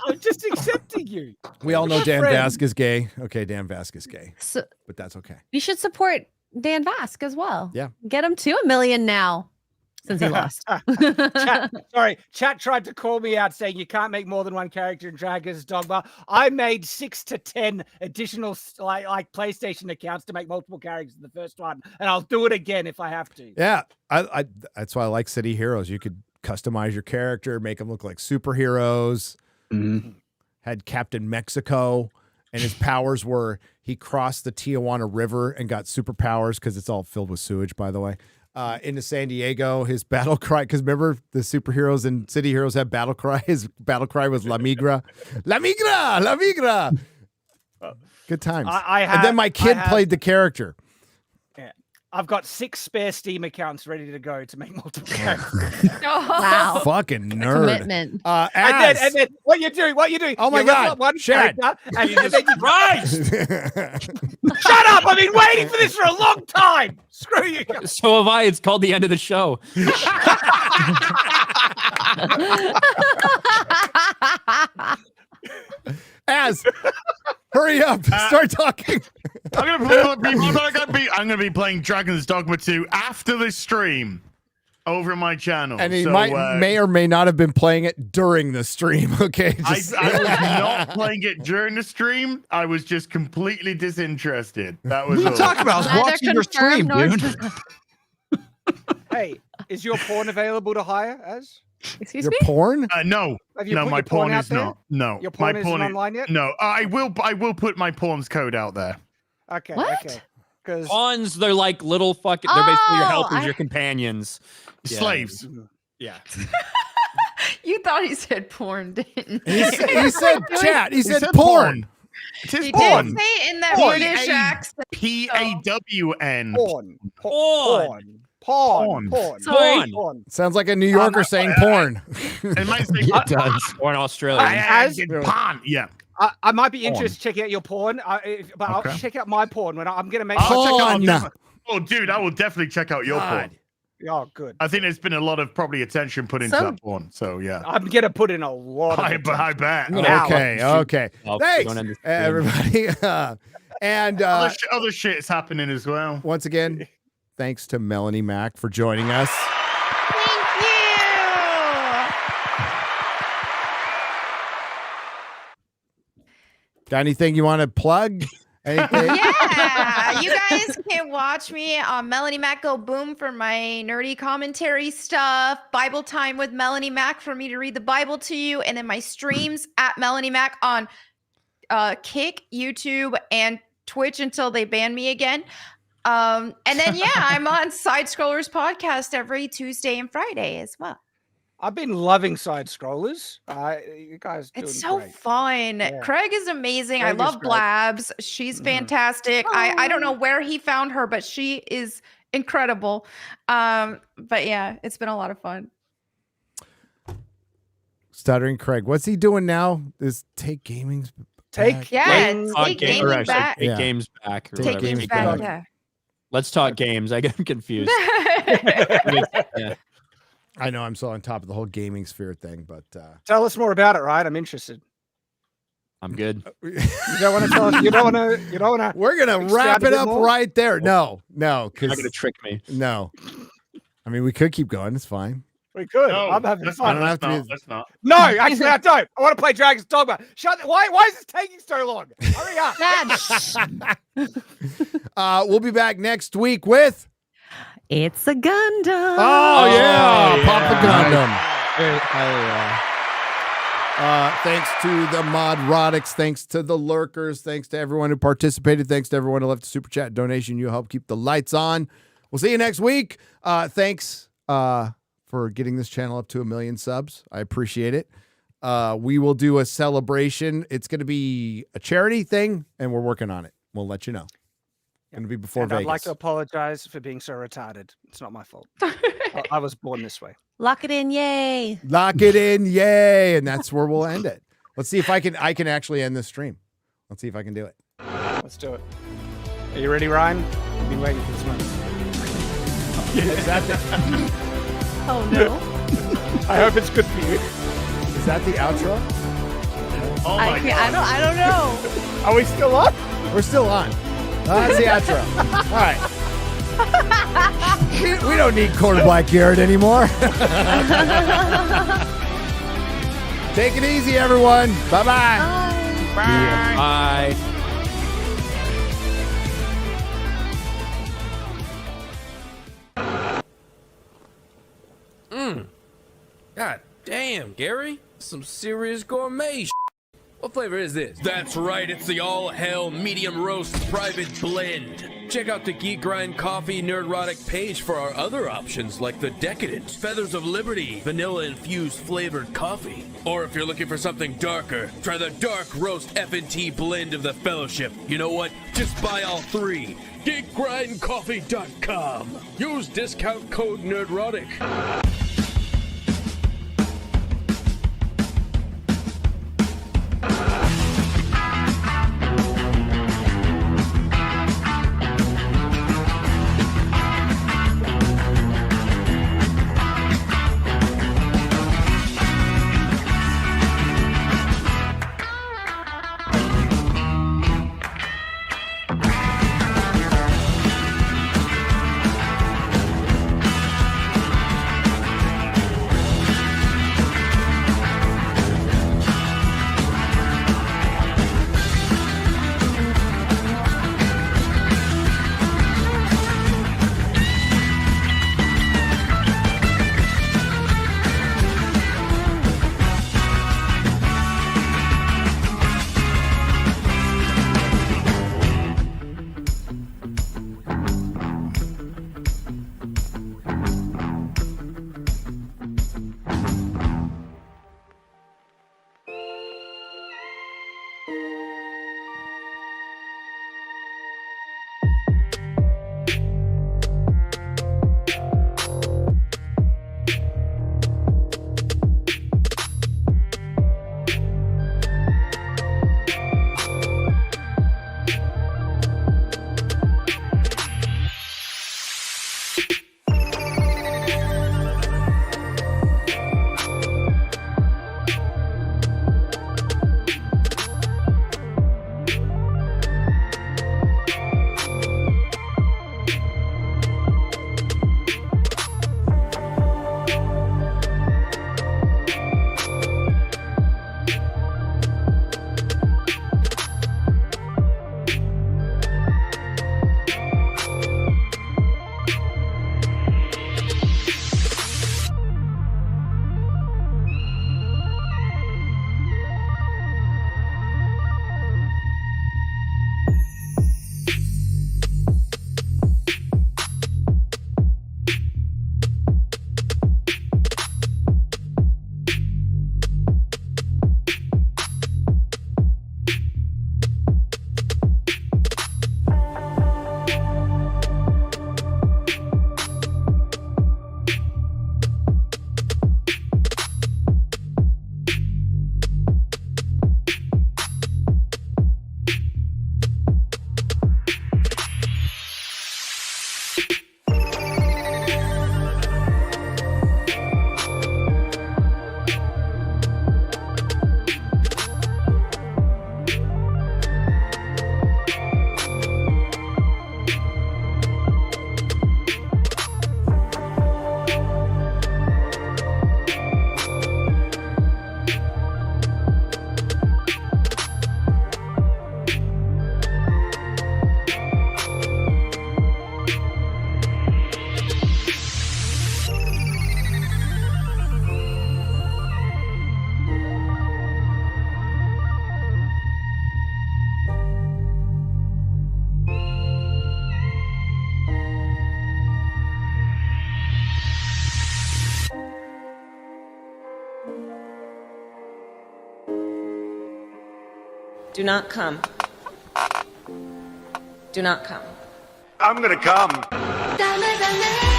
I'm just accepting you. We all know You're a Dan friend. Vasquez is gay. Okay, Dan Vasquez is gay. So But that's okay. you should support Dan Vasquez as well. Yeah. Get him to 1 million now since he lost. Chat tried to call me out saying you can't make more than one character in Dragon's Dogma. I made 6 to 10 additional like PlayStation accounts to make multiple characters in the first one, and I'll do it again if I have to. Yeah. I that's why I like City Heroes. You could customize your character, make them look like superheroes. Had Captain Mexico, and his powers were he crossed the Tijuana River and got superpowers because it's all filled with sewage, by the way. Into San Diego, his battle cry, because remember the superheroes and City Heroes have battle cry. His battle cry was La Migra. La Migra! La Migra! Good times. And then my kid played the character. Yeah. I've got 6 spare Steam accounts ready to go to make multiple characters. Wow. Fucking nerd. Commitment. And then what you doing? Oh my you level God, up one Shad. character, and then you Shut up! I've been waiting for this for a long time. Screw you. So have I. It's called the end of the show. Hurry up. Start talking. I'm gonna be playing Dragon's Dogma 2 after this stream over my channel. And he So, may or may not have been playing it during the stream. Okay. I was not playing it during the stream. I was just completely disinterested. That was all. talking about? I was watching your stream, dude. Hey, is your porn available to hire? As Excuse Your me? porn? No, Have you no, put my your porn porn out is there? not. No, Your my porn isn't online yet? No, I will put my porn's code out there. Okay. What? Okay. Because Pawns, they're like little fucking. They're basically your Oh, helpers, your companions. Yeah. Slaves. Yeah. You thought he said porn, didn't He you? said chat. He said said porn. It is He porn. did say it in that Porn. British accent. PAWN. porn. Porn. Sorry. Porn. Sounds like a New Yorker saying porn. It might say It does. Or in Australia. porn. Yeah. I might be interested to check out your porn, but I'll check out my porn when I'm going to make. Oh, dude, I will definitely check out your porn. Oh, good. I think there's been a lot of probably attention put into that porn. So yeah, I'm gonna put in a lot. I bet. Okay. Oh, Thanks, don't understand. everybody. And other shit's happening as well. once again, thanks to Melonie Mac for joining us. Thank Got anything you want to plug? Anything? Yeah, you guys can watch me on Melonie Mac Go Boom for my nerdy commentary stuff. Bible time with Melonie Mac for me to read the Bible to you, and then my streams at Melonie Mac on Kick, YouTube, and Twitch until they ban me again. And then I'm on Side Scrollers podcast every Tuesday and Friday as well. I've been loving Side Scrollers. You guys, It's doing so great. fun. Yeah. Craig is amazing. Craig I is love great. Blabs. She's fantastic. I don't know where he found her, but she is incredible. But yeah, it's been a lot of fun. Stuttering Craig. What's he doing now? Is Take Gaming's back? Yeah, take gaming back. Take games back. or Take whatever. games Take back. back. Yeah. Let's talk games. I get confused. Yeah. I know I'm so on top of the whole gaming sphere thing, but Tell us more about it, right? I'm interested. I'm good. You don't want to tell us. You don't want to. You don't want to. we're gonna wrap it up right there. No, You're because not gonna trick me. no. I mean, we could keep going. It's fine. We could. No, I'm having let's fun. not, I don't have to be- let's not. No, actually, I don't. I want to play Dragon's Dogma. Shut. Why is this taking so long? Hurry up. We'll be back next week with. It's a Gundam. Oh yeah, Papa Gundam. Yeah. Thanks to the Modrotics, thanks to the lurkers, thanks to everyone who participated, thanks to everyone who left a super chat donation. You help keep the lights on. We'll see you next week. Thanks for getting this channel up to 1 million subs. I appreciate it. We will do a celebration. It's going to be a charity thing, and we're working on it. We'll let you know. Going to be before And Vegas. I'd like to apologize for being so retarded. It's not my fault. I was born this way. Lock it in, yay. Lock it in, yay. And that's where we'll end it. Let's see if I can actually end this stream. Let's see if I can do it. Let's do it. Are you ready, Ryan? I've been waiting for this moment. Is that the, Oh no. I hope it's good for you. is that the outro? Oh my God. I don't know. Are we still on? We're still on. That's the outro. All right. We don't need Quarter Black Garrett anymore. Take it easy, everyone. Bye-bye. Bye. God damn, Gary. Some serious gourmet What flavor is this? That's right, it's the all-hell medium roast private blend. Check out the Geek Grind Coffee Nerdrotic page for our other options like the Decadent, Feathers of Liberty, vanilla-infused flavored coffee. Or if you're looking for something darker, try the Dark Roast FNT blend of the Fellowship. You know what? Just buy all three. GeekGrindCoffee.com. Use discount code Nerdrotic. Do not come. Do not come. I'm gonna come. Dame, dame.